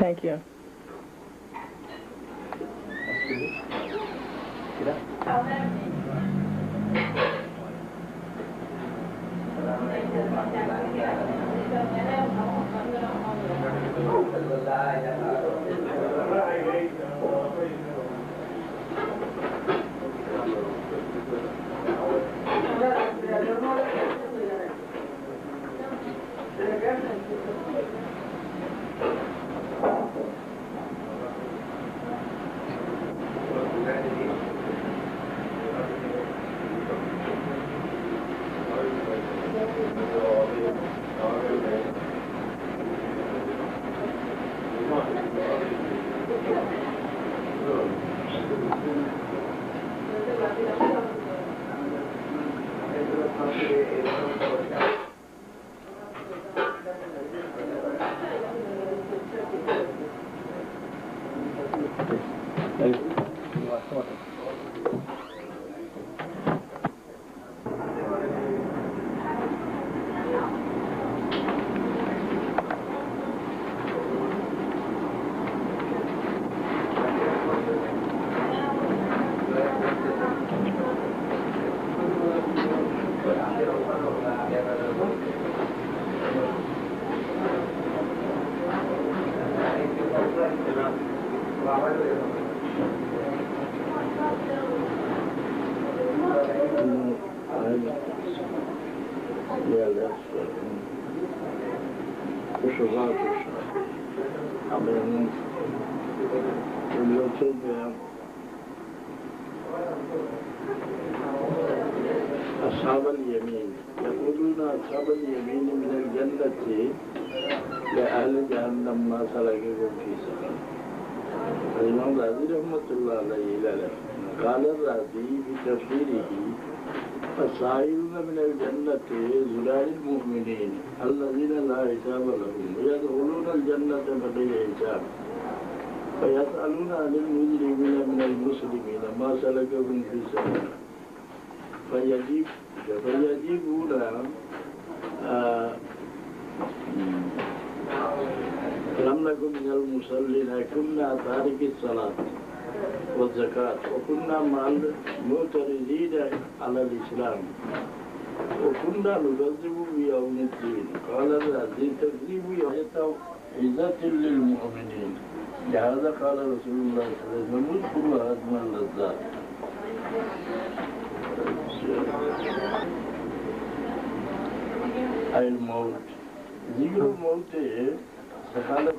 Thank you. Yeah, that's Krishna. I mean, أصحاب اليمين يقولون أصحاب اليمين من الجنة لأهل جهنم ما سلككم في سقر. الإمام الرازي رحمة الله عليه قال الرازي في تفسيره السائلون من الجنة زلال المؤمنين الذين لا حساب لهم ويدخلون الجنة بغير حساب فيسألون عن المجرمين من المسلمين ما سلكهم في سقر فيجيبون لم نكن من المصلين كنا تارك الصلاة والزكاة وكنا مع المعترضين على الإسلام وكنا نكذب بيوم الدين. قال الذي تكذيب يوم عزة للمؤمنين. لهذا قال رسول الله صلى الله عليه وسلم اذكروا هضم اللذات. الموت ذكر الموت سخالة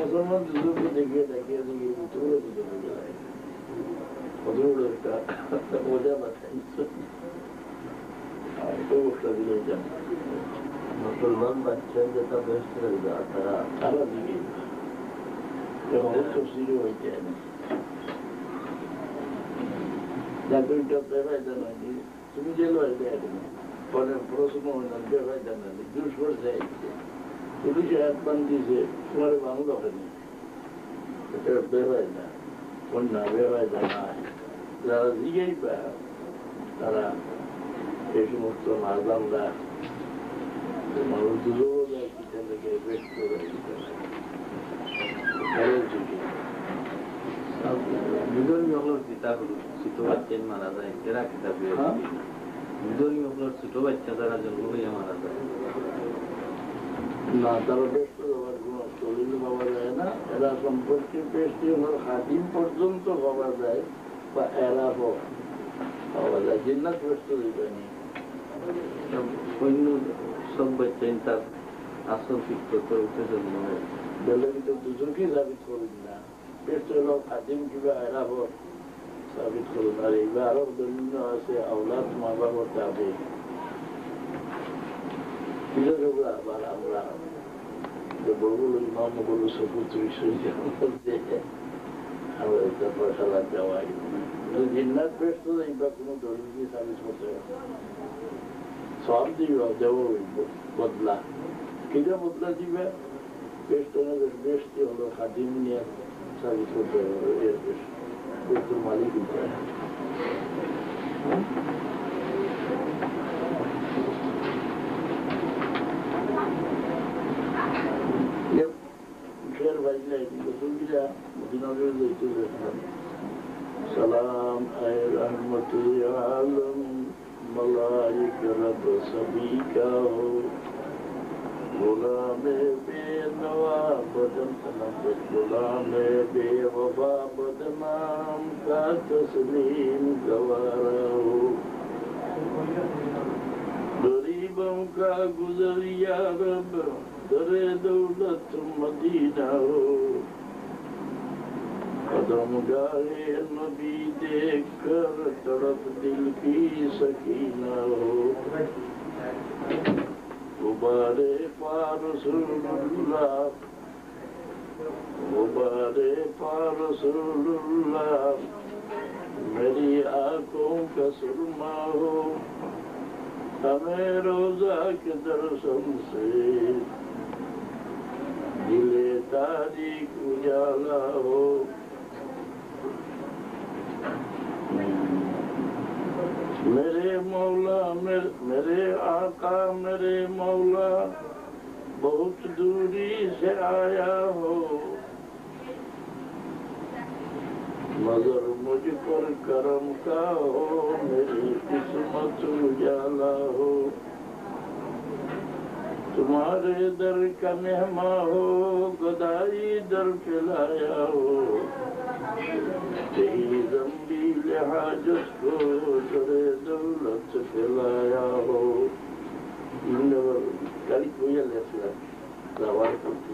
मुसलमान दूसरों को देखिए देखिए थोड़े मजा बताइए मुसलमान बच्चे जैसा बेस्ट रहेगा तारा दिखे बहुत तफसीरें होती है जाकर इनका पैसा जाना नहीं तुम्हें जेल वाले हैं पर पड़ोस में होना पैसा जाना नहीं दूर छोड़ जाएगी पुलिस आत्मबंदी से तुम्हारे मांगो करनी तो पैसा जाना वरना पैसा जाना है ज़्यादा दिखे ही पाया तारा एक मुस्लिम आज़म ला मालूम के व्यक्त हो रही विदोर्मी किताब छोटो बच्चे मारा जाए तेरा किताब विदोर्मी छोटो बच्चा तारा जन्म में मारा जाए ना तारा व्यक्त चलिल पावा যায় না এরা সম্পর্কে পেশটি হল খাদিম পর্যন্ত পাওয়া যায় বা এরাও পাওয়া যায় জিন্নাত ব্যস্ত দিবেনি অন্য সব বাচ্চাই তার আসল শিক্ষকের উঠে জন্ম হয় বলে কিন্তু দুজনকেই সাবিত করুন না পেশ হলো খাদিম কিংবা এরাও সাবিত করুন আর এইবার আরো দলিল আছে আওলাদ মা বাবার তাবে কিভাবে আবার আমরা বড়গুলো ইমাম বলো সপুত্র আমরা এটা ফসলা দেওয়াই জিন্নাত পেশ তো এইবার কোনো দলিল কি সাবিত করতে সব দিবা দেব বদলা কিটা বদলা দিবে পেশটনের বেশটি হলো খাদিম নিয়ে সাবিত করতে হবে এর পেশটোর মালিক দিতে শের ভাই রসুলগিরা মদিনাতে যাইতে সালাম আয় রহমতে আলম मलाइक रब सभी का हो गुलाम बेनवा बदन गुलाम बेवफा बदनाम का तस्लीम गवारा हो गरीबों का गुजरिया रब दरे दौलत मदीना हो कदम गाहे नबी देख कर तड़प दिल की सकीना हो गुबारे पारसुल्लाह मेरी आंखों का सुरमा हो हमें रोजा के दर्शन से दिले तारीख उजाला हो। मेरे मौला मेरे आका मेरे मौला बहुत दूरी से आया हो, मगर मुझ पर करम का हो, मेरी किस्मत उजाला हो। तुम्हारे दर का मेहमा हो, गदाई दर पे लाया हो, तेरी ज़ंबील हाजत को दरे दौलत पे लाया हो। कल कोई ऐसा सवाल करती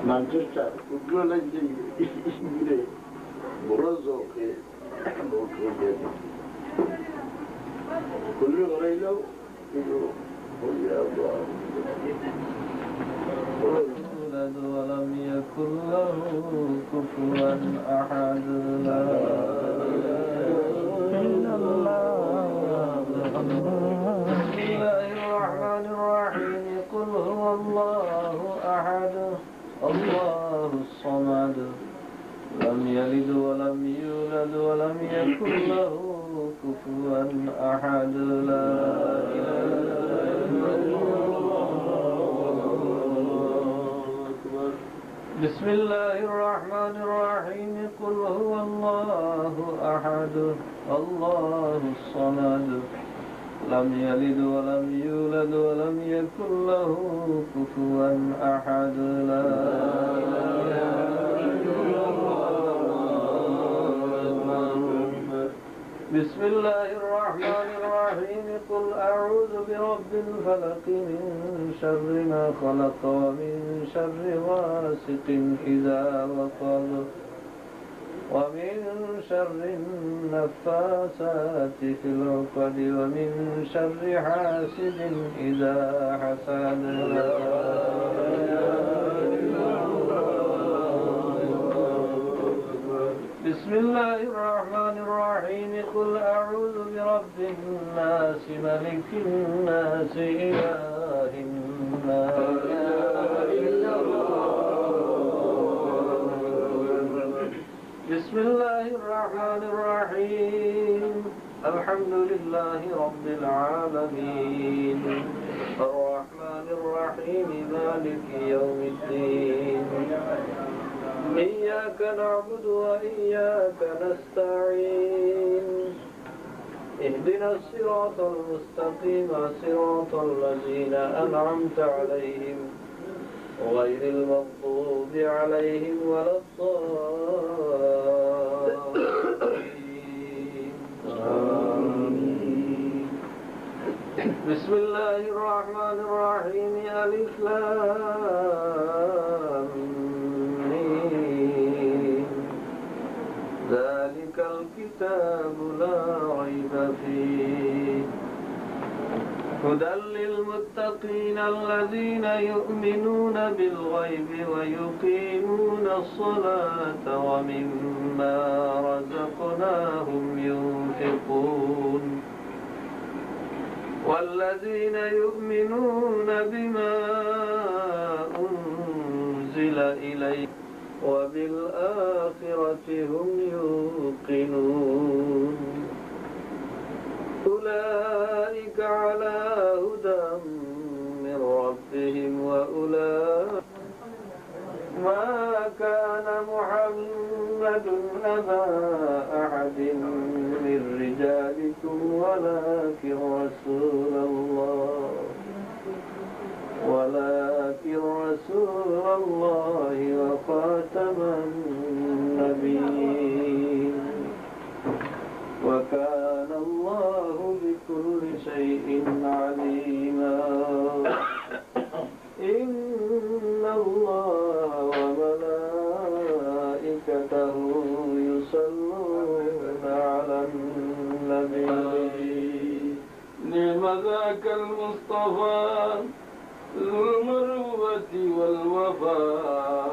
Manchester, Uggolandi, Ingre, Borozoke, Bokogedi. Kullu Raylo, Kullu Hoyaba. ولد ولم يكن له كفوا أحد. لا إله إلا الله. بسم الله الرحمن الرحيم. قل هو الله أحد الله الصمد لم يلد ولم يولد ولم يكن له كفوا أحد. لا إله إلا الله. بسم الله الرحمن الرحيم. قل هو الله أحد الله الصمد لم يلد ولم يولد ولم يكن له كفوا أحد. لا إله إلا الله. بسم الله الرحمن الرحيم. قل أعوذ برب الفلق من شر ما خلق ومن شر غاسق إذا وقب ومن شر النفاثات في العقد ومن شر حاسد إذا حسد. بسم الله الرحمن الرحيم. قل أعوذ برب الناس ملك الناس إله الناس. بسم الله الرحمن الرحيم. الحمد لله رب العالمين الرحمن الرحيم مالك يوم الدين. إياك نعبد وإياك نستعين. اهدنا الصراط المستقيم صراط الذين أنعمت عليهم غير المغضوب عليهم ولا الضالين. آمين. بسم الله الرحمن الرحيم. ألف لام ميم. ذلك الكتاب لا ريب فيه هدى للمتقين الذين يؤمنون بالغيب ويقيمون الصلاة ومما رزقناهم ينفقون والذين يؤمنون بما أنزل إليك وبالآخرة هم يوقنون. أولئك على هدى من ربهم وأولئك. ما كان محمد أبا أحد من رجالكم ولكن رسول الله وخاتم النبيين وكان الله بكل شيء عليما. إن الله وملائكته يصلون على النبي. نعم ذاك المصطفى ذو المروة والوفاء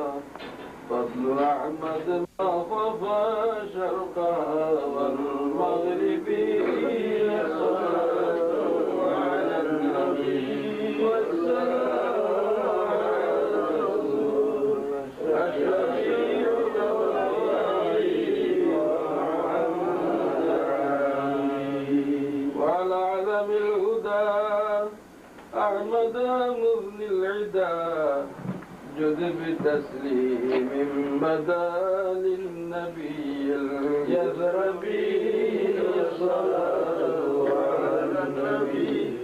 فضل أحمد صفى شرقا علم الهدى أحمد مغني العدا جد بتسليم بدا للنبي اليثربي الصلاة على النبي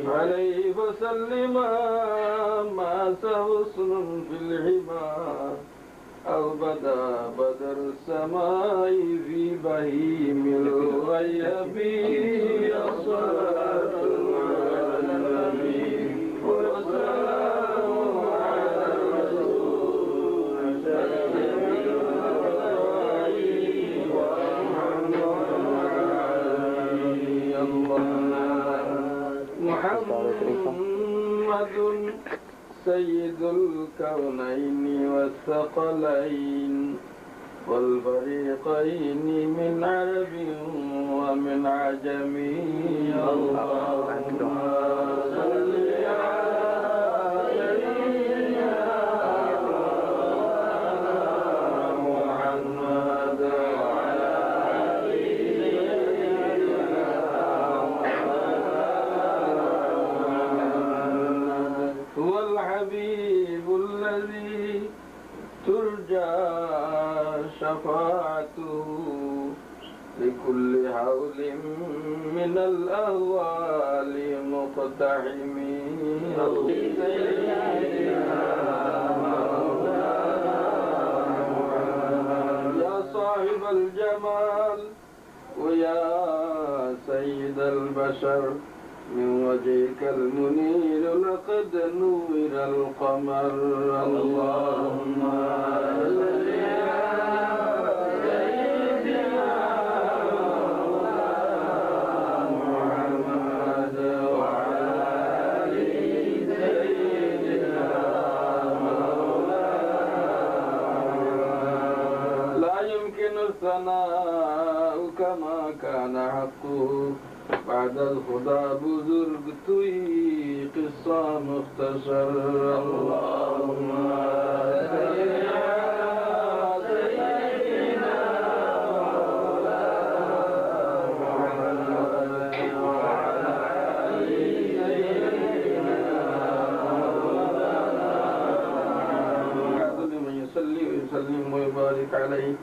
عليه وسلم ما حسن في الحمى أو بدا بدر السماء في بهيم الغيب الصلاة على النبي والسلام على الرسول محمد سيد الكونين والثقلين والفريقين من عرب ومن عجم اللهم صل على سيدنا محمد وعلى آل سيدنا محمد هو الحبيب الذي ترجى شفاعته لكل حول من الأهوال مقتحمين يا صاحب الجمال ويا سيد البشر من وجهك المنير لقد نور القمر اللهم صل على سيدنا محمد وعلى آل سيدنا مولانا لا يمكن الثناء كما كان حقه بعد الخدا بزرگتوی قصة مختصر اللهم صل على سيدنا محمد وعلى آل سيدنا مولانا من يصلي ويسلم ويبارك عليه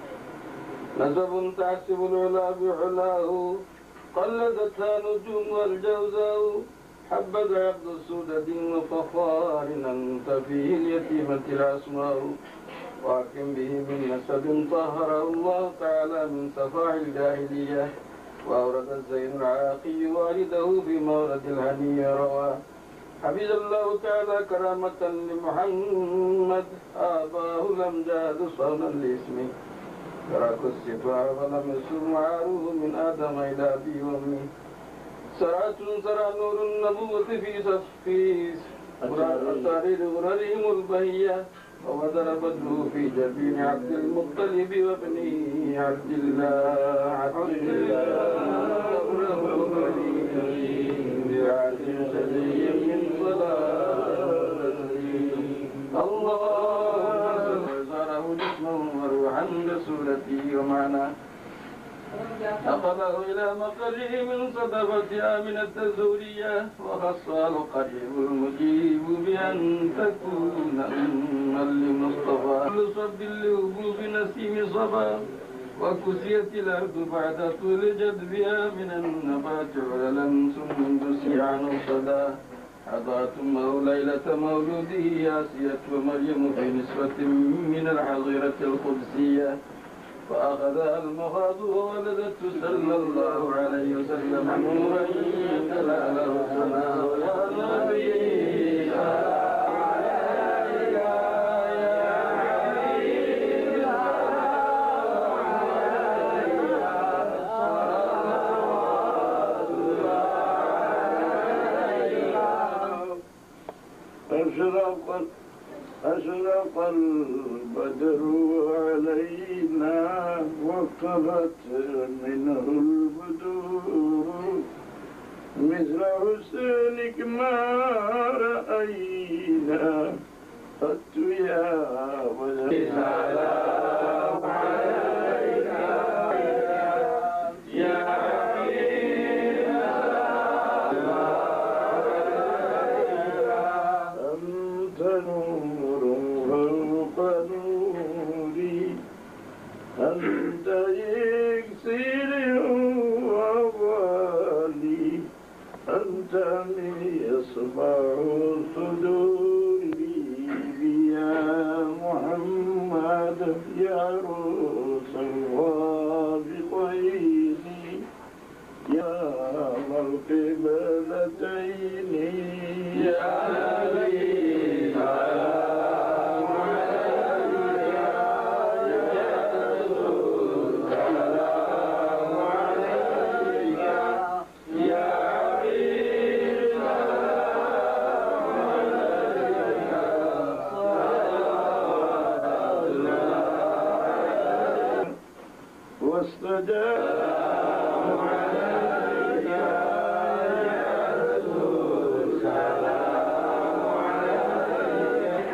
نسب تعسب العلا بعلاه قلدتها نجوم والجوزاء حبذا عبد السودة وفخار أنت فيه اليتيمة الأسماء واكم به من نسب طهره الله تعالى من سفاح الجاهلية وأورد الزين العراقي والده في مورد الهنية رواه حفظ الله تعالى كرامة لمحمد آباه الأمجاد صونا لاسمه ترك السفاح ولم يسر معاره من آدم إلى أبي وأمي سرى نور النبوة في صفيس أسارير غررهم البهية وبدر بدره في جبين عبد المطلب وابنه عبد الله أمره الكريم بعهد سلي من صلاة اللهم زاره جسمه وروحا بسولته ومعناه نقله إلى مقره من صدفتها من التزورية وخصها القريب المجيب بأن تكون أما لمصطفى كل صب لهبوب نسيم صبا وكسيت الأرض بعد طول جذبها من النبات عللا ثم دسيعا صدا أضاءت أمه ليلة مولوده آسية ومريم في نسبة من الحظيرة القدسية فأخذها المخاض وولدت صلى الله عليه وسلم نورا يتلى له السماء والنبي أشرق البدر علينا وقفت منه البدور مثل حسنك ما رأينا قد يا وسلام عليك يكسر ووالي أنت من يصبح صدوري يا محمد يا روس الوافقين يا ذا القبلتين يا علي والسلام عليك يا رسول سلام عليك.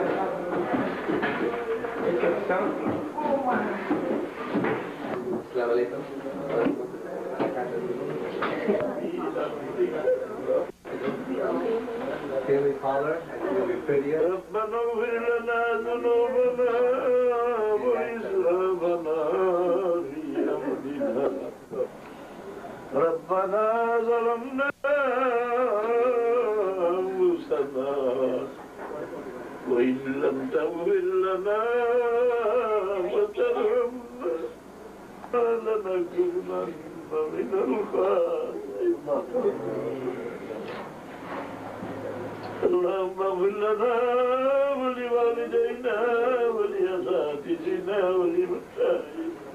السلام عليكم. Fairly taller, will be prettier. ربنا اغفر لنا ذنوبنا وإسرافنا في أمرنا ربنا ظلمنا أنفسنا وإن لم تغفر لنا وترحمنا لنكونن من الخاسرين. اللهم اغفر لنا ولوالدينا ولأساتذتنا ولمشايخنا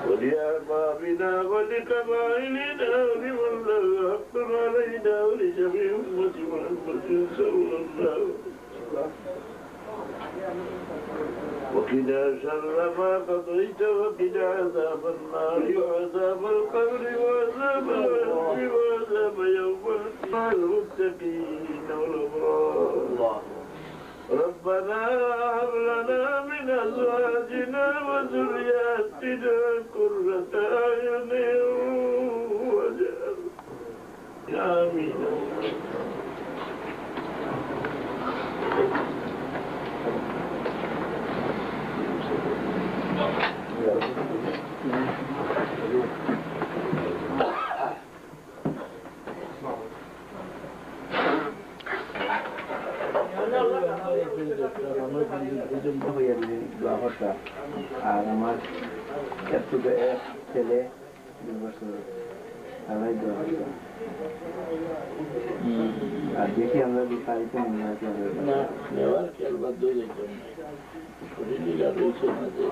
ولأحبابنا ولقبائلنا ولمن له حق علينا ولجميع أمة محمد صلى الله عليه وسلم. وقنا شر ما قضيت وقنا عذاب النار وعذاب القبر وعذاب الحشر وعذاب يوم القيامة المتقين والأبرار. ربنا هب لنا من أزواجنا وذرياتنا قرة أعين واجعلنا آمين. আর আমার একটুকু এক ছেলে 2 বছর আড়াই দেওয়া আর দেখি আমরা বিস্তারিত মনে হয় না নেওয়ার খেয়াল বাধ্য যেতাম শরীর রয়েছে না যে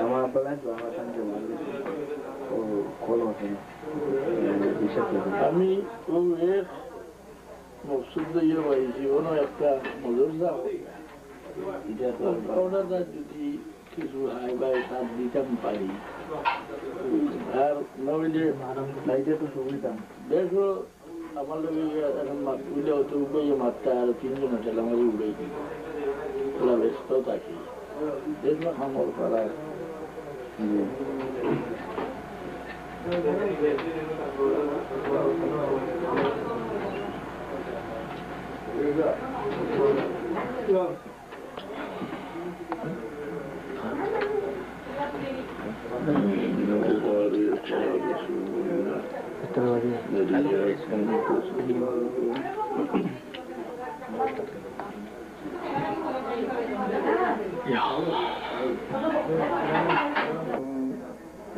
আমার আপনার আমার সঙ্গে ও কল হচ্ছে না আমি এক মকসুদ দিয়ে পাইছি কোনো একটা মজুর যাও ওটা যদি কিছু হাই বাই তার দিতাম পারি আর নইলে তো সুবিধা দেখো আমার লোক এখন উঠলে হয়তো উঠে মারতে আর 3 জন আছে আমার উড়ে ওরা ব্যস্ত থাকি দেখলো খামর করার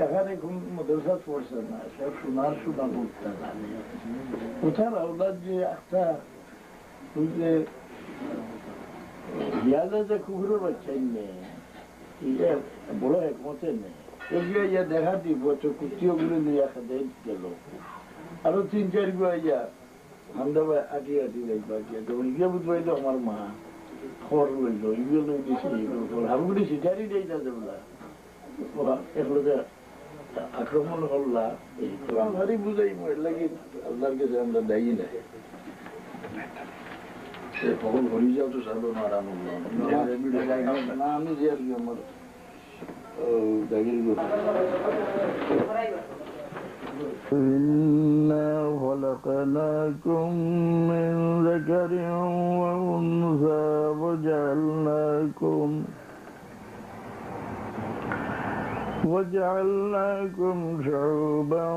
এখানে কোন মাদ্রাসা পড়ছে না সব শোনা করতে না কোথার আওলাদ যে একটা যে ইয়াদে যে কুকুরের বাচ্চাই নেই বড় একমতে নেই এগুলো ইয়া দেখা দিব কুটিও গুলো নিয়ে গেল আরো 3-4 গুলো ইয়া আমরা আটি দেখবা ইগুলো বুঝবাইলো আমার মা খবর লইল ইগুলো লই দিছি হামগুলি শিকারি দেই না যেগুলা এগুলো আক্রমণ হল্লা এই আমারই বুঝাই লাগে আল্লাহর কাছে আমরা দায়ী না কখন ঘুরি যাও তো সারো না আরাম না আমি যে আর কি আমার জাগির إنا خلقناكم من ذكر وأنثى وجعلناكم شعوبا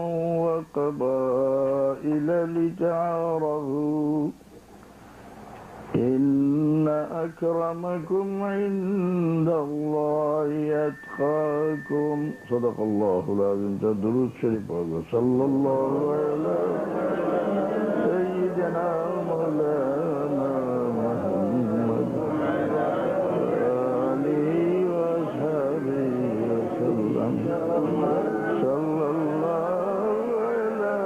وقبائل لتعارفوا إن أكرمكم عند الله أتقاكم صدق الله العظيم درود شريف صلى الله على سيدنا مولانا محمد وآله وأصحابه وسلم صلى الله على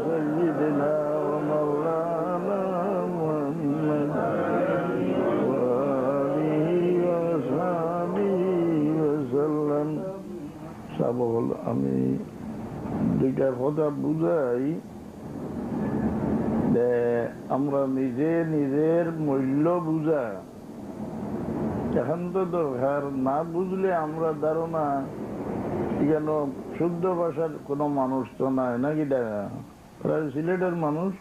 سيدنا ومولانا محمد وآله وأصحابه وسلم সাবল আমি দুইটা কথা বুঝাই যে আমরা নিজে নিজের মূল্য বুঝা এখন তো দরকার না বুঝলে আমরা ধারণা কেন শুদ্ধ ভাষার কোন মানুষ তো নাই নাকি দেখা সিলেটের মানুষ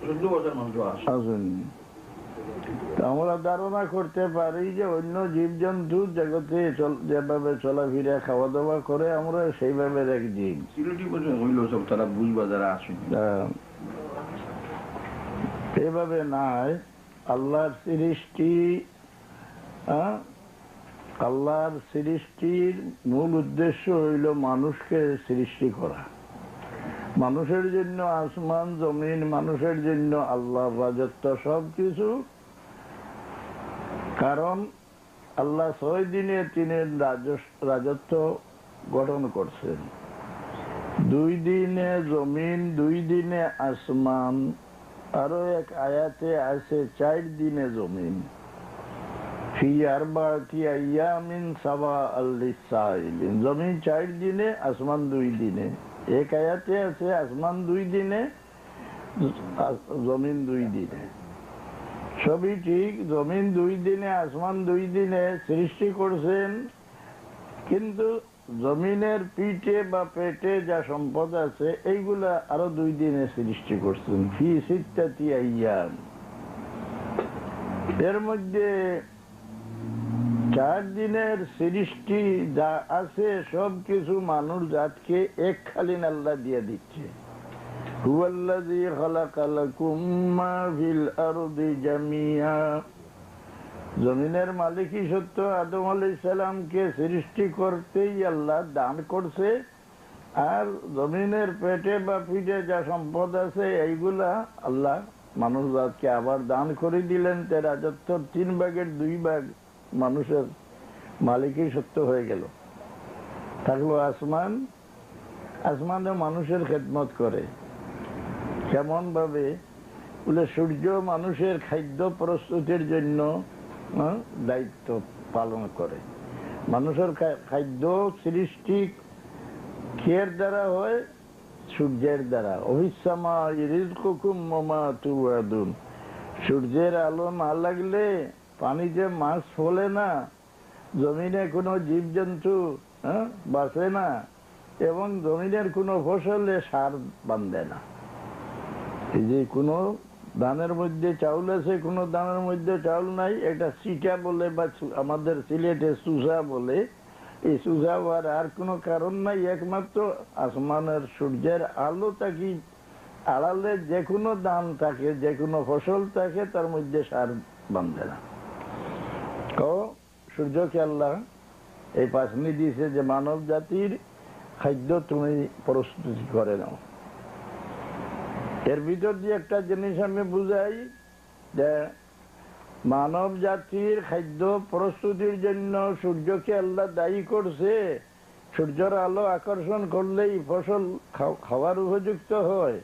শুদ্ধ ভাষার মানুষ আসেন আমরা ধারণা করতে পারি যে অন্য জীবজন্তু জগতে যেভাবে চলাফেরা খাওয়া দাওয়া করে আমরা সেইভাবে এক জীব তারা বুঝবা যারা আসেন এভাবে নাই। আল্লাহর সৃষ্টির মূল উদ্দেশ্য হইল মানুষকে সৃষ্টি করা, মানুষের জন্য আসমান জমিন, মানুষের জন্য আল্লাহর রাজত্ব সবকিছু। কারণ আল্লাহ 6 দিনে তিনি রাজত্ব গঠন করছেন, 2 দিনে জমিন, 2 দিনে আসমান, আরো এক আয়াতে আছে 4 দিনে জমিন। জমিন 4 দিনে, আসমান 2 দিনে। এক আয়াতে আছে আসমান 2 দিনে, জমিন 2 দিনে। সবই ঠিক, জমিন 2 দিনে, আসমান 2 দিনে সৃষ্টি করছেন, কিন্তু জমিনের পিঠে বা পেটে যা সম্পদ আছে এইগুলা আরো 2 দিনে সৃষ্টি করছেন। ফি সিত্তাতি আইয়াম, এর মধ্যে 4 দিনের সৃষ্টি যা আছে সবকিছু মানুষ জাতকে এককালীন আল্লাহ দিয়ে দিচ্ছে। হুয়াল্লাযী খালাকা লাকুম মা ফিল আরদি জামিআ, জমিনের মালিকই সত্য আদম আলাইহিস সালামকে সৃষ্টি করতেই আল্লাহ দান করছে, আর জমিনের পেটে বা পিঠে যা সম্পদ আছে এইগুলা আল্লাহ মানুষ জাতকে আবার দান করে দিলেন। তার রাজত্বর 3 ভাগের 2 ভাগ মানুষের মালিকই সত্য হয়ে গেল। থাকলো আসমান, আসমানে মানুষের খেদমত করে। কেমন ভাবে বলে, সূর্য মানুষের খাদ্য প্রস্তুতির জন্য দায়িত্ব পালন করে। মানুষের খাদ্য সৃষ্টি কিয়ের দ্বারা হয়? সূর্যের দ্বারা। অভিসামা রিজকুকুম ওমা তুআদুন, সূর্যের আলো না লাগলে পানিতে মাছ ফলে না, জমিনে কোনো জীবজন্তু বাঁচে না, এবং জমিনের কোনো ফসলে সার বাঁধে না। এই যে কোনো ধানের মধ্যে চাউল আছে, কোনো ধানের মধ্যে চাউল নাই, এটা সিটা বলে বা আমাদের সিলেটে সুসা বলে। এই সুসা হওয়ার আর কোনো কারণ নাই, একমাত্র আসমানের সূর্যের আলো থাকি আড়ালে যে কোনো ধান থাকে, যে কোনো ফসল থাকে, তার মধ্যে সার বাঁধে না। সূর্যকে আল্লাহ এই পাশনি দিয়েছে যে মানব জাতির খাদ্য তুমি প্রস্তুতি করে নাও। এর ভিতর দিয়ে একটা জিনিস আমি বুঝাই যে মানব জাতির খাদ্য প্রস্তুতির জন্য সূর্যকে আল্লাহ দায়ী করছে। সূর্যের আলো আকর্ষণ করলেই ফসল খাওয়ার উপযুক্ত হয়।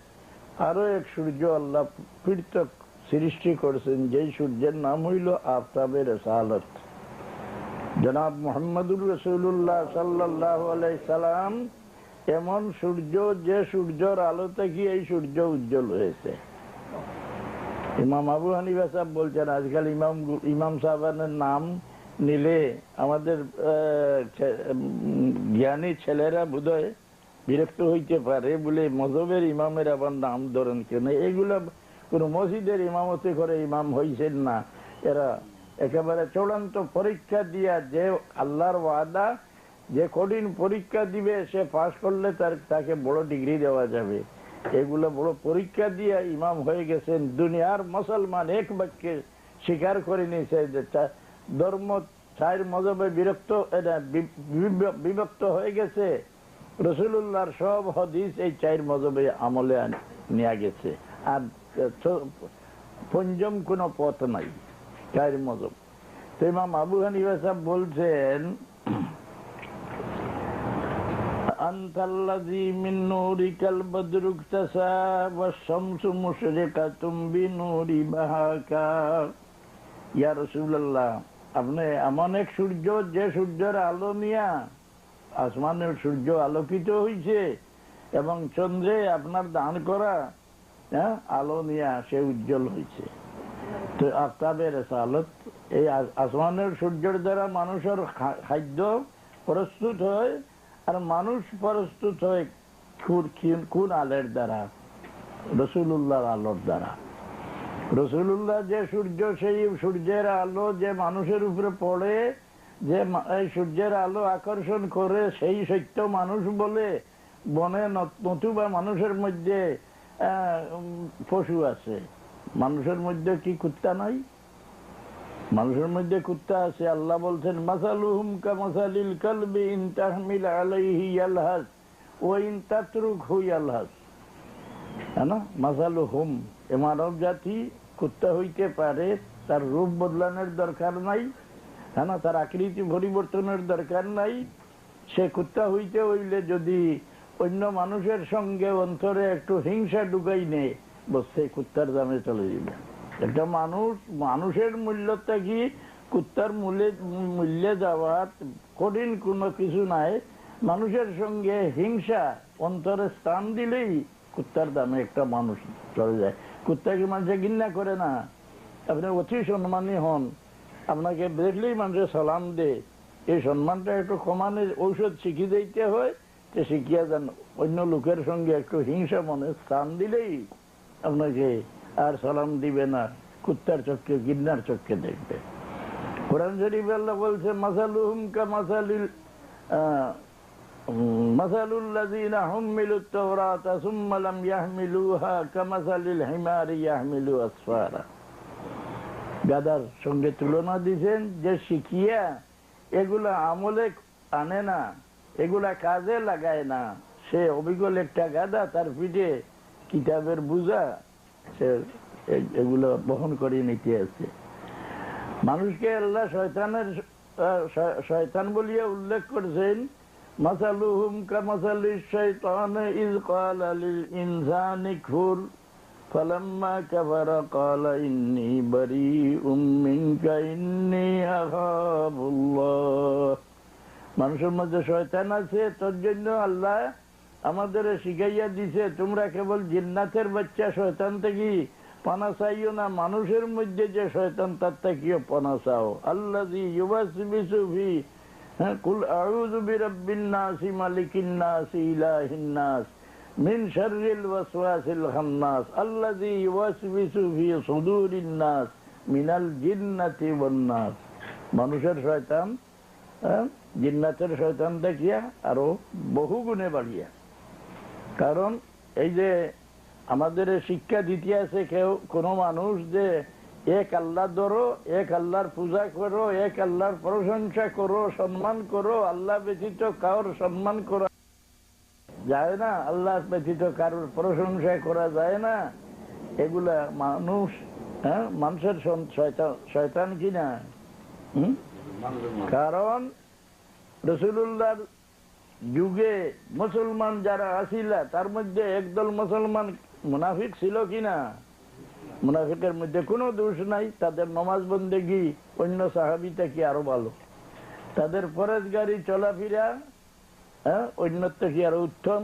আরো এক সূর্য আল্লাহ পৃথক সৃষ্টি করছেন, যেই সূর্যের নাম হইল আফতাবে রিসালাত। জনাব মুহাম্মদুর রাসূলুল্লাহ সাল্লাল্লাহু আলাইহি সাল্লাম এমন সূর্য, যে সূর্যের আলো থেকে এই সূর্য উজ্জ্বল হয়েছে। ইমাম আবু হানিফা সাহেব বলছেন, আজকাল ইমাম সাহেবের নাম নিলে আমাদের জ্ঞানী ছেলেরা বোধহয় বিরক্ত হইতে পারে বলে মজহবের ইমামের আবার নাম ধরেন কেন? এগুলা কোন মসজিদের ইমামতি করে ইমাম হইছেন না, এরা একেবারে চূড়ান্ত পরীক্ষা দিয়া, যে আল্লাহর ওয়াদা, যে কঠিন পরীক্ষা দিবে সে পাশ করলে তাকে বড় ডিগ্রি দেওয়া যাবে, এগুলো বড় পরীক্ষা দিয়া ইমাম হয়ে গেছেন। দুনিয়ার মুসলমান এক বাক্যে স্বীকার করে নিয়েছে যে ধর্ম চার মজহবে বিভক্ত হয়ে গেছে। রাসূলুল্লাহর সব হাদিস এই চার মজহবে আমলে নিয়ে গেছে, আর পঞ্চম কোন পথ নাই, চার মজহব। তো ইমাম আবু হানিফা সাহেব বলছেন, আনতাল্লাযী মিন নূরিকাল বদরু ইকতাসা ওয়াশ শামসু মুশরিকাতুম বিনূরি বাহাকা। ইয়া রাসূলুল্লাহ, আপনি এমন এক সূর্য, যে সূর্যের আলো নিয়া আসমানের সূর্য আলোকিত হইছে, এবং চন্দ্রে আপনার দান করা আলো নিয়া সে উজ্জ্বল হয়েছে। তো আফতাবের রেসালত, এই আসমানের সূর্যের দ্বারা মানুষের খাদ্য প্রস্তুত হয়, আর মানুষ প্রস্তুত হয় কোন আলোর দ্বারা? রাসূলুল্লাহর আলোর দ্বারা। রাসূলুল্লাহ যে সূর্য, সেই সূর্যের আলো যে মানুষের উপরে পড়ে, যে এই সূর্যের আলো আকর্ষণ করে, সেই সত্য মানুষ বলে। বনে নতুবা মানুষের মধ্যে পশু আছে, মানুষের মধ্যে কি কুত্তা নাই? মানুষের মধ্যে কুত্তা আছে। আল্লাহ বলছেন, মাসালুহুম কামাসালিল কালবি ইন তাহমিল আলাইহি ইয়ালহাস ওয়া ইন তাতরুকহু ইয়ালহাস। না, মাসালুহুম, এ মানব জাতি কুত্তা হইতে পারে, তার রূপ বদলানোর দরকার নাই, হ্যাঁ, তার আকৃতি পরিবর্তনের দরকার নাই। সে কুত্তা হইতে হইলে যদি অন্য মানুষের সঙ্গে অন্তরে একটু হিংসা ঢুকাই নেয়, বস সেই কুত্তার দামে চলে যাবে। একটা মানুষের মূল্যটা কি কুত্তার মূল্যে যাওয়ার কঠিন কোনো কিছু নাই। মানুষের সঙ্গে হিংসা অন্তরে স্থান দিলেই কুত্তার দামে একটা মানুষ চলে যায়। কুত্তাকে মানুষে ঘৃণা করে না। আপনি অতি সম্মানী হন, আপনাকে দেখলেই মানুষের সালাম দে, এই সম্মানটা একটু কমানোর ঔষধ শিখিয়ে দিতে হয়। যে শিখিয়া যান, অন্য লোকের সঙ্গে একটু হিংসা মনে স্থান দিলেই আপনাকে আর সালাম দিবে না, কুত্তার চোখে, ঘৃণার চোখে দেখবে। কোরআন শরীফ আল্লাহ বলছে, মাসালুহুম কামাসালিল মাসালুল্লাযীনা হুমিলুত তাওরাতা সুম্মা লাম ইয়াহমিলুহা কামাসালিল হিমারি ইয়াহমিলু আসফারা। গাধার সঙ্গে তুলনা দিয়েছেন, যে শিখিয়া এগুলা আমলে আনে না, এগুলা কাজে লাগায় না, সে অবিকল একটা গাধা, তার পিঠে কিতাবের বোঝা সে এগুলো বহন করে নিতে আছে। মানুষকে আল্লাহ শয়তান বলিয়া উল্লেখ করছেন, মাসালুহুম কামাসালিশ শাইতান ইয ক্বালা লিল ইনসানি কুফর ফালাম্মা কাফারা ক্বালা ইন্নী বারীউম মিনকা ইন্নী আখাফুল্লাহ। মানুষের মধ্যে শয়তান আছে, তোর জন্য আল্লাহ আমাদের শিখাইয়া দিছে, তোমরা কেবল জিন্নাতের বাচ্চা শয়তান থেকে পানা চাইও না, মানুষের মধ্যে যে শয়তান তার থেকেও পানা চাও। আল্লাযী ইউওয়াসবিসু ফি কুল আউযু বিরাব্বিন নাস মালিকিন নাস ইলাহিন নাস মিন শাররিল ওয়াসওয়াসিল খান্নাস আল্লাযী ইউওয়াসবিসু ফি সুদুরিন নাস মিনাল জিন্নাতি ওয়ান নাস। মানুষের শয়তান জিন্নাতের শয়তান দেখিয়া আরো বহু গুণে বাড়িয়া। কারণ এই যে আমাদের শিক্ষা দিতে আছে, কেউ কোনো মানুষ যে এক আল্লাহ ধরো, এক আল্লাহর পূজা করো, এক আল্লাহর প্রশংসা করো, সম্মান করো, আল্লাহ ব্যতীত কারোর সম্মান করা যায় না, আল্লাহ ব্যতীত কারোর প্রশংসা করা যায় না, এগুলা মানুষ মানুষের শয়তান কিনা। কারণ রাসূলুল্লাহর যুগে মুসলমান যারা আসিলা, তার মধ্যে একদল মুসলমান মুনাফিক ছিল কিনা? মুনাফিকের মধ্যে কোনো দোষ নাই, তাদের নমাজ বন্দেগী অন্য সাহাবী থেকে আরো ভালো, তাদের পরেজগারি চলাফেরা অন্য থেকে আরো উত্তম।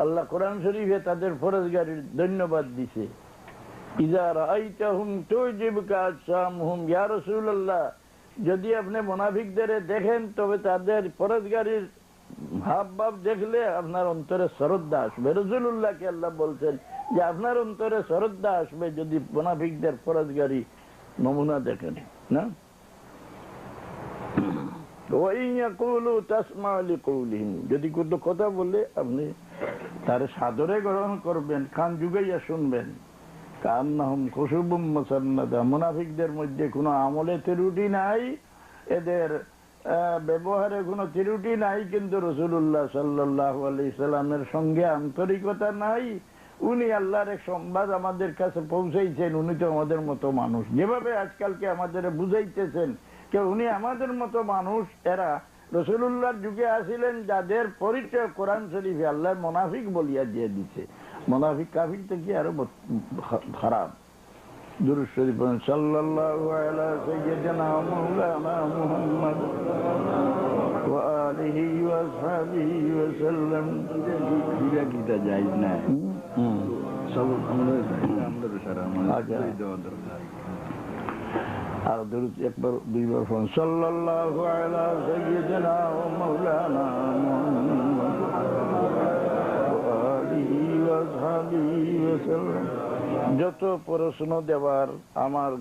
আল্লাহ কোরআন শরীফে তাদের পরেজগারির ধন্যবাদ দিছে। ইযা রাআইতাহুম তুজিবুকা আজসামুহুম, ইয়া রাসূলুল্লাহ, যদি আপনি মুনাফিকদের দেখেন তবে তাদের পরেজগারির ভাব ভাব দেখলে আপনার অন্তরে শ্রদ্ধা আসবে। রাসূলুল্লাহকে আল্লাহ বলছেন যে আপনার অন্তরে শ্রদ্ধা আসবে যদি মুনাফিকদের ফরজগারি নমুনা দেখেন না। যদি কোনো কথা বলে আপনি তার সাদরে গ্রহণ করবেন, কান যুগাইয়া শুনবেন। কান্নাহুম খুশুবুম মুসান্নাদা, মুনাফিকদের মধ্যে কোনো আমলে ত্রুটি নাই, এদের ব্যবহারে কোনো ত্রুটি নাই, কিন্তু রাসূলুল্লাহ সাল্লাল্লাহু আলাইহি সাল্লামের সঙ্গে আন্তরিকতা নাই। উনি আল্লাহর এক সংবাদ আমাদের কাছে পৌঁছাইছেন, উনি তো আমাদের মতো মানুষ। যেভাবে আজকালকে আমাদের বুঝাইতেছেন যে উনি আমাদের মতো মানুষ, এরা রাসূলুল্লাহর যুগে আসিলেন যাদের পরিচয় কোরআন শরীফে আল্লাহ মুনাফিক বলিয়া দিয়ে দিছে। মুনাফিক কাফির থেকে আরো খারাপ। দুরূদ শরীফ পড়েন, সাল্লাল্লাহু আলা সাইয়্যিদিনা মাওলানা মুহাম্মদ ওয়া আলিহি ওয়া আসহাবিহি ওয়া সাল্লাম। গীতা যাই না সব আমরা সারা আর দুরূদ একবার দুইবার পড়েন, সাল্লাল্লাহু আলা সাইয়্যিদিনা মাওলানা মুহাম্মদ ওয়া আলিহি ওয়া আসহাবিহি ওয়া সাল্লাম। যত প্রশ্ন দেওয়ার আমার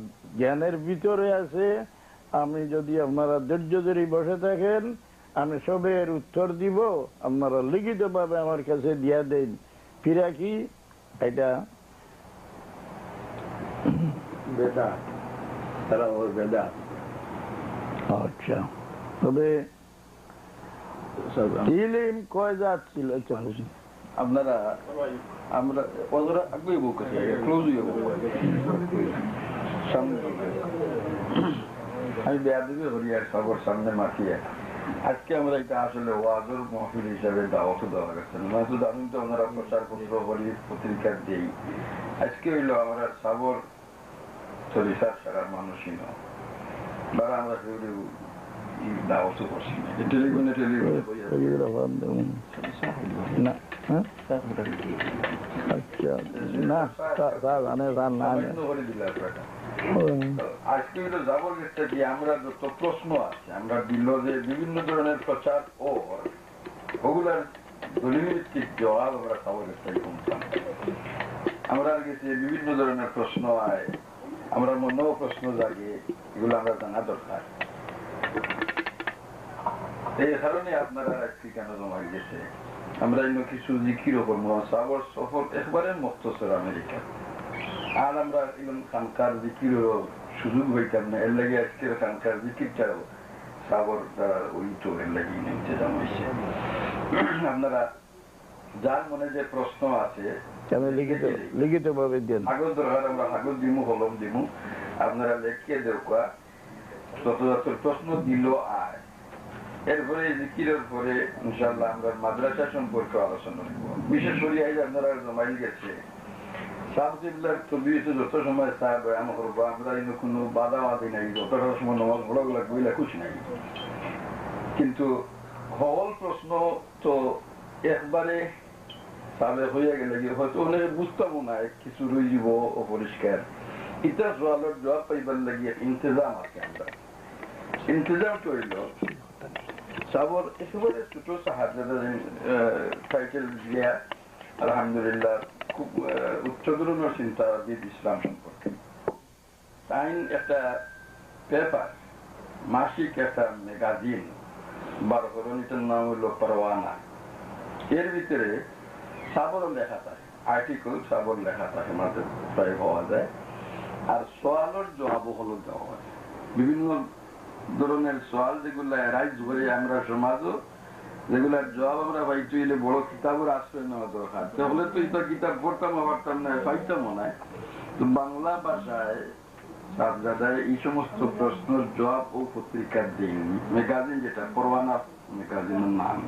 জ্ঞানের ভিতরে আছে, আমি যদি আপনারা ধৈর্য ধরে বসে থাকেন আমি সবের উত্তর দিব। আপনারা লিখিত ভাবে আমার কাছে দিয়া দেন। ফিরা কি এটা বেদা, তারা ওর বেদা। আচ্ছা, তবে ইলম কয় জাত ছিল আপনারা? আমরা ওরা আগে বলছি ক্লোজ হয়ে আমি বেয়াদবি করি আর সবার সামনে মাখিয়ে। আজকে আমরা এটা আসলে ওয়াজের মাহফিল হিসাবে দাওয়াত দেওয়া গেছে। নয়তো আমি তো ওনারা প্রচার পত্র করি, পত্রিকা দিই। আজকে হইল আমরা সাবর চল্লিশার সারা মানুষই না, বারা আমরা কেউ দাওয়াত করছি না। টেলিফোনে না আচ্ছা না আজকে হইলো যাবো যে আমরা যত প্রশ্ন আছে আমরা দিল যে বিভিন্ন ধরনের প্রচার ও ওগুলার দলিলভিত্তিক জবাব আমরা খবর পৌঁছান। আমরা গেছে বিভিন্ন ধরনের প্রশ্ন আয়, আমরা মনেও প্রশ্ন জাগে, এগুলো আমরা জানা দরকার। এই কারণে আপনারা আজকে কেন জমা গেছে, আমরা কিছু জিকির করবো। সাবর সফর একবারে মুক্তসর আমেরিকা, আর আমরা খানকার জিকির সুযোগ হইতাম না। এর লাগে আজকের খানকার জিকিরটাও সাবর দ্বারা ওই তো এর লাগে ইন্তজাম হয়েছে। আপনারা যার মনে যে প্রশ্ন আছে লিখিত ভাবে দেন। কাগজ দরকার, আমরা কাগজ দিমু, কলম দিমু, আপনারা লেখিয়ে দেওয়া যত যত প্রশ্ন দিল আয়। এরপরে জিকিরের পরে ইনশাআল্লাহ আমরা মাদ্রাসা সম্পর্কে আলোচনা করব। বিশেষ করে আপনারা জমাইল গেছে সাবজিবলার ছবি যত সময় সাহেব বয়ান করবো, আমরা কোনো বাধা বাধি নাই, যতটা সময় নমাজ পড়া লাগবে খুশি নাই। কিন্তু হল প্রশ্ন তো একবারে সাবে হয়ে গেলে হয়তো অনেক বুঝতামও না, কিছু রয়ে যাব অপরিষ্কার। ইটা সওয়ালের জবাব পাইবার লাগিয়ে ইন্তজাম আছে। আমরা ইন্তজাম করিল সাবর একেবারে ছোট সাহায্য টাইটেল দিয়া আলহামদুলিল্লাহ খুব উচ্চ ধরনের চিন্তাবিদ ইসলাম সম্পর্কে। টাইম একটা পেপার, মাসিক একটা ম্যাগাজিন বার করুন, এটার নাম হইল পরওয়ানা। এর ভিতরে সাবর লেখা থাকে, আর্টিকেল সাবর লেখা থাকে, মাঝে প্রায় পাওয়া যায়। আর সোয়ালের জবাব হলো দেওয়া হয়, বিভিন্ন ধরনের সোয়াল যেগুলো রাইজ করে আমরা সমাজও, যেগুলার জবাব আমরা পাইতে হইলে বড় কিতাবের আশ্রয় নেওয়া দরকার। তাহলে তো এটা কিতাব পড়তাম পারতাম না, পাইতাম না। তো বাংলা ভাষায় সাবজাদায় এই সমস্ত প্রশ্নের জবাব ও পত্রিকার দিন ম্যাগাজিন, যেটা পরওয়ানা ম্যাগাজিনের নাম।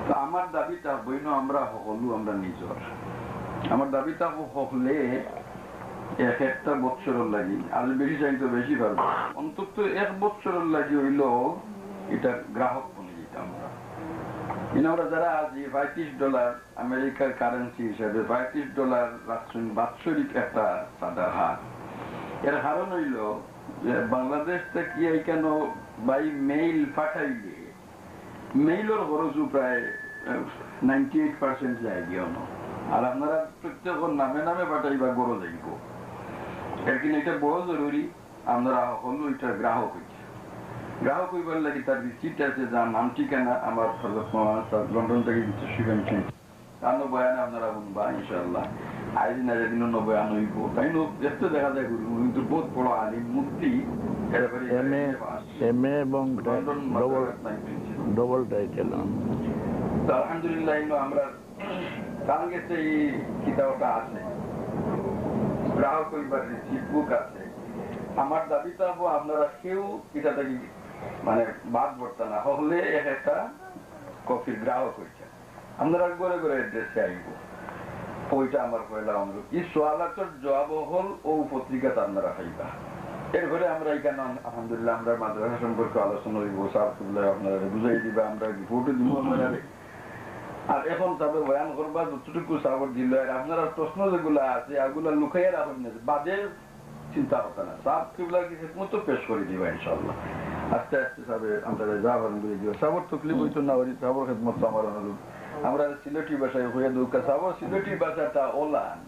তো আমার দাবিটা বইন আমরা হলু আমরা নিজর, আমার দাবিটা হলে এক একটা বৎসরের লাগি, আর বেশি চাইতো বেশি পারবো, অন্তত এক বৎসরের লাগি হইল এটা গ্রাহক বনে যেতাম আমরা। আমরা যারা আজ $35 আমেরিকার কারেন্সি হিসাবে $35 বাৎসরিক একটা চাঁদার হার। এর কারণ হইল যে বাংলাদেশ থেকে কেন বাই মেইল পাঠাইলে মেইলর খরচও প্রায় 98% যায় গিয়ে আর আপনারা প্রত্যেকের নামে নামে পাঠাইবা গড় যাইব এর কিন্তু এটা বড় জরুরি আপনারা হলো এটা গ্রাহক হইছে গ্রাহক হইবার লাগে তার রিসিপ্ট আছে যার নাম ঠিকানা আমার লন্ডন থেকে শিখেছি তার বয়ানে আপনারা শুনবা ইনশাল্লাহ আজ না যেদিন বয়ান হইব তাই দেখতে দেখা যায় কিন্তু বহুত বড় আলিম মুক্তি এম এ এবং ডবল টাইটেল আলহামদুলিল্লাহ আমরা তার কাছে এই কিতাবটা আছে গ্রাহক হইবার রিসিপ্ট বুক আছে আমার দাবি থাকবো আপনারা কেউ এটা থেকে মানে বাদ পড়তে না হলে একটা কফির গ্রাহক হয়েছে আপনারা ঘরে ঘরে অ্যাড্রেসে আইব ওইটা আমার পয়লা অনুরোধ এই সোয়ালাটোর জবাব হল ও পত্রিকাতে আপনারা পাইবা এরপরে আমরা এখানে আলহামদুলিল্লাহ আমরা মাদ্রাসা সম্পর্কে আলোচনা হইব সাফুল্লাহ আপনারা বুঝাই দিবা আমরা রিপোর্টও দিব আপনারা আর এখন তবে বয়ান করবা যতটুকু সাবর দিল আর আপনারা প্রশ্ন যেগুলো আছে এগুলো লুকাইয়া রাখবেন না বাদের চিন্তা হতো না সাব কিবলার কি মতো পেশ করে দিবা ইনশাআল্লাহ আস্তে আস্তে সাবে আমরা যা ভালো করে দিব সাবর তকলিফ হইতো না ওই সাবর খেদমত আমার অনুরোধ আমরা সিলেটি ভাষায় হয়ে দুকা সাবর সিলেটি ভাষাটা ওলান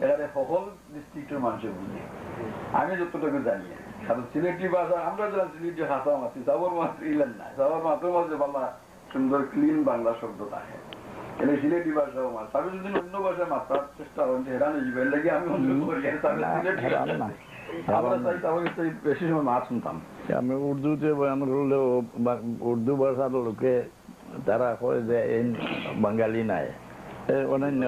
এখানে সকল ডিস্ট্রিক্টের মানুষের বুঝি আমি যতটুকু জানি কারণ সিলেটি ভাষা আমরা যারা সিলেটি ভাষা মাছি সাবর মাছ ইলেন না সাবর মাছের মাঝে বাংলা সুন্দর ক্লিন বাংলা শব্দ থাকে এলে সিলেটি ভাষাও মাছ তবে যদি অন্য ভাষায় মাত্রার চেষ্টা করেন হেরানো যাবে লাগে আমি অনুরোধ করি বেশি সময় মাছ শুনতাম আমি উর্দুতে বয়ান করলেও উর্দু ভাষার লোকে তারা কয় যে এই বাঙালি নাই অন্যান্য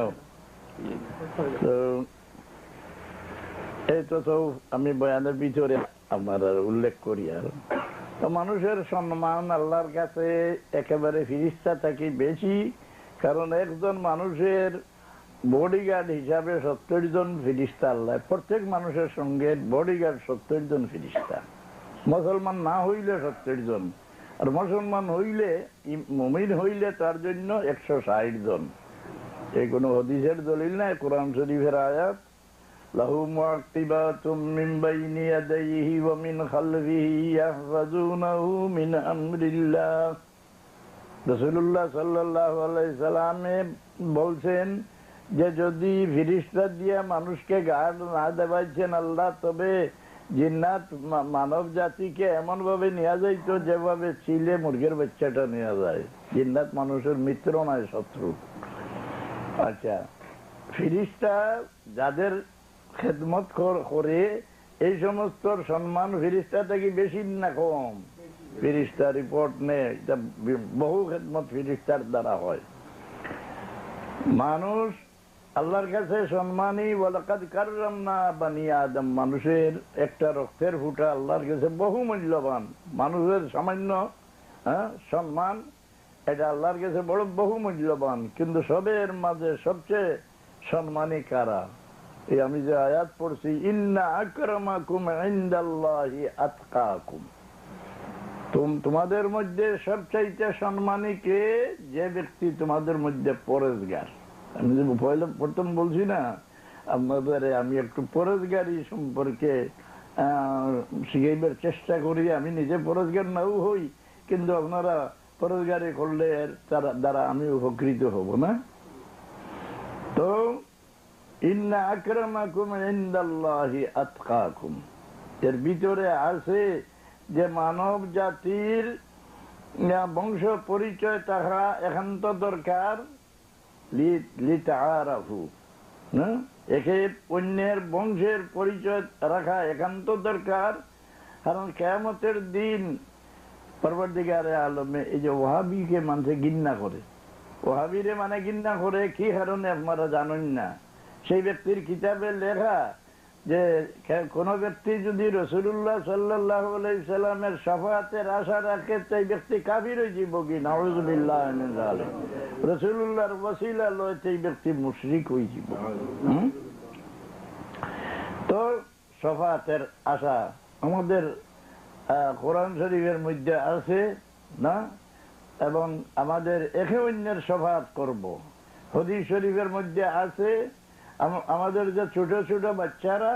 এই তো সব আমি বয়ানের ভিতরে আমার উল্লেখ করি আর তো মানুষের সম্মান আল্লাহর কাছে একেবারে ফিরিস্তা থাকি বেশি কারণ একজন মানুষের বডিগার্ড হিসাবে 70 জন ফিরিস্তা আল্লাহ প্রত্যেক মানুষের সঙ্গে বডিগার্ড 70 জন ফিরিস্তা মুসলমান না হইলে 70 জন আর মুসলমান হইলে মুমিন হইলে তার জন্য 160 জন এই কোন হাদিসের দলিল নাই কোরআন শরীফের আয়াত লাহু মুআক্কিবাতুম মিন বাইনি ইয়াদাইহি ওয়া মিন খালফিহি ইয়াহফাজুনাহু মিন আমরিল্লাহ রাসূলুল্লাহ সাল্লাল্লাহু আলাইহি সাল্লামে বলছেন যে যদি ফিরিস্তা দিয়ে মানুষকে গার্ড না দেওয়াইছেন আল্লাহ তবে জিন্নাত মানব জাতিকে এমন ভাবে নেওয়া যাইতো যেভাবে চিলে মুরগির বাচ্চাটা নেওয়া যায় জিন্নাত মানুষের মিত্র নয় শত্রু আচ্ছা ফিরিস্তা যাদের খেদমত করে এই সমস্ত সম্মান ফিরিস্তা থেকে বেশি না কম ফিরিস্তা রিপোর্ট নেই বহু খেদমত ফিরিস্তার দ্বারা হয় মানুষ আল্লাহর কাছে সম্মানী ওয়ালাকাদ কাররামনা বানি আদম মানুষের একটা রক্তের ফুটা আল্লাহর কাছে বহু মূল্যবান মানুষের সামান্য সম্মান এটা আল্লাহর কাছে বড় বহু মূল্যবান কিন্তু সবের মাঝে সবচেয়ে সম্মানী কারা এই আমি যে আয়াত পড়ছি ইন্না আকরামাকুম ইনদাল্লাহি আতকাকুম তোমাদের মধ্যে সবচাইতে সম্মানী কে যে ব্যক্তি তোমাদের মধ্যে পরেজগার আমি যে প্রথম বলছি না আপনাদের আমি একটু পরেজগারি সম্পর্কে শিখাইবার চেষ্টা করি আমি নিজে পরেজগার নাও হই কিন্তু আপনারা পরেজগারি করলে তার দ্বারা আমি উপকৃত হব না তো ইন্না আকরামাকুম ইনদাল্লাহি আতকাকুম এর ভিতরে আছে যে মানব জাতির বংশ পরিচয় থাকা একান্ত দরকার একে অন্যের বংশের পরিচয় রাখা একান্ত দরকার কারণ কিয়ামতের দিন পরবর্তীকারে আলমে এই যে ওয়াহাবিকে মানুষে ঘৃণা করে ওয়াহাবিরে মানে ঘৃণা করে কি কারণে আপনারা জানেন না সেই ব্যক্তির কিতাবে লেখা যে কোন ব্যক্তি যদি রাসূলুল্লাহ সাল্লাল্লাহু আলাইহি সাল্লামের শাফাআতের আশা রাখে সেই ব্যক্তি কাফির হয়ে যাবে কি নাউযুবিল্লাহ মিন যালিক রাসূলুল্লাহর ওসিলা লয় সেই ব্যক্তি মুশরিক হয়ে যাবে তো শাফাআতের আশা আমাদের কোরআন শরীফের মধ্যে আছে না এবং আমাদের একে অন্যের শাফাআত করব হাদিস শরীফের মধ্যে আছে আমাদের যে ছোট ছোট বাচ্চারা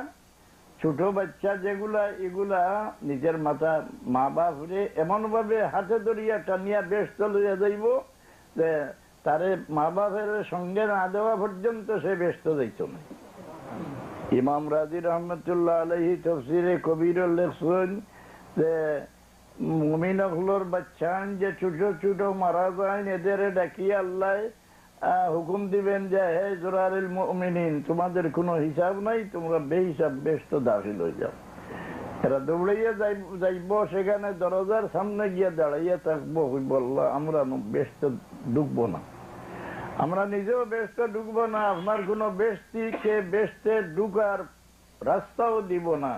ছোট বাচ্চা যেগুলা, এগুলা নিজের মাথা মা বাপরে এমন ভাবে হাতে ধরিয়া টানিয়া বেশ লইয়া যাইব যে তারে মা বাপের সঙ্গে না দেওয়া পর্যন্ত সে ব্যস্ত যাইত না। ইমাম রাজি রহমতুল্লাহ আলাইহি তাফসীরে কবির লেখছেন যে মুমিনগুলোর বাচ্চান যে ছোট ছোট মারা যায়, এদের ডাকিয়া আল্লাহ হুকুম দিবেন যে হে জুরারিল মুমিনিন, তোমাদের কোনো হিসাব নাই, তোমরা বেহিসাব ব্যস্ত দাখিল হয়ে যাও। এরা দৌড়াইয়া যাইব, সেখানে দরজার সামনে গিয়ে দাঁড়াইয়া থাকবো, বললাম আমরা ব্যস্ত ঢুকবো না, আমরা নিজেও ব্যস্ত ঢুকবো না, আপনার কোনো ব্যক্তিকে ব্যস্তে ঢুকার রাস্তাও দিব না,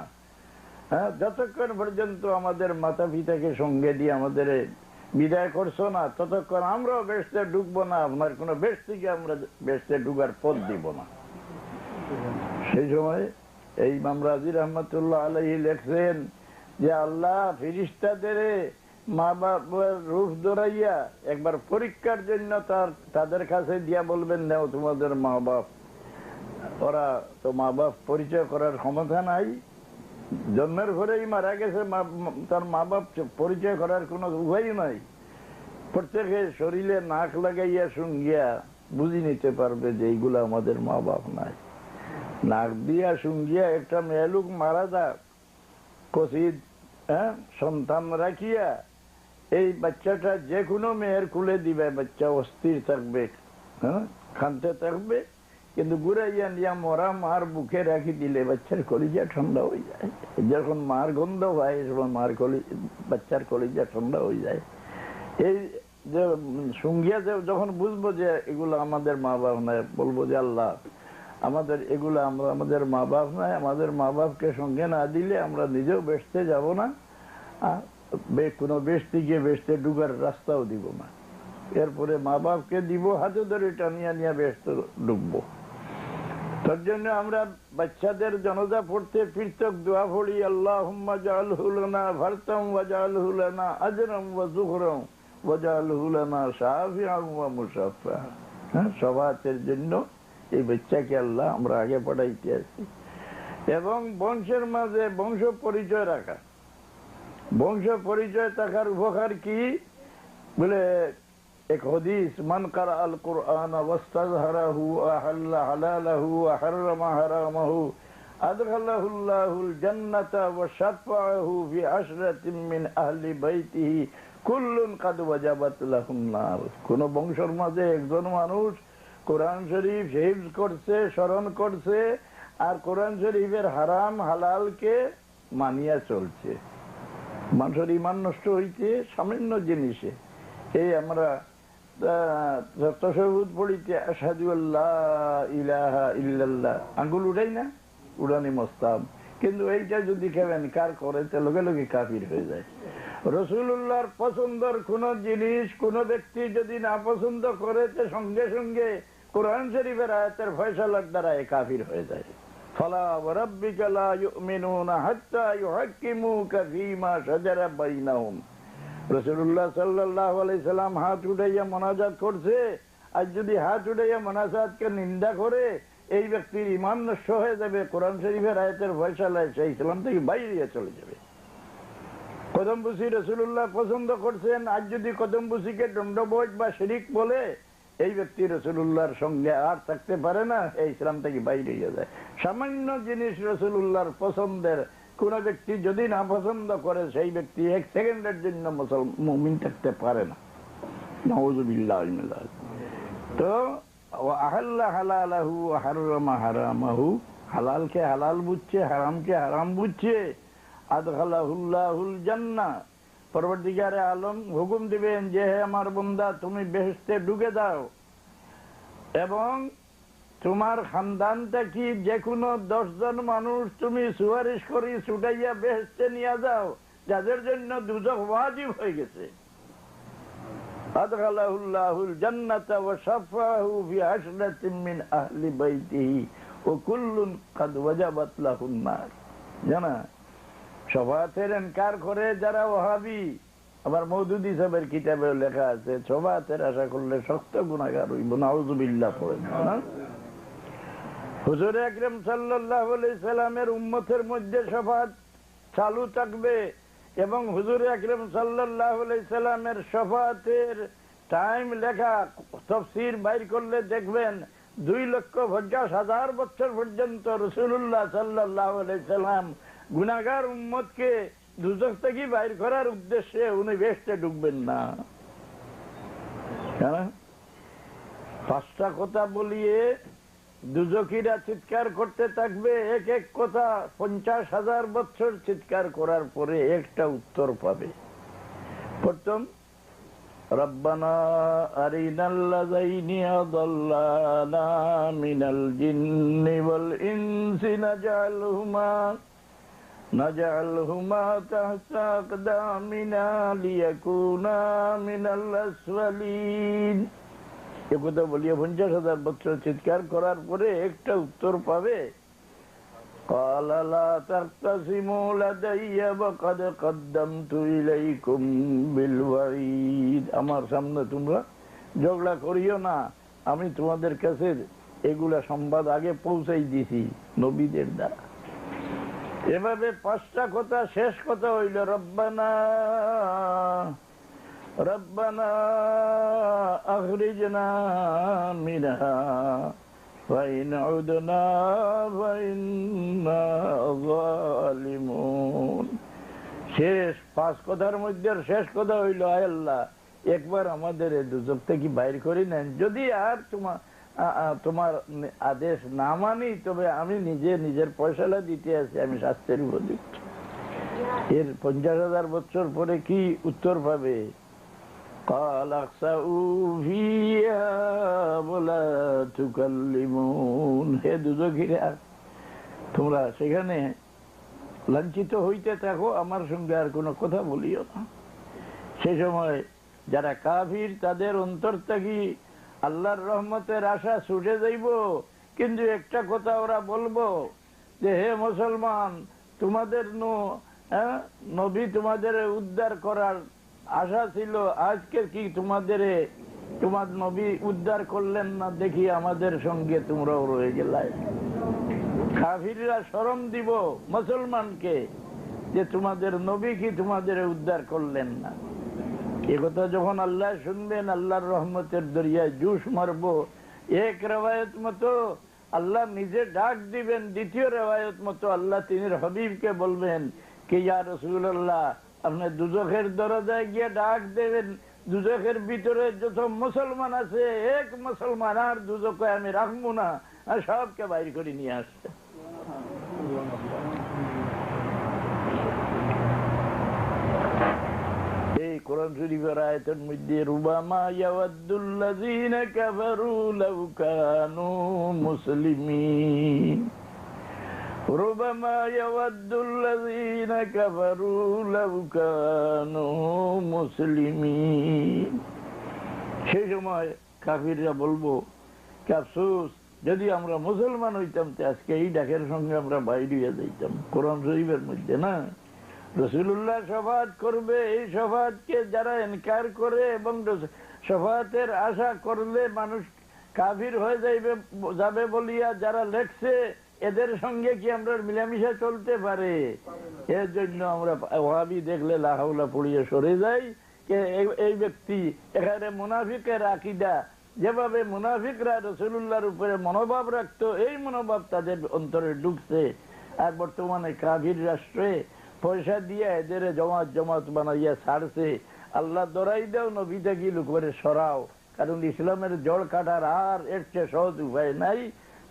হ্যাঁ, যতক্ষণ পর্যন্ত আমাদের মাতা পিতাকে সঙ্গে দিয়ে আমাদের বিদায় করছো না, ততক্ষণ আমরাও ব্যস্তে ঢুকবো না, আপনার কোনো ব্যক্তিকে আমরা ব্যস্তে ঢুকার পথ দিব না। সেই সময় এই ইমাম রাজি রহমতুল্লাহ আলাইহি লেখছেন যে আল্লাহ ফেরেশতাদের মা বাবার রূপ ধরাইয়া একবার পরীক্ষার জন্য তাদের কাছে দিয়া বলবেন, নাও তোমাদের মা বাপ। ওরা তো মা বাপ পরিচয় করার ক্ষমতা নাই, জন্মের ঘরেই মারা গেছে, তার মা বাপ পরিচয় করার কোন উপায় নাই। প্রত্যেকে শরীরে নাক লাগাইয়া শুঙ্গিয়া বুঝি নিতে পারবে যে এইগুলা আমাদের মা বাপ নাই। নাক দিয়া শুঙ্গিয়া একটা মেয়ে লোক মারা যাক, কচিত সন্তান রাখিয়া এই বাচ্চাটা যে কোনো মেয়ের কুলে দিবে, বাচ্চা অস্থির থাকবে, কাঁদতে থাকবে, কিন্তু ঘুরাইয়া নিয়া মরা মার বুকে রাখি দিলে বাচ্চার কলিজা ঠান্ডা হয়ে যায়। যখন মার গন্ধ হয় সময় বাচ্চার কলিজা ঠান্ডা হয়ে যায়। এই যে সঙ্গিয়া যখন বুঝবো যে এগুলো আমাদের মা বাপ নাই, বলবো যে আল্লাহ আমাদের এগুলো আমাদের মা বাপ নাই, আমাদের মা বাপকে সঙ্গে না দিলে আমরা নিজেও বেসতে যাব না, কোনো বেসতে গিয়ে বেসতে ঢুকার রাস্তাও দিব না। এরপরে মা বাপকে দিব হাতে ধরে টানিয়া নিয়ে বেসতে ঢুকবো। তার জন্য আমরা বাচ্চাদের জনাজা পড়তে পৃথক দোয়া পড়ি, আল্লাহুম্মা জাআলহু লানা ফারতাম ওয়া জাআলহু লানা আজরাম ওয়া যুখরাম ওয়া জাআলহু লানা শাফিআন ওয়া মুশাফফা। সবাতের জন্য এই বাচ্চাকে আল্লাহ আমরা আগে পড়াইতে আছি। এবং বংশের মাঝে বংশ পরিচয় রাখা, বংশ পরিচয় থাকার উপকার কি বলে এক হাদিস, মান কারা আল কুরআন ওয়াস্তাযহারাহু আহাল্লা হালালাহু ওয়া হারামা হারামাহু আদখালাহুল্লাহুল জান্নাতা ওয়া শাফাআহু ফি আশরাতিন মিন আহলি বাইতিহি কুল্লুন কাদ ওয়াজাবাত লাহুন নার। কোন বংশের মাঝে একজন মানুষ কোরআন শরীফ হিফজ করছে, স্মরণ করছে, আর কোরআন শরীফের হারাম হালালকে মানিয়া চলছে। মানুষের ঈমান নষ্ট হইতে সামান্য জিনিসে, এই আমরা তাশাহুদ পড়িতে আশহাদু আল্লা ইলাহা ইল্লাল্লাহ আঙ্গুল উঠাই না, উড়ানি মস্তাব, কিন্তু এইটা যদি খেবেন কার করে তে লগে লগে কাফির হয়ে যায়। রাসূলুল্লাহর পছন্দের কোন জিনিস কোন ব্যক্তি যদি না পছন্দ করে তে সঙ্গে সঙ্গে কোরআন শরীফের আয়াতের ফয়সালার দ্বারা কাফির হয়ে যায়। ফালা ওয়া রাব্বিকা লা ইউমিনুনা হাত্তা ইউহাক্কিমুকা ফীমা শাজারা বাইনাহুম। রাসূলুল্লাহ সাল্লাল্লাহু আলাইহি সাল্লাম হাত উঠাইয়া মোনাজাত করছে, আর যদি হাত উঠাইয়া মোনাজাতকে নিন্দা করে এই ব্যক্তির ঈমান নষ্ট হয়ে যাবে, কোরআন শরীফের আয়াতের ফয়সালায় সে ইসলাম থেকে বাইরে চলে যাবে। কদমবুসি রাসূলুল্লাহ পছন্দ করছেন, আর যদি কদমবুসিকে দণ্ডবোধ বা শিরিক বলে এই ব্যক্তি রাসূলুল্লাহর সঙ্গে আর থাকতে পারে না, এই ইসলাম থেকে বাইরে হয়ে যায়। সামান্য জিনিস রাসূলুল্লাহর পছন্দের কোন ব্যক্তি যদি না পছন্দ করে সেই ব্যক্তি এক সেকেন্ডের জন্য মুমিন থাকতে পারে না। নাউযুবিল্লাহি মিনাল যালিক। তো আহাল্লা হালালাহু ওয়া হারামা হারামাহু, হালালকে হালাল বুঝছে, হারামকে হারাম বুঝছে। আদখালাহুল্লাহুল জান্নাহ, পরবর্তীকারে আলম হুকুম দিবেন যে হে আমার বান্দা তুমি বেহেশতে ঢুকে দাও, এবং তোমার খানদানটা কি যে কোনো 10 জন মানুষ তুমি সুপারিশ করি ছুটাইয়া বেহেশতে নিয়ে যাও, যাদের জন্য দুজখ ওয়াজিব হয়ে গেছে। আদখালাহুল্লাহুল জান্নাতা ওয়া শাফাআহু ফি আশরাতিন মিন আহলি বাইতিহি ওয়া কুল্লুন কাদ ওয়াজাবাত লাহুন নার। জানা শফাআতের ইনকার করে যারা ওয়াহাবি, আবার মওদুদি সাহেবের কিতাবে লেখা আছে শফাআতের আশা করলে শক্ত গুনাহগার হইব, নাউযুবিল্লাহ পড়েন না। হুজুর আকরাম সাল্লাল্লাহু আলাইহি সাল্লামের উম্মতের মধ্যে শাফাত চালু থাকবে এবং হুজুর আকরাম সাল্লাল্লাহু আলাইহি সাল্লামের শাফাতের টাইম লেখা তাফসীর বাইর করলে দেখবেন 2,50,000 বছর পর্যন্ত রাসূলুল্লাহ সাল্লাল্লাহু আলাইহি সাল্লাম গুনাহগার উম্মতকে দুজক থেকে বাইর করার উদ্দেশ্যে উনি বেহেশতে ঢুকবেন না। পাঁচটা কথা বলিয়ে দুজকিরা চিৎকার করতে থাকবে, এক এক কথা 50,000 বছর চিৎকার করার পরে একটা উত্তর পাবে। প্রথম, রব্বানা আরিনাল্লাযাইনি আদাল্লানা মিনাল জিন্নি ওয়াল ইনসি নাজআলহুমা তাহতা আকদামিনা লিয়াকুনা মিনাল আসফালিন। এ কথা বলিয়ে 50,000 বছর চিৎকার করার পরে একটা উত্তর পাবে, قال لا تختصموا لدي وقد قدمت إليكم بالوعيد। আমার সামনে তোমরা ঝগড়া করিও না, আমি তোমাদের কাছে এগুলা সংবাদ আগে পৌঁছাই দিছি নবীদের দ্বারা। এভাবে পাঁচটা কথা, শেষ কথা হইল রব্বানা রব্বানা আখরিজনা মিনহা ফাইন উদনা ফাইন্না যালিমুন। শেষ পাঁচ কথার মধ্যে শেষ কথা হইল, আয় আল্লাহ একবার আমাদের দুজক থেকে বাইর করি নেন, যদি আর তোমার আদেশ না মানি তবে আমি নিজের পয়সাটা দিতে আছি, আমি শাস্তির উপযুক্ত। এর 50,000 বছর পরে কি উত্তর পাবে? قال اخسئوا فيها ولا تكلمون। হে দুজকিরা, তোমরা সেখানে লাঞ্ছিত হইতে থাকো, আমার সঙ্গে আর কোনো কথা বলিও না। সেই সময় যারা কাফির তাদের অন্তর থেকে আল্লাহর রহমতের আশা ছুটে যাইব, কিন্তু একটা কথা ওরা বলবো যে হে মুসলমান, তোমাদের নবী তোমাদের উদ্ধার করার আশা ছিল, আজকে কি তোমার নবী উদ্ধার করলেন না, দেখি আমাদের সঙ্গে তোমরাও রয়ে গেলাই। কাফিররা শরম দিব মুসলমানকে যে তোমাদের নবী কি তোমাদের উদ্ধার করলেন না। এ কথা যখন আল্লাহ শুনবেন, আল্লাহর রহমতের দরিয়ায় জুস মারবো। এক রেওয়ায়ত মতো আল্লাহ নিজে ডাক দিবেন, দ্বিতীয় রেওয়ায়ত মতো আল্লাহ তিনি হাবিবকে বলবেন কি ইয়া রাসূলুল্লাহ, আপনি দুজখের দরজায় গিয়ে ডাক দেবেন, দুজখের ভিতরে যত মুসলমান আছে এক মুসলমান আর দুজকে আমি রাখবো না, আর সবকে বাইর করে নিয়ে আসছে। এই কোরআন শরীফের আয়াতের মধ্যে রুবামা ইয়াওয়াদ্দুল্লাযীনা কাফারু লাউ কানু মুসলিমিন, ربما يود الذين كفروا لو كانوا مسلمين। সেই সময় কাফিররা বলবো কি আফসোস, যদি আমরা মুসলমান হইতাম তো আজকে এই ডাকের সঙ্গে আমরা বাইরে হয়ে যাইতাম। কোরআন শরীফের মধ্যে না, রাসূলুল্লাহ শাফাত করবে, এই শাফাতকে যারা ইনকার করে এবং শাফাতের আশা করলে মানুষ কাফির হয়ে যাবে বলিয়া যারা লেখছে, এদের সঙ্গে কি আমরা মিলামিশা চলতে পারে? এর জন্য আমরা ওয়াহাবি দেখলে লা হাওলা পড়িয়ে সরে যাই। এই ব্যক্তি এখানে মুনাফিকের আকীদা, যেভাবে মুনাফিকরা রাসূলুল্লাহর উপরে মনোভাব রাখতো, এই মনোভাব তাদের অন্তরে ঢুকছে। আর বর্তমানে কাফির রাষ্ট্রে পয়সা দিয়ে এদের জমাত বানাইয়া ছাড়ছে। আল্লাহ দরাই দাও, নবী থেকে লোকের সরাও, কারণ ইসলামের জড় কাটার আর এর চেয়ে সহজ উপায় নাই।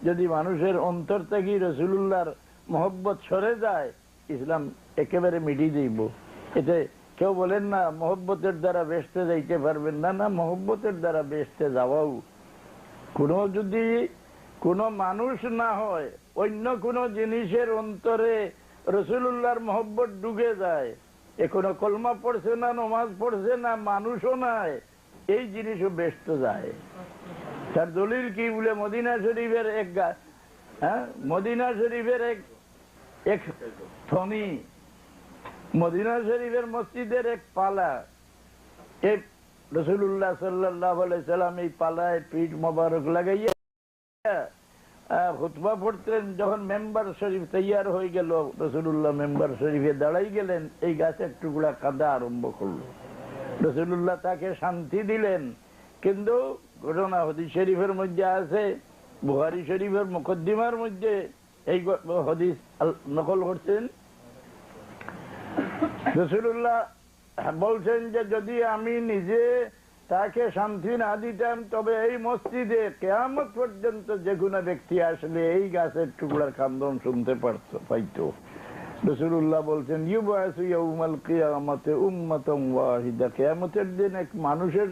যদি মানুষের অন্তর থেকে রাসূলুল্লাহর মহব্বত সরে যায়, ইসলাম একেবারে মিটিয়ে দিব। এতে কেউ বলেন না মহব্বতের দ্বারা বেহেশতে যাইতে পারবেন না, না, মহব্বতের দ্বারা বেহেশতে যাওয়াও। যদি কোনো মানুষ না হয়, অন্য কোনো জিনিসের অন্তরে রাসূলুল্লাহর মহব্বত ঢুকে যায়, এখনো কলমা পড়ছে না, নামাজ পড়ছে না, মানুষও নাই, এই জিনিসও বেহেশতে যায়। তার দলিল কি বলে, মদিনা শরীফের মদিনা শরীফের এক থনি, মদিনা শরীফের মসজিদের এক পালা, এই রাসূলুল্লাহ সাল্লাল্লাহু আলাইহি সাল্লাম এই পালায় পিঠ মোবারক লাগাইয়া খুতবা পড়তেন, যখন মেম্বার শরীফ তৈয়ার হয়ে গেল, রাসূলুল্লাহ মেম্বার শরীফে দাঁড়াই গেলেন, এই গাছের টুকরা কাঁদা আরম্ভ করলো। রাসূলুল্লাহ তাকে শান্তি দিলেন। কিন্তু ঘটনা হাদিস শরীফের মধ্যে আছে, বুখারী শরীফের মুকদ্দিমার মধ্যে এই হাদিস নকল করছেন। রাসূলুল্লাহ বলছেন যে যদি আমি নিজে তাকে শান্তি না দিতাম, তবে এই মসজিদে কিয়ামত পর্যন্ত যে কোনো ব্যক্তি আসলে এই গাছের টুকরার কান্দন শুনতে পাইতো। রাসূলুল্লাহ বলছেন ইউবাসু ইয়াউমাল কিয়ামাতি উম্মাতান ওয়াহিদা, কিয়ামতের দিন এক মানুষের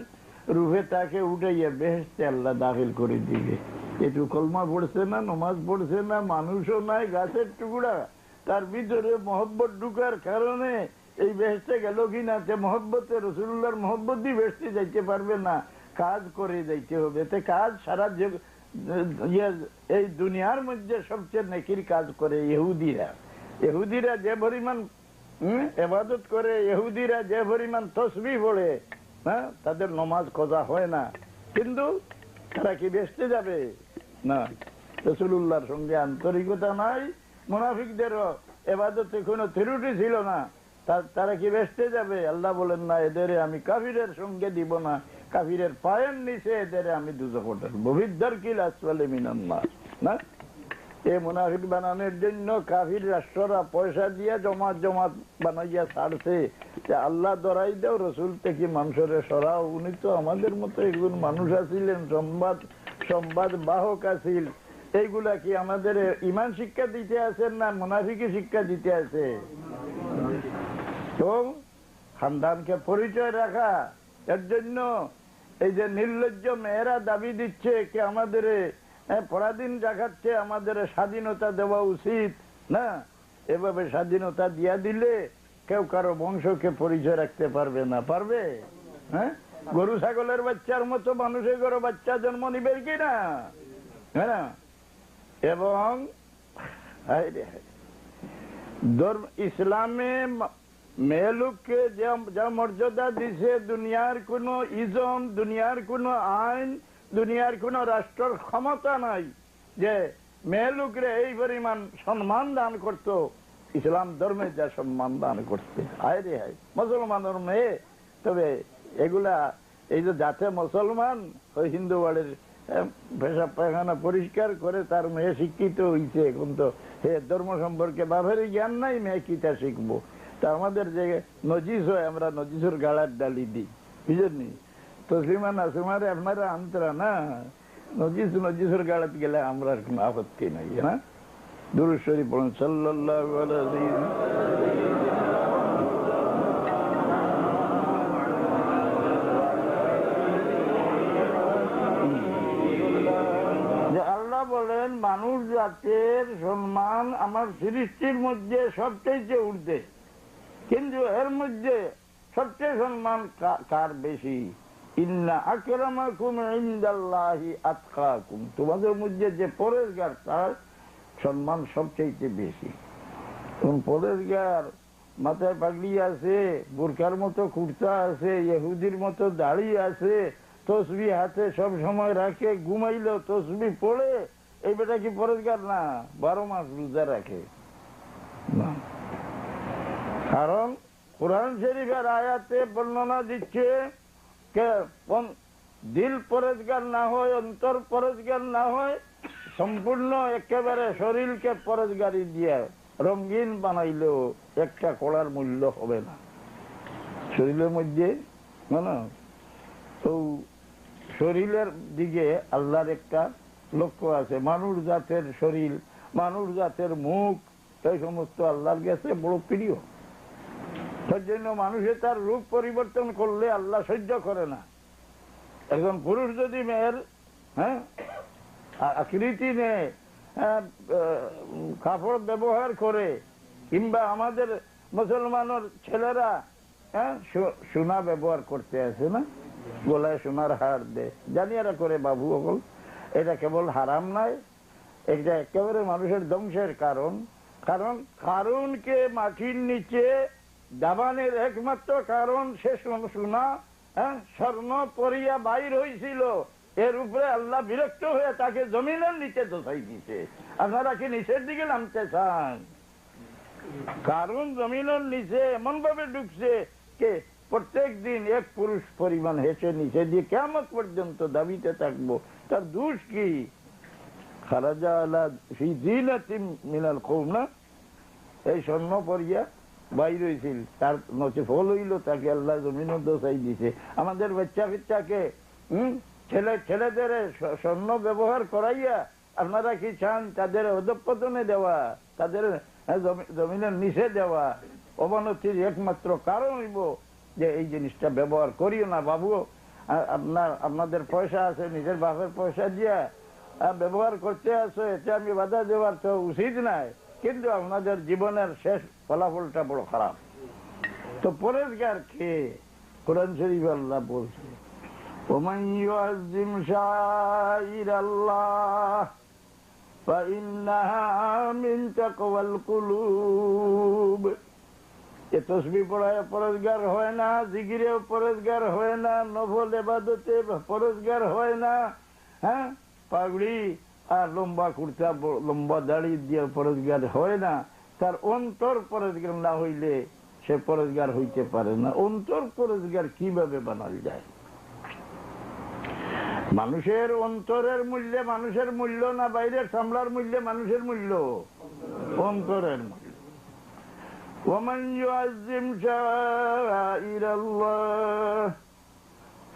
রূপে তাকে উঠাইয়া বেহেশতে আল্লাহ দাখিল করে দিবে। একটু কলমা পড়ছে না, নামাজ পড়ছে না, মানুষও নাই, গাছের টুকরা, তার ভিতরে মহব্বত ঢুকার কারণে এই বেহেশতে গেল কিনা, যে মহব্বতে রাসূলুল্লাহর মহব্বত দিয়ে বেহেশতে যাইতে পারবে না, কাজ করে যাইতে হবে। এতে কাজ সারা এই দুনিয়ার মধ্যে সবচেয়ে নেকির কাজ করে ইহুদিরা। ইহুদিরা যে পরিমাণ ইবাদত করে, ইহুদিরা যে পরিমাণ তাসবিহ পড়ে, হ্যাঁ, তাদের নামাজ কজা হয় না, কিন্তু তারা কি বেহেশতে যাবে? না। রাসূলুল্লাহর সঙ্গে আন্তরিকতা নাই, মুনাফিকদেরও ইবাদতে কোনো ত্রুটি ছিল না, তারা কি বেহেশতে যাবে? আল্লাহ বলেন না, এদের আমি কাফিরের সঙ্গে দিব না, কাফিরের পায়ের নিচে এদের আমি দুজখে ঢালবো, বিদ্দারকিল আসফালি মিনান নার। না, এই মুনাফিক বানানোর জন্য কাফির রাষ্ট্ররা পয়সা দিয়ে জমাত বানাইয়া ছাড়ছে যে আল্লাহ দরাই দেও, রসুল থেকে মানুষের সরাও। উনি তো আমাদের মতো একজন মানুষ আছিলেন, সংবাদ বাহক আছিলেন। এইগুলা কি আমাদের ইমান শিক্ষা দিতে আছেন না মুনাফিকি শিক্ষা দিতে আছে? তো খানদানকে পরিচয় রাখা, এর জন্য এই যে নির্লজ্জ মেয়েরা দাবি দিচ্ছে কি আমাদের পরাধীন রাখাচ্ছে, আমাদের স্বাধীনতা দেওয়া উচিত না। এভাবে স্বাধীনতা দিয়া দিলে কেউ কারো বংশকে পরিচয় রাখতে পারবে না। পারবে? হ্যাঁ, গরু ছাগলের বাচ্চার মতো মানুষের ঘরে বাচ্চা জন্ম নিবে কি না? হ্যাঁ। এবং ইসলামে মেয়ে লোককে যা মর্যাদা দিছে, দুনিয়ার কোন ইজম, দুনিয়ার কোন আইন, দুনিয়ার কোন রাষ্ট্রের ক্ষমতা নাই যে মেয়ে লোকরে এই পরিমাণ সম্মান দান করত। ইসলাম ধর্মে যা সম্মান দান করছে, হায় রে হায়, মুসলমানের মেয়ে। তবে এগুলা এই যে যাতে মুসলমান ওই হিন্দু বাড়ির পেশাব পায়খানা পরিষ্কার করে তার মেয়ে শিক্ষিত হইছে, এখন তো হে ধর্ম সম্পর্কে বাপের জ্ঞান নাই, মেয়ে কিতা শিখবো। তা আমাদের যে নজিস হয়, আমরা নজিসের গালার ডালি দিই, বুঝলেন? তসলিমা নাসিমারে আপনারা আন্তরা না, নজিসের গালাত গেলে আমরা কোনো আপত্তি নাই। না, দুরূদ শরীফ পড়ুন, সাল্লাল্লাহু আলাইহি। বলেন মানুষ জাতের সম্মান আমার সৃষ্টির মধ্যে সবচেয়ে ঊর্ধ্বে, কিন্তু এর মধ্যে সবচেয়ে সম্মান কার বেশি? ইন্না আকরামাকুম ইনদাল্লাহি আতকাকুম, তোমাদের মধ্যে যে পরেশগার তার সম্মান সবচেয়ে বেশি। পরেশগার মাথায় পাগড়ি আছে, বোরকার মতো কুর্তা আছে, ইহুদির মতো দাড়ি আছে, তসবি হাতে সব সময় রাখে, ঘুমাইলেও তসবি পড়ে, এই বেটা কি পরেশগার না? 12 মাস রোজা রাখে না। কারণ কুরআন শরীফের আয়াতে বর্ণনা দিচ্ছে দিল পরেশগার না হয়, অন্তর পরেশগার না হয়, সম্পূর্ণ একেবারে শরীরকে পরেশগারি দিয়ে রঙিন বানাইলেও একটা কড়ার মূল্য হবে না শরীরের মধ্যে। না, তো শরীরের দিকে আল্লাহর একটা লক্ষ্য আছে। মানুষ জাতের শরীর, মানুষ জাতের মুখ, এই সমস্ত আল্লাহর কাছে বড় প্রিয়। তার জন্য মানুষে তার রূপ পরিবর্তন করলে আল্লাহ সহ্য করে না। একজন পুরুষ যদি মেয়ের আকৃতি নেয়, কাপড় ব্যবহার করে, কিংবা আমাদের মুসলমানের ছেলেরা সোনা ব্যবহার করতে আছে না, গলায় সোনার হার দে, জানিয়ারা করে বাবু অকল, এটা কেবল হারাম নয়, এটা একেবারে মানুষের ধ্বংসের কারণ। কারণ কারণকে মাটির নিচে দাবানের একমাত্র কারণ সে সোনা স্বর্ণ পরিয়া বাইর হয়েছিল, এর উপরে আল্লাহ বিরক্ত হয়ে তাকে জমিনের নিচে দোষাই দিতে। আপনারা কি নিচের দিকে নামতে চান? কারণ জমিনের নিচে এমন ভাবে ঢুকছে কে প্রত্যেক দিন এক পুরুষ পরিমাণ হেসে নিচে দিয়ে কিয়ামত পর্যন্ত দাবিতে থাকবো। তার দোষ কি? খারাজা আলা ফি জিনাতিন মিনাল কওম, না এই স্বর্ণ পরিয়া বাইর হয়েছিল, তার নচে ফল হইল তাকে আল্লাহ জমিনের দোষাই দিছে। আমাদের বাচ্চা কাচ্চাকে ছেলেদের স্বর্ণ ব্যবহার করাইয়া আপনারা কি চান তাদের অধঃপতনে দেওয়া, তাদের জমিনের নিচে দেওয়া? অবনতির একমাত্র কারণ হইব যে এই জিনিসটা ব্যবহার করিও না বাবু। আপনাদের পয়সা আছে, নিজের বাপের পয়সা দিয়া ব্যবহার করতে আসো, এতে আমি বাধা দেওয়ার তো উচিত নাই, কিন্তু আপনাদের জীবনের শেষ ফলাফলটা বড় খারাপ। তো পরেশগার কে? কোরআন শরীফ আল্লাহ বলছে, ومن يعظم شعائر الله فإنها من تقوى القلوب। এ তসবিহ পড়ায় পরেশগার হয় না, জিকিরে পরেশগার হয় না, নফল ইবাদতে পরেশগার হয় না, হ্যাঁ পাগড়ি আর লম্বা কুর্তা লম্বা দাড়ি দিয়ে পরেশগার হয় না। তার অন্তর পরেশগার না হইলে সে পরেশগার হইতে পারে না। অন্তর পরেশগার কিভাবে বানাল যায়? মানুষের অন্তরের মূল্যে মানুষের মূল্য না বাইরের সামলার মূল্যে মানুষের মূল্য? অন্তরের মূল্য। ومن يعظم شعائر الله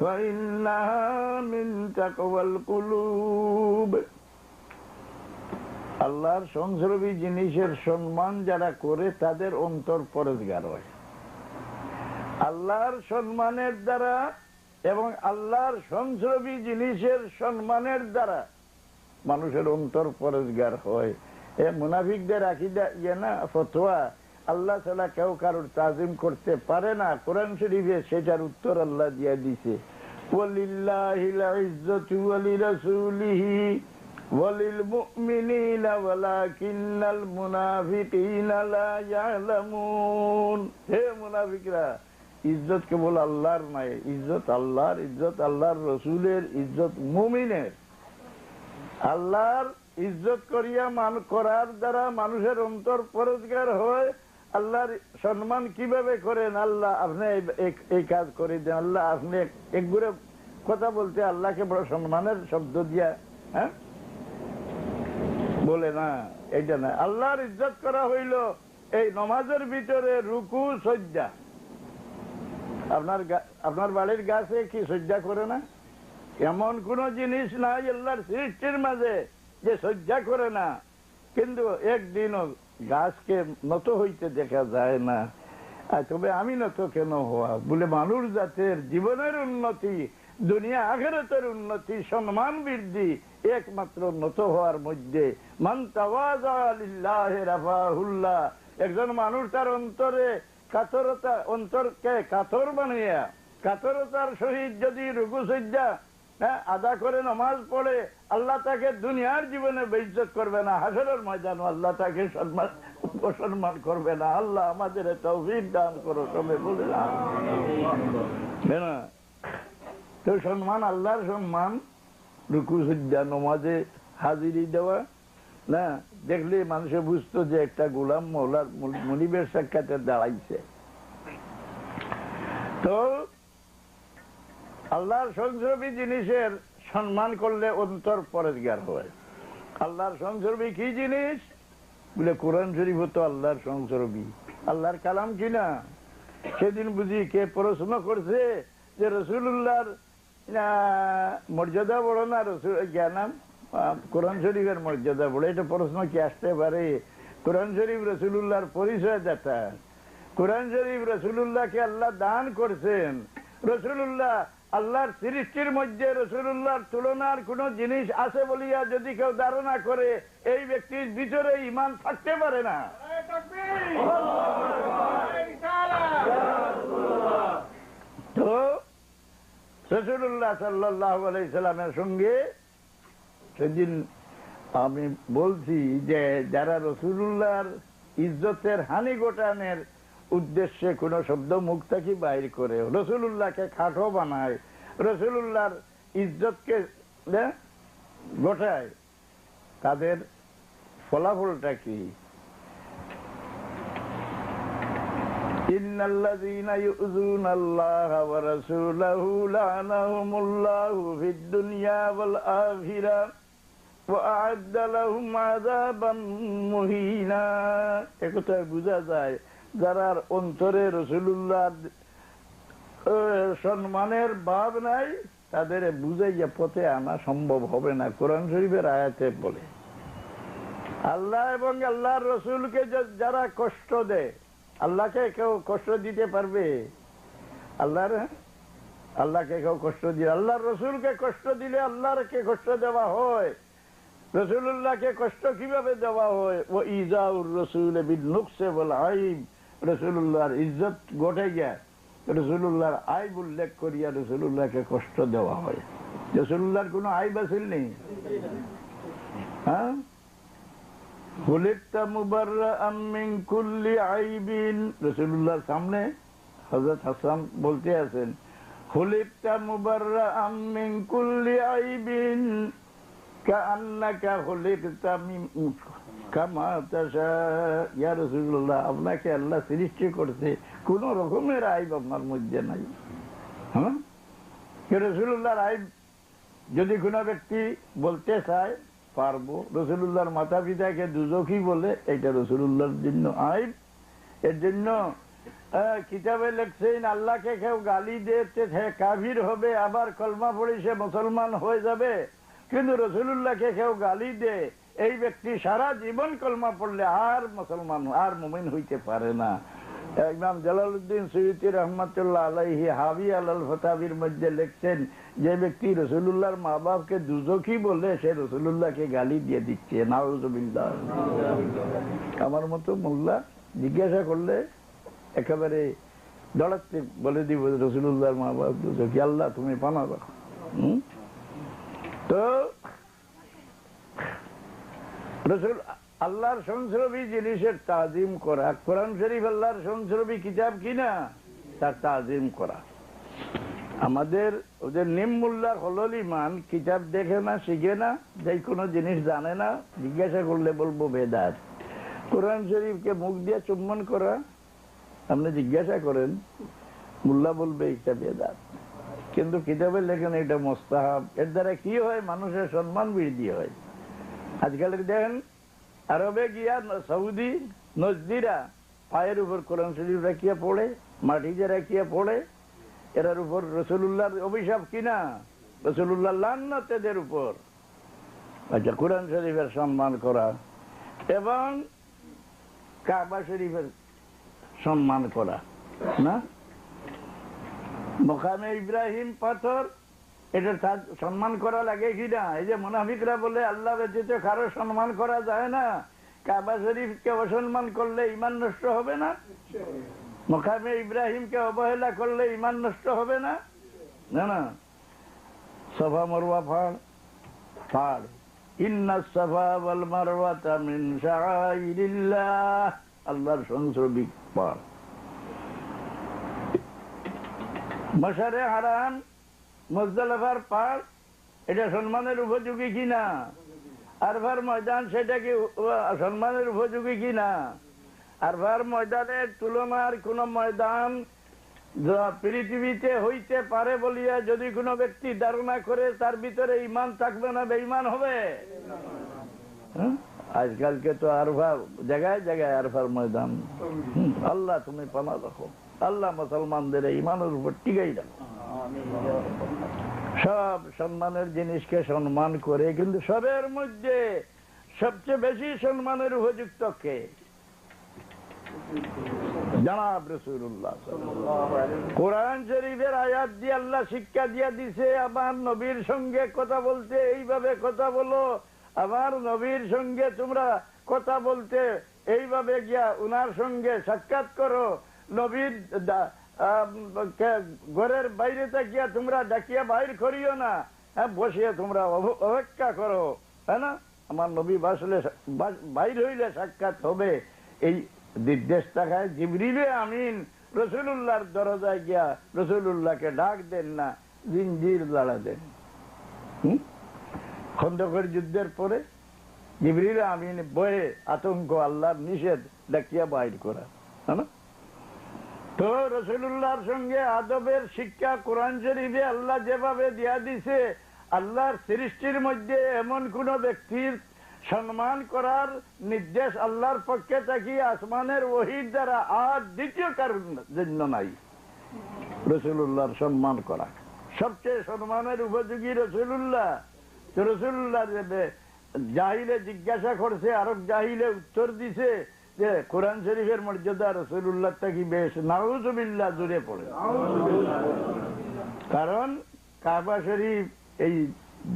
فإنها من تقوى القلوب। আল্লাহর সংসর্বী জিনিসের সম্মান যারা করে তাদের অন্তর পরেশগার হয়। আল্লাহর সম্মানের দ্বারা এবং আল্লাহর সংসর্বী জিনিসের সম্মানের দ্বারা মানুষের অন্তর পরেশগার হয়। এ মুনাফিকদের আকীদা না ফতোয়া, আল্লাহ ছাড়া কেউ কারোর তাজিম করতে পারে না। কোরআন শরীফে সেটার উত্তর আল্লাহ দিয়ে দিছে, ওয়ালিল্লাহিল ইজ্জাতু ওয়ালিরাসূলিহি ওয়ালিল মুমিনিনা ওয়ালাকিন্নাল মুনাফিকিনা লা ইয়ালামুন। হে মুনাফিকরা, ইজ্জত কেবল আল্লাহর নয়, ইজ্জত আল্লাহর, ইজ্জত আল্লাহর রসুলের, ইজ্জত মুমিনের। আল্লাহর ইজ্জত করিয়া করার দ্বারা মানুষের অন্তর পরেশগার হয়। আল্লাহর সম্মান কিভাবে করেন? আল্লাহ আপনি এই কাজ করে দেন, আল্লাহ আপনি একগুড়ে কথা বলতে আল্লাহকে বড় সম্মানের শব্দ দিয়া হ্যাঁ বলে না, এইটা না। আল্লাহর ইজ্জত করা হইল এই নমাজের ভিতরে রুকু সজ্জা। আপনার বাড়ির গাছে কি সজ্জা করে না? এমন কোন জিনিস নাই আল্লাহর সৃষ্টির মাঝে যে সজ্জা করে না, কিন্তু একদিনও গাছকে নত হইতে দেখা যায় না। তবে আমি নত কেন হওয়া বলে মানুষ জাতের জীবনের উন্নতি, দুনিয়া আখিরাতের উন্নতি, সম্মান বৃদ্ধি একমাত্র নত হওয়ার মধ্যে। মান তাওয়াযা লিল্লাহি রাফাহুল্লাহ। একজন মানুষ তার অন্তরে কাতরতা, অন্তরকে কাতর বানিয়া কাতরতার সহিত যদি রুকু সিজদা আদা করে নামাজ পড়ে, আল্লাহ তাকে দুনিয়ার জীবনে বেইজ্জত করবে না, হাসরের ময়দানে আল্লাহ তাকে সম্মান করবে না। আল্লাহ আমাদের তৌফিক দান করো, সবাই বলে না। তো সম্মান, আল্লাহর সম্মান, রুকু সিজদা নামাজে হাজিরি দেওয়া না, দেখলে মানুষে বুঝতো যে একটা গোলাম মৌলার মনিবের সাক্ষাতে দাঁড়াইছে। তো আল্লাহর সংসর্বী জিনিসের সম্মান করলে অন্তর পরেশগার হয়। আল্লাহর সংসর্বী কি জিনিস বলে কোরআন শরীফ তো আল্লাহর সংসর্বী, আল্লাহর কালাম কিনা। সেদিন বুঝি কে প্রশ্ন করছে যে রাসূলুল্লাহর মর্যাদা বড় না রসুল জ্ঞানাম কোরআন শরীফের মর্যাদা বড়? এটা প্রশ্ন কি আসতে পারে? কোরআন শরীফ রাসূলুল্লাহর পরিচয় দাতা। কোরআন শরীফ রাসূলুল্লাহকে আল্লাহ দান করছেন। রাসূলুল্লাহ আল্লাহর সৃষ্টির মধ্যে রাসূলুল্লাহর তুলনার কোন জিনিস আছে বলিয়া যদি কেউ ধারণা করে, এই ব্যক্তির ভিতরে ঈমান থাকতে পারে না। তো রাসূলুল্লাহ সাল্লাল্লাহু আলাইহি সাল্লামের সঙ্গে সেদিন আমি বলছি যে যারা রাসূলুল্লাহর ইজ্জতের হানি ঘটানোর উদ্দেশ্যে কোন শব্দ মুখ থেকে বাইর করে, রাসূলুল্লাহকে খাটো বানায়, রাসূলুল্লাহর ইজ্জতকে ঘটায় তাদের ফলাফলটা কি? ইন্নাল্লাযীনা ইউযুনাল্লাহা ওয়া রাসূলাহু লা'নাহুমুল্লাহু ফিদ দুনিয়া ওয়াল আখিরাহ ওয়া আ'আদ্দা লাহুম আযাবাম মুহিনা। একথা বোঝা যায় যারা অন্তরে রাসূলুল্লাহ সম্মানের ভাব নাই তাদের বুঝাইয়া পথে আনা সম্ভব হবে না। কোরআন শরীফের আয়াতে বলে আল্লাহ এবং আল্লাহর রসুলকে যারা কষ্ট দেয়, আল্লাহকে কেউ কষ্ট দিতে পারবে? আল্লাহকে কেউ কষ্ট দিয়ে, আল্লাহর রসুলকে কষ্ট দিলে আল্লাহকে কষ্ট দেওয়া হয়। রসুল্লাহকে কষ্ট কিভাবে দেওয়া হয়? ও ইজাউর রসুল বিল নুকসে ওয়াল আইব, রসুল্লাহর ইজ্জত ঘটে যায়, রসুল্লাহর আইব উল্লেখ করিয়া রসুল্লাহকে কষ্ট দেওয়া হয়। রসুল্লাহর কোন আইব আছিল নেই? হ্যাঁ, রসুল্লাহর সামনে হযরত হাসান বলতে আছেন, খুলিকতা মুবাররাআম মিন কুল্লি আইবিন কাআন্নাকা খুলিকতা কামা তাশা। ইয়া রাসূলুল্লাহ, আপনাকে আল্লাহ সৃষ্টি করতে কোন রকমের আইব আপনার মধ্যে নাই। হ্যাঁ, রাসূলুল্লাহর আইব যদি কোন ব্যক্তি বলতে চায় পারবো। রসুল্লাহর মাতা পিতাকে দুজখী বলে, এটা রসুল্লাহর জন্য আইব। এর জন্য কিতাবে লেখছেন আল্লাহকে কেউ গালি দিতে কাফির হবে, আবার কলমা পড়ে সে মুসলমান হয়ে যাবে। কিন্তু রসুল্লাহকে কেউ গালি দে, এই ব্যক্তি সারা জীবন কলমা পড়লে আর মুসলমান আর মুমিন হইতে পারে না। ইমাম জালালউদ্দিন সুয়ুতী রহমাতুল্লাহ আলাইহি হাবি আলাল ফতাবির মধ্যে লিখছেন, যে ব্যক্তি রসুল্লাহর মা বাপকে দুজখী বলে সে রসুল্লাহকে গালি দিয়ে দিচ্ছে। নাউযুবিল্লাহ। আমার মতো মোল্লা জিজ্ঞাসা করলে একেবারে দড়াতে বলে দিব রসুল্লাহর মা বাপ দুজখী। আল্লাহ তুমি পানা রাখো। তো রসুল আল্লাহর সংসরবী জিনিসের তাজিম করা, কোরআন শরীফ আল্লাহর সংসরবী কিতাব কিনা, তার তাজিম করা। আমাদের ওদের নিম্মুল্লাহ হলল ইমান, কিতাব দেখে না, শিখে না, যে কোনো জিনিস জানে না, জিজ্ঞাসা করলে বলবো বেদাত। কোরআন শরীফকে মুখ দিয়ে চুম্বন করা, আপনি জিজ্ঞাসা করেন মুল্লা বলবে এটা বেদাত। কিন্তু কিতাবে লেখেন এটা মুস্তাহাব। এর দ্বারা কি হয়? মানুষের সম্মান বৃদ্ধি হয়। আজকাল দেখেন আরবে গিয়া সৌদি নজদিরা পায়ের উপর কোরআন শরীফ রাখিয়া পড়ে, মাটিতে রাখিয়া পড়ে। এরার উপর রসুল্লাহর অভিশাপ কিনা, রসুল্লাহ লান্নাত এদের উপর। আচ্ছা, কোরআন শরীফের সম্মান করা এবং কাবা শরীফের সম্মান করা না, মকামে ইব্রাহিম পাথর, এটা সম্মান করা লাগে কিনা? এই যে মুনাফিকরা বলে আল্লাহ ব্যতীত কারো সম্মান করা যায় না, কাবা শরীফকে অসম্মান করলে ঈমান নষ্ট হবে না? মকামে ইব্রাহিমকে অবহেলা করলে ঈমান নষ্ট হবে না? না না। সাফা মারওয়া পাড়, ইন্নাস সাফা ওয়াল মারওয়াতা মিন শাআইরিল্লাহ, আল্লাহর সংসর্গী পাড়। মশারে হারাম, মুজদালিফার পাড়, এটা সম্মানের উপযোগী কিনা? আরফার ময়দান, সেটা কি সম্মানের উপযোগী কিনা? আরফার ময়দানের তুলনার কোন ময়দান পৃথিবীতে হইতে পারে বলিয়া যদি কোনো ব্যক্তি ধারণা করে তার ভিতরে ঈমান থাকবে না, বেঈমান হবে। আজকালকে তো আরফা জায়গায় জায়গায় আরফার ময়দান। আল্লাহ তুমি পানা রাখো, আল্লাহ মুসলমানদের ঈমানের উপর টিকাই রাখো। সব সম্মানের জিনিসকে সম্মান করে, কিন্তু সবের মধ্যে সবচেয়ে বেশি সম্মানের উপযুক্ত কে? জনাব রাসূলুল্লাহ। কোরআন শরীফের আয়াত দিয়ে আল্লাহ শিক্ষা দিয়ে দিছে, আমার নবীর সঙ্গে কথা বলতে এইভাবে কথা বলো, আমার নবীর সঙ্গে তোমরা কথা বলতে এইভাবে গিয়া উনার সঙ্গে সাক্ষাৎ করো। নবীর ঘরের বাইরে থাকিয়া তোমরা ডাকিয়া বাইর করিও না, বসিয়া তোমরা অপেক্ষা করো, তাই না? আমার নবী বাইর হইলে সাক্ষাৎ হবে, এই নির্দেশ থাকায় জিবরিলে আমিন রসুল্লাহর দরজায় গিয়া রসুল্লাহকে ডাক দেন না, জিঞ্জির লাড়া দেন। খন্দকের যুদ্ধের পরে জিবরিল আমিন বয়ে আতঙ্ক আল্লাহর নিষেধ ডাকিয়া বাইর করা, না? তো রাসূলুল্লাহর সঙ্গে আদবের শিক্ষা কোরআন শরীফে আল্লাহ যেভাবে দিয়া দিছে, আল্লাহর সৃষ্টির মধ্যে এমন কোন ব্যক্তির সম্মান করার নির্দেশ আল্লাহর পক্ষে থাকি আসমানের ওহীর দ্বারা আর দ্বিতীয় কারণ জন্য নাই। রাসূলুল্লাহর সম্মান করা সবচেয়ে সম্মানের উপযোগী রাসূলুল্লাহ। তো রাসূলুল্লাহ জাহিলে জিজ্ঞাসা করছে, আরব জাহিলে উত্তর দিছে যে কোরআন শরীফের মর্যাদা রাসূলুল্লাহ থাকি বেশ। নাউযুবিল্লাহ, জোরে পড়ে। কারণ কাবা শরীফ এই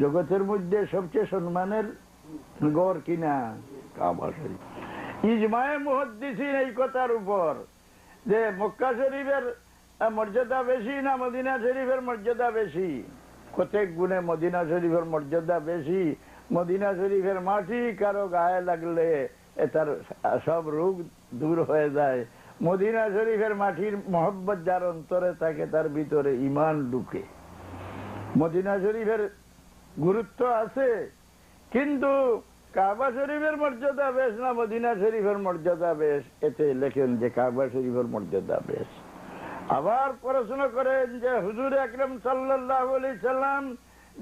জগতের মধ্যে সবচেয়ে সম্মানের গড় কিনা কাবা শরীফ। ইজমায়ে মুহাদ্দিসিন এই কথার উপর যে মক্কা শরীফের মর্যাদা বেশি না মদিনা শরীফের মর্যাদা বেশি। প্রত্যেক গুণে মদিনা শরীফের মর্যাদা বেশি। মদিনা শরীফের মাটি কারো গায়ে লাগলে তার সব রোগ দূর হয়ে যায়। মদিনা শরীফের মাটির মহব্বত যার অন্তরে থাকে তার ভিতরে ঈমান ঢুকে। মদিনা শরীফের গুরুত্ব আছে, কিন্তু কাবা শরীফের মর্যাদা বেশ না মদিনা শরীফের মর্যাদা বেশ, এতে লেখেন যে কাবা শরীফের মর্যাদা বেশ। আবার পড়াশোনা করেন যে হুজুর আকরাম সাল্লাল্লাহু আলাইহি সাল্লাম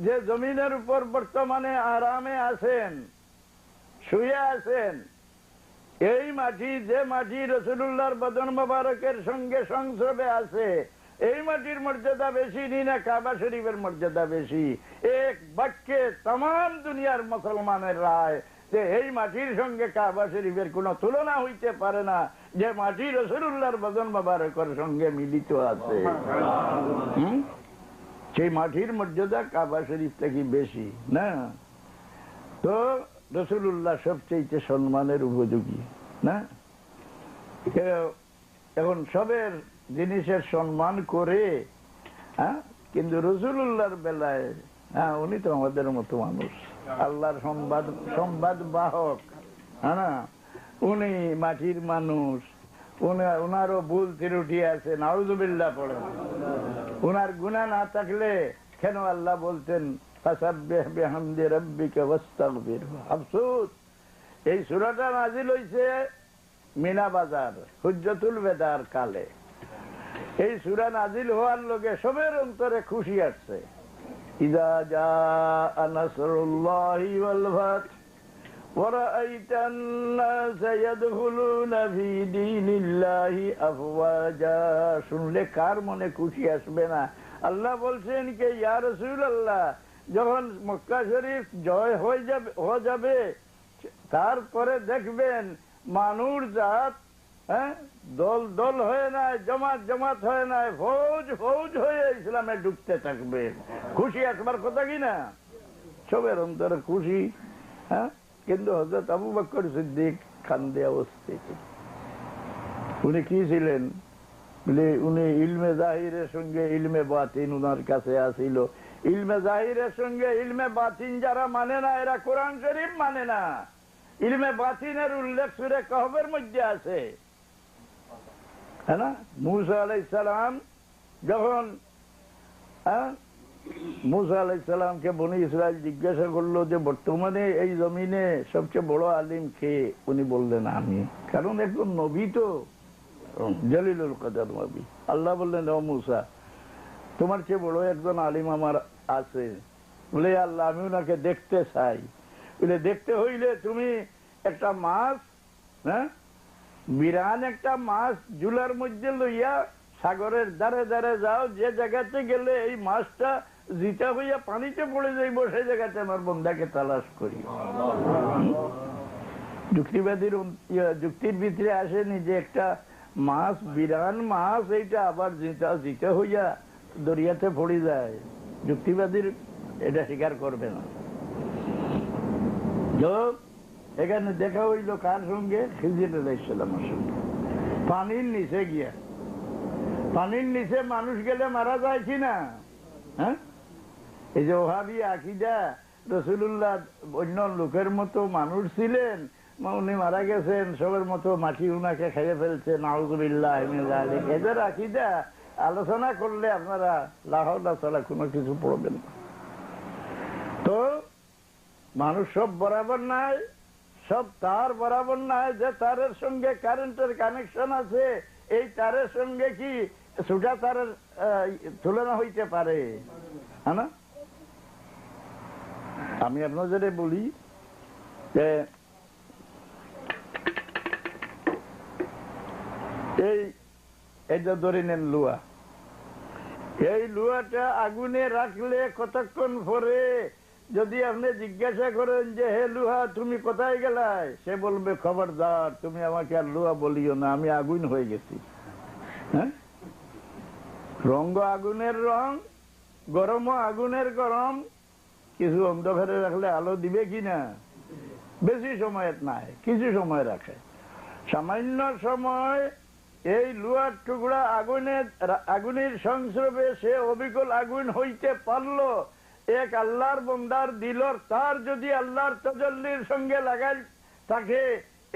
যে জমিনের উপর বর্তমানে আরামে আছেন, শুয়ে আছেন, এই মাটি যে মাটি রাসূলুল্লাহর বদন মোবারকের সঙ্গে সংস্রবে আছে, এই মাটির মর্যাদা বেশি না কাবা শরীফের মর্যাদা বেশি? এক বাক্যে তাম দুনিয়ার মুসলমানের রায় যে এই মাটির সঙ্গে কাবা শরীফের কোন তুলনা হইতে পারে না, যে মাটি রাসূলুল্লাহর বদন মোবারকের সঙ্গে মিলিত আছে। সেই মাটির মর্যাদা কাবা শরীফ থেকে বেশি না? তো রাসূলুল্লাহ সবচেয়ে সম্মানের উপযোগী না? এখন সবের জিনিসের সম্মান করে, কিন্তু রাসূলুল্লাহর বেলায় উনি তো আমাদের মতো মানুষ, আল্লাহর সংবাদ বাহক, হ্যাঁ, উনি মাটির মানুষ, উনারও ভুল ত্রুটি আছে, নাউযুবিল্লাহ পড়ে। উনার গুনাহ না থাকলে কেন আল্লাহ বলতেন ফাসাব্বিহ বিহামদি রাব্বিকা ওয়াস্তাগফিরহু? আফসোস, এই সূরাটা নাযিল হইছে মিনা বাজার হুজ্জতুল বেদার কালে। এই সূরা নাযিল হওয়ার লগে সবের অন্তরে খুশি আসছে। ইযা জাআ নাসরুল্লাহি ওয়াল ফাত ওয়ারাআইতান নাসা ইয়াদখুলুনা ফি দীনিল্লাহি আফওয়াজা। শুনলে কার মনে খুশি আসবে না? আল্লাহ বলছেন কে ইয়া রাসূলুল্লাহ, যখন মক্কা শরীফ জয় হয়ে যাবে তারপরে দেখবেন মানুষ জাত দল দল হয়ে নাই, জমাত জমাত হয়ে নাই, ফৌজ ফৌজ হয়ে ইসলামে ঢুকতে থাকবে। খুশি আসবার কথা কিনা? সবের অন্তরে খুশি। কিন্তু হযরত আবু বকর সিদ্দিক কান্দে অবস্থিত। উনি কি ছিলেন? উনি ইলমে জাহিরের সঙ্গে ইলমে বাতিন উনার কাছে আসিল। ইলমে জাহিরের সঙ্গে ইলমে বাতিন যারা মানে না, এরা কোরআন শরীফ মানে না। ইলমে বাতিনের উল্লেখ সূরা কাহফের মধ্যে আছে, হ্যাঁ না? মূসা আলাইহিস সালাম যখন মূসা আলাইহিস সালামকে বনি ইসরাইল জিজ্ঞাসা করলো যে বর্তমানে এই জমিনে সবচেয়ে বড় আলিম কে? উনি বললেন আমি। কারণ একজন নবী তো, জলিলুল কদর নবী। আল্লাহ বললেন ও মূসা, তোমার চেয়ে বড় একজন আলিম আমার আছে। বলে আল্লাহ আমি ওনাকে দেখতে চাই। বলে দেখতে হইলে তুমি একটা মাছ, বিরান একটা মাছ জুলার মধ্যে লইয়া সাগরের ধারে ধারে যাও, যে জায়গাতে গেলে এই মাছটা জিতা হইয়া পানিতে পড়ে যাইব সেই জায়গাতে আমার বন্ধাকে তালাশ করি। যুক্তিবাদীর যুক্তির ভিতরে আসেনি যে একটা মাছ, বিরান মাছ, এইটা আবার জিতা হইয়া দরিয়াতে পড়ে যায়। যুক্তিবাদীর এটা স্বীকার করবে না। এখানে দেখা হইল কার সঙ্গে? খিজির আলাইহিস সালামের সঙ্গে। পানির নিচে গিয়া, পানির নিচে মানুষ গেলে মারা যায় কিনা? এই যে ওহাবি আকীদা, রাসূলুল্লাহ অন্য লোকের মতো মানুষ ছিলেন, উনি মারা গেছেন, সবের মতো মাটি উনাকে খেয়ে ফেলছে, নাউযুবিল্লাহ মিন যালিক। এদের আকীদা আলোচনা করলে আপনারা লা হাওলা ছাড়া কোনো কিছু পড়বেন না। তো মানুষ সব বরাবর নাই, সব তার বরাবর নাই। যে তারের সঙ্গে কারেন্টের কানেকশন আছে, এই তারের সঙ্গে কি ছোটা তারের তুলনা হইতে পারে? না। আমি আপনাদের বলি যে এইটা ধরে নেন লুয়া, এই লুয়াটা আগুনে রাখলে কতক্ষণ পরে যদি আপনি জিজ্ঞাসা করেন যে হে লুহা তুমি কোথায় গেলাই, সে বলবে খবরদার তুমি আমাকে আর লুহা বলিও না, আমি আগুন হয়ে গেছি। হ্যাঁ, রঙ আগুনের রং, গরমও আগুনের গরম। কিছু অন্ধকারে রাখলে আলো দিবে কিনা? বেশি সময় নাই, কিছু সময় রাখে। সামান্য সময় এই লুহার টুকরা আগুনের সংস্রবে সে অবিকল আগুন হইতে পারলো। এক আল্লাহর বন্দার দিলর তার যদি আল্লাহর তাজাল্লির সঙ্গে লাগাই থাকে,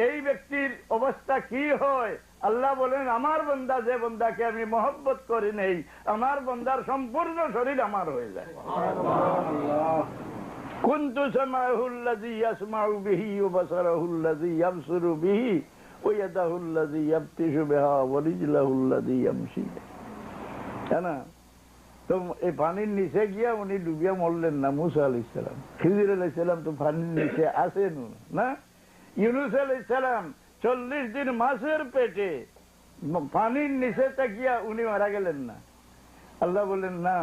এই ব্যক্তির অবস্থা কি হয়? আল্লাহ বলেন আমার বন্দা, যে বন্দাকে আমি মহব্বত করি নেই, আমার বন্দার সম্পূর্ণ শরীর আমার হয়ে যায়। কুনতু সামাহুল্লাযী ইয়াসমাউ বিহি ওয়া বাসারাহুল্লাযী ইয়াবসুরু বিহি ওয়া ইয়াদাহুল্লাযী ইয়াবতিশু বিহা ওয়া রিজলাহুল্লাযী ইয়ামশি। না, তো এই পানির নিচে গিয়া উনি ডুবিয়া মরলেন না মুসা আলাইহিস সালাম। খিজির আলাইহিস সালাম তো পানির নিচে আসেন না। ইউনূস আলাইহিস সালাম 40 দিন মাছের পেটে পানির নিচে তাকিয়া উনি মারা গেলেন না। আল্লাহ বলেন না,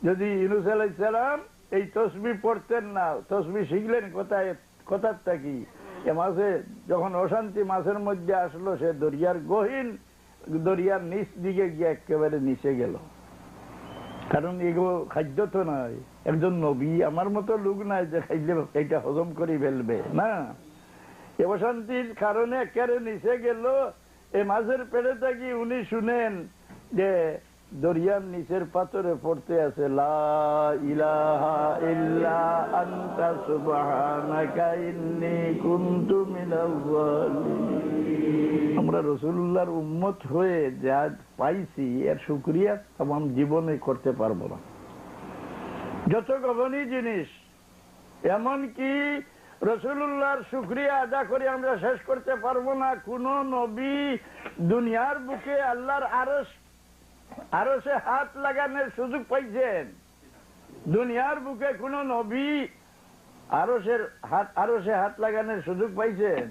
যদি ইউনূস আলাইহিস সালাম এই তসবিহ পড়তেন না, তসবিহ শিখলেন কোথায়, কথার থাকি মাঝে যখন অশান্তি মাছের মধ্যে আসলো, সে দরিয়ার গহীন, দরিয়ার নিচ দিকে গিয়ে একেবারে নিচে গেল। কারণ এগুলো খাদ্য তো নয়, একজন নবী আমার মতো লোক নাই যে খাইলে এইটা হজম করে ফেলবে না। এ অশান্তির কারণে একেবারে নিচে গেল। এই মাছের পেটে থাকি উনি শুনেন যে দরিয়ার নিচের পাথরে পড়তে আছে লা ইলাহা ইল্লা আনতা সুবহানাকা ইন্নী কুনতু মিনাজ জালিমিন। আমরা রাসূলুল্লাহর উম্মত হয়ে যা পাইছি এর শুকরিয়া तमाम জীবনে করতে পারবো না। যত গভনী জিনিস, এমন কি রাসূলুল্লাহর শুকরিয়া আদা করে আমরা শেষ করতে পারবো না। কোন নবী দুনিয়ার বুকে আল্লাহর আরশে হাত লাগানোর সুযোগ পাইছেন? দুনিয়ার বুকে কোন নবী আরশে হাত লাগানোর সুযোগ পাইছেন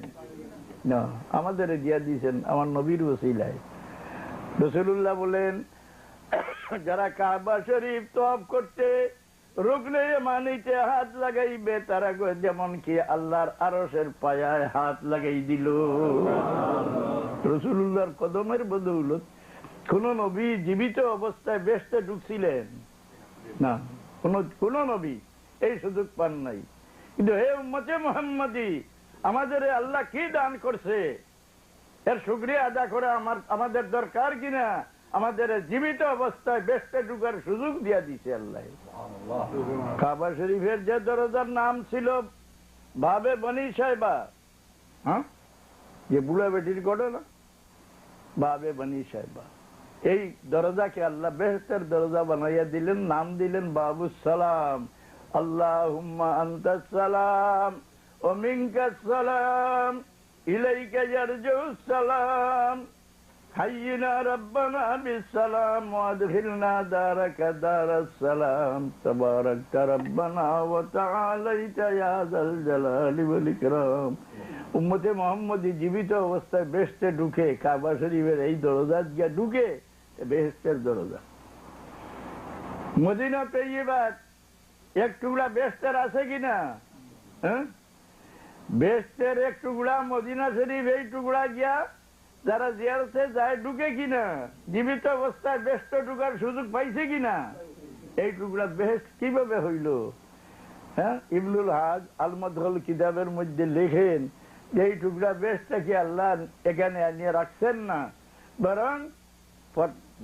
না? আমাদের দিয়া দিয়েছেন আমার নবীর ওসিলায়। রাসূলুল্লাহ বলেন, যারা কাবা শরীফ তওয়াফ করতে রুকনে ইয়ামানিতে হাত লাগাইবে, তারা যেমন কি আল্লাহর আরশের পায়ায় হাত লাগাই দিল। রাসূলুল্লাহর কদমের বদৌলত কোন নবী জীবিত অবস্থায় বেহেশতে ঢুকছিলেন না, কোন নবী এই সুযোগ পান নাই। কিন্তু হে উম্মতে মুহাম্মাদি, আমাদের আল্লাহ কি দান করছে, এর শুকরিয়া আদা করা আমাদের দরকার কিনা? আমাদের জীবিত অবস্থায় বেহেশতে ঢুকার সুযোগ দিয়া দিছে আল্লাহ। কাবা শরীফের যে দরজার নাম ছিল বাবে বনি সাহেবা, হ্যাঁ, যে বুড়া বেটির ঘটনা, বাবে বনি সাহেবা, এই দরজাকে আল্লাহ বেহেশতের দরজা বানাইয়া দিলেন, নাম দিলেন বাবুস সালাম। আল্লাহুম্মা আনতাস সালাম ওয়া মিনকাস সালাম ইলাইকা ইয়ারজুস সালাম হাইয়িনা রাব্বানা বিস সালাম ওয়া আদখিলনা দারাকা দারাস সালাম তাবারাকতা রাব্বানা ওয়া তাআলাইতা ইয়া যাল জালালি ওয়াল ইকরাম। উম্মতে মুহাম্মদী জীবিত অবস্থায় বেহেশতে ঢুকে কাবা শরীফের এই দরজা গিয়া ঢুকে, বেহেশতের দরজা। মদিনা তৈয়্যিবাত এক টুকরা বেহেশতের আছে কিনা? হ্যাঁ, বেহেশতের এক টুকরা মদিনা শরীফ, এই টুকরা গিয়া যারা জিয়ারতে যায় ঢুকে কিনা? জীবিত অবস্থায় বেহেশতে ঢুকার সুযোগ পাইছে কিনা? এই টুকরা বেহেশত কিভাবে হইল? হ্যাঁ, ইবনুল হাজ আল মাদখাল কিতাবের মধ্যে লেখেন যে এই টুকরা বেহেশতটা কি আল্লাহ এখানে আনিয়ে রাখছেন না, বরং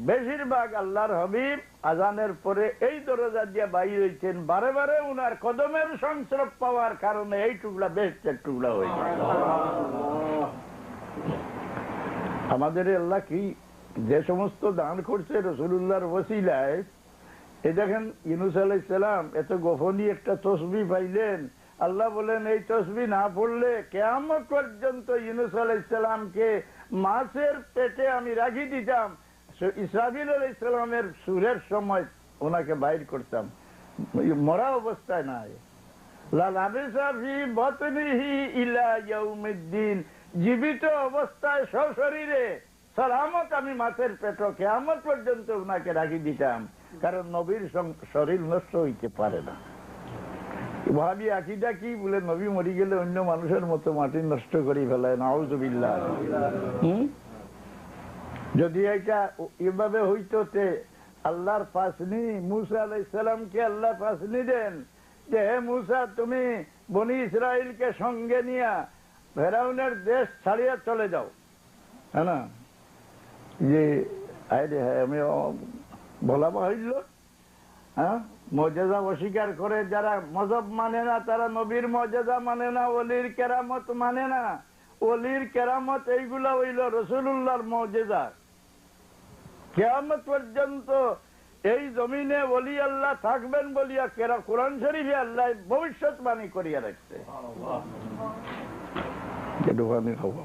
বেশিরভাগ আল্লাহর হাবিব আজানের পরে এই দরজা দিয়ে বাইরে হইতেন। বারে বারে উনার কদমের সংস্রব পাওয়ার কারণে এই টুকরা বেহেশতের টুকরা হয়ে যায়। আমাদের আল্লাহ কি যে সমস্ত দান করছে রাসূলুল্লাহর ওসিলায়। এই দেখেন ইউনূস আলাইহিস সালাম এত গোপনীয় একটা তসবিহ পাইলেন, আল্লাহ বলেন এই তসবিহ না পড়লে কিয়ামত পর্যন্ত ইউনূস আলাইহিস সালামকে মাছের পেটে আমি রাখি দিতাম, ইসরাফিল আলাইহিস সালামের সুরের সময় ওনাকে বাইর করতাম, মরা অবস্থায় নাই। লালাবিসা ফি বাতনিহি ইলা ইয়াউমিদ্দিন, জীবিত অবস্থায় সশরীরে সালামত আমি মাছের পেট কিয়ামত পর্যন্ত ওনাকে রাখি দিতাম, কারণ নবীর শরীর নষ্ট হইতে পারে না। ভাবি আকিদা কি বলে, নবী মরি গেলে অন্য মানুষের মতো মাটি নষ্ট করে ফেলায়, নাউযুবিল্লাহ। যদি এটা এভাবে হইতো তে আল্লাহর পাসনি মুসা আলাইহিস সালামকে আল্লাহ পাসনি দেন যে হে মুসা তুমি বনি ইসরাইলকে সঙ্গে নিয়ে ফেরাউনের দেশ ছাড়িয়ে চলে যাও, হ্যাঁ না, যে আমি বলা হইল, হ্যাঁ, মজেজা অস্বীকার করে যারা মজহব মানে না, তারা নবীর মজেজা মানে না, ওলির কেরামত মানে না। ওলির কেরামত এইগুলা হইল রাসূলুল্লাহর মজেজা। কিয়ামত পর্যন্ত এই জমিনে ওলি আল্লাহ থাকবেন বলিয়া কোরআন শরীফে আল্লাহ ভবিষ্যৎবাণী করিয়া রাখছে। একটুখানি খাবো।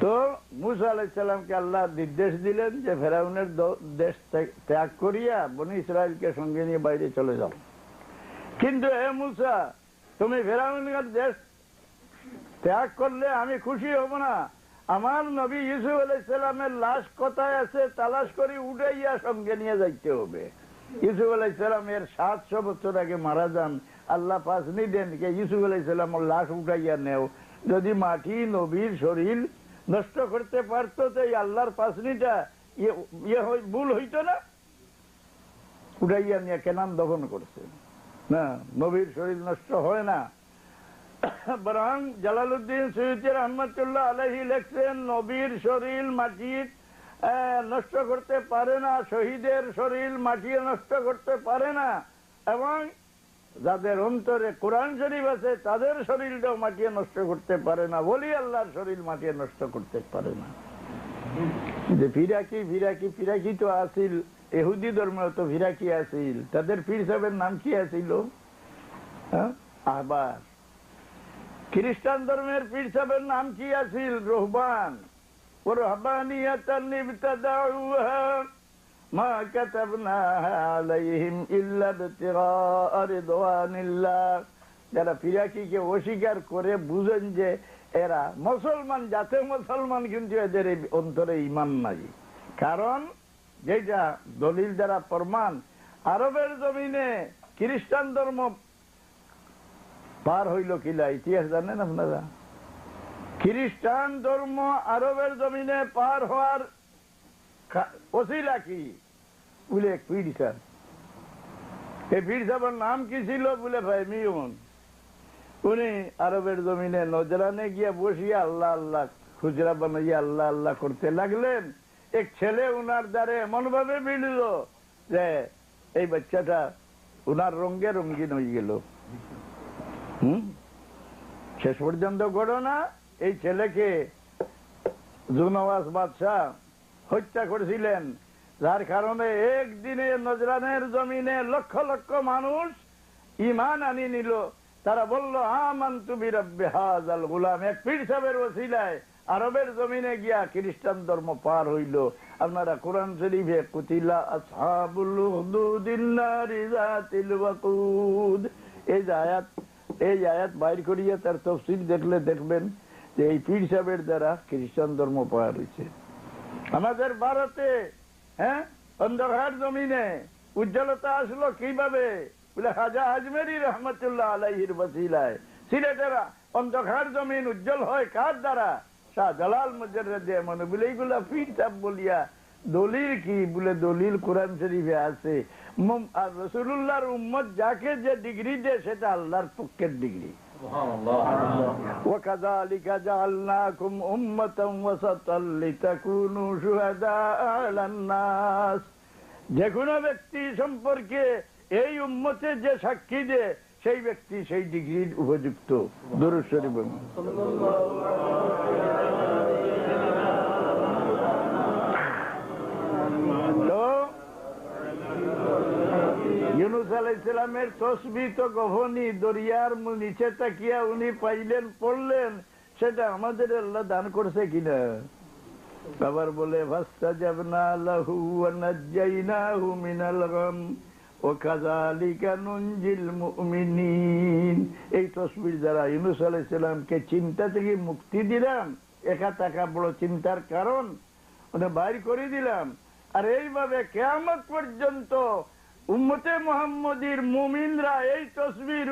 তো মুসা আলাইহিস সালামকে আল্লাহ নির্দেশ দিলেন যে ফেরাউনের দেশ ত্যাগ করিয়া বনি ইসরাইলকে সঙ্গে নিয়ে বাইরে চলে যাও। কিন্তু হে মুসা, তুমি ফেরাউনের দেশ ত্যাগ করলে আমি খুশি হব না। আমার নবী ইউসুফ আলাইহিস সালামের লাশ কোথায় আছে তালাশ করে উঠাইয়া সঙ্গে নিয়ে যাইতে হবে। ইউসুফ আলাইহিস সালামের 700 বছর আগে মারা যান, আল্লাহ পাসনি দেন কে ইউসুফ আলাইহিস সালামের লাশ উঠাইয়া নেও। যদি মাটি নবীর শরীর নষ্ট করতে পারতো তো এই আল্লাহর পাসনিটা ভুল হইতো না, উঠাইয়া নিয়ে কেনান দফন করছে না, নবীর শরীর নষ্ট হয় না। বরং জালালউদ্দিন সুয়ুতী রহমাতুল্লাহ আলাইহি লিখছেন নবীর শরীর মাটি নষ্ট করতে পারে না, শহীদের শরীর মাটি নষ্ট করতে পারে না, এবং যাদের অন্তরে কোরআন শরীফ আছে তাদের শরীরটাও মাটিয়ে নষ্ট করতে পারে না, বলি আল্লাহর শরীর মাটিয়ে নষ্ট করতে পারে না। যে ফিরাকি তো আসিল, ইহুদি ধর্মেও তো ফিরাকি আসিল, তাদের পীর সাহেবের নাম কি আসিল? আহবার। খ্রিস্টান ধর্মের পীর সাহেবের নাম কি আসিল? রহবান। ও রহবানিয়াতান ইবতাদাউহা মা কাতাবনাহা আলাইহিম ইল্লা ইবতিগাআ রিদওয়ানিল্লাহ। যারা ফিরাকিকে অস্বীকার করে বুঝেন যে এরা মুসলমান, যাতে মুসলমান, কিন্তু এদের অন্তরে ঈমান নাই। কারণ যেটা দলিল দ্বারা প্রমাণ, আরবের জমিনে খ্রিস্টান ধর্ম পার হইল কিলা ইতিহাস জানেন আপনারা? খ্রিস্টান ধর্ম আরবের জমিনে পার হওয়ার ওসিলা কি বলে এক পীর সাহেব। এই পীর সাহেবের নাম কি ছিল বলে ভাই মিয়ন। উনি আরবের জমিনে নজরানে গিয়ে বসিয়া আল্লাহ আল্লাহ খুচরা বানাইয়া আল্লাহ আল্লাহ করতে লাগলেন। এক ছেলে উনার দ্বারে এমন ভাবে মিলল যে এই বাচ্চাটা উনার রঙে রঙিন হয়ে গেল। শেষ পর্যন্ত ঘটনা, এই ছেলেকে জুনওয়াজ বাদশাহ হত্যা করেছিলেন, যার কারণে একদিনে নজরানের জমিনে লক্ষ লক্ষ মানুষ ঈমান আনি নিল। তারা বলল আমানতু বিরাব্বি হাযাল গুলাম। এক পীর সাহেবের ওসিলায় আরবের জমিনে গিয়া খ্রিস্টান ধর্ম পার হইল। আপনারা কোরআন শরীফে কুতিলা আসহাবুল উখদুদিন নারি যাতিল ওয়াকুদ এই আয়াত বাইর করিয়া তার তাফসীর দেখলে দেখবেন যে এই পীর সাহেবের দ্বারা খ্রিস্টান ধর্ম পার হয়েছে। আমাদের ভারতে অন্ধকার জমিনে উজ্জ্বলতা আসলো কিভাবে বলে খাজা আজমেরি রহমতুল্লাহ আলাইহির ওসিলায়। সিলেটের অন্ধকার জমিন উজ্জ্বল হয় কার দ্বারা? শাহজালাল মুজাররদ এমন বলে এইগুলা পীর সাহেব বলিয়া দলিল কি বলে দলিল কোরআন শরীফে আছে। আর রাসূলুল্লাহর উম্মত যাকে যে ডিগ্রি দেয় সেটা আল্লাহর পক্ষের ডিগ্রি। وَكَذَلِكَ جَعَلْنَاكُمْ أُمَّةً وَسَطًا لِتَكُونُوا شُهَدَاءَ عَلَى النَّاسِ। যে কোনো ব্যক্তি সম্পর্কে এই উম্মতে যে সাক্ষী দেয় সেই ব্যক্তি সেই ডিগ্রির উপযুক্ত। দরুদ শরীফ। তো আলাইহিসসালামের তসবিহ তো গহনি দরিয়ার নিচে তাকিয়া উনি পাইলেন পড়লেন, সেটা আমাদের আল্লাহ দান করছে কিনা? আবার বলে ফাস্তাজাবনা লাহু ওয়া নাজ্জাইনাহু মিনাল গাম ওয়া কাযালিকা নুনজিল মুমিনিন। এই তসবিহ দ্বারা ইউনূস আলাইহিস সালামকে চিন্তা থেকে মুক্তি দিলাম, একা টাকা বড় চিন্তার কারণ ওটা বাইর করে দিলাম। আর এইভাবে কিয়ামত পর্যন্ত উম্মতে মুহাম্মদীর মুমিনরা এই তসবির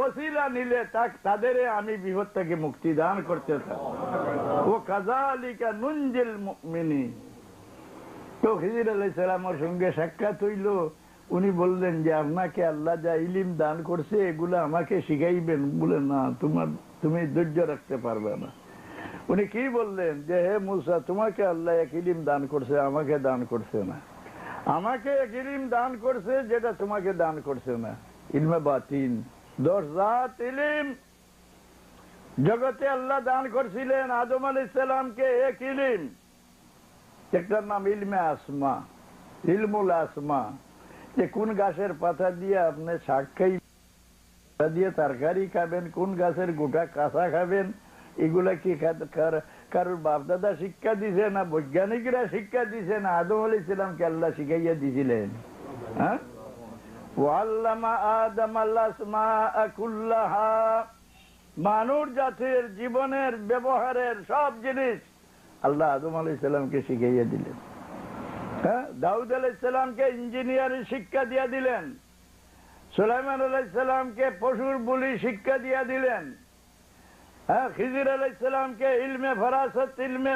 ওসিলা নিলে তাদের আমি বিপদ থেকে মুক্তি দান করতে থাকি। ও কাযালিকা নুনজিল মুমিনিন। তো খিজির আলাইহিস সালামের সঙ্গে সাক্ষাৎ হইল, উনি বললেন যে আপনাকে আল্লাহ যা ইলম দান করছে এগুলো আমাকে শিখাইবেন। বলে না, তুমি ধৈর্য রাখতে পারবে না। উনি কি বললেন যে হে মুসা, তোমাকে আল্লাহ এক ইলম দান করছে, আমাকে দান করছে না। আমাকে এক ইলম দান করছে যেটা তোমাকে দান করছে না, ইলমে বাতিন। 10 জাত ইলম জগতে আল্লাহ দান করছিলেন আদম আলাইহিস সালামকে এক ইলম, একটার নাম ইলমে আসমা, ইলমুল আসমা, যে কোন গাছের পাতা দিয়ে আপনি শাক খাইবেন, দিয়ে তরকারি খাবেন, কোন গাছের গোটা কাঁচা খাবেন, এগুলা কি কারোর বাপদাদা শিক্ষা দিছে না বৈজ্ঞানিকরা শিক্ষা দিছে না আদম আলাইহিস সালামকে আল্লাহ শিখাইয়া দিছিলেন? হ্যাঁ, ওয়াল্লামা আদম আল আসমাআ কুল্লাহা, মানব জাতির জীবনের ব্যবহারের সব জিনিস আল্লাহ আদম আলাইহিস সালামকে শিখাইয়া দিলেন। হ্যাঁ, দাউদ আলাইহিস সালামকে ইঞ্জিনিয়ারিং শিক্ষা দিয়া দিলেন, সুলাইমান আলাইহিস সালামকে পশুর বলি শিক্ষা দিয়া দিলেন। হ্যাঁ, খিজির আলাইহিস সালামকে ইলমে ফরাসত, ইলমে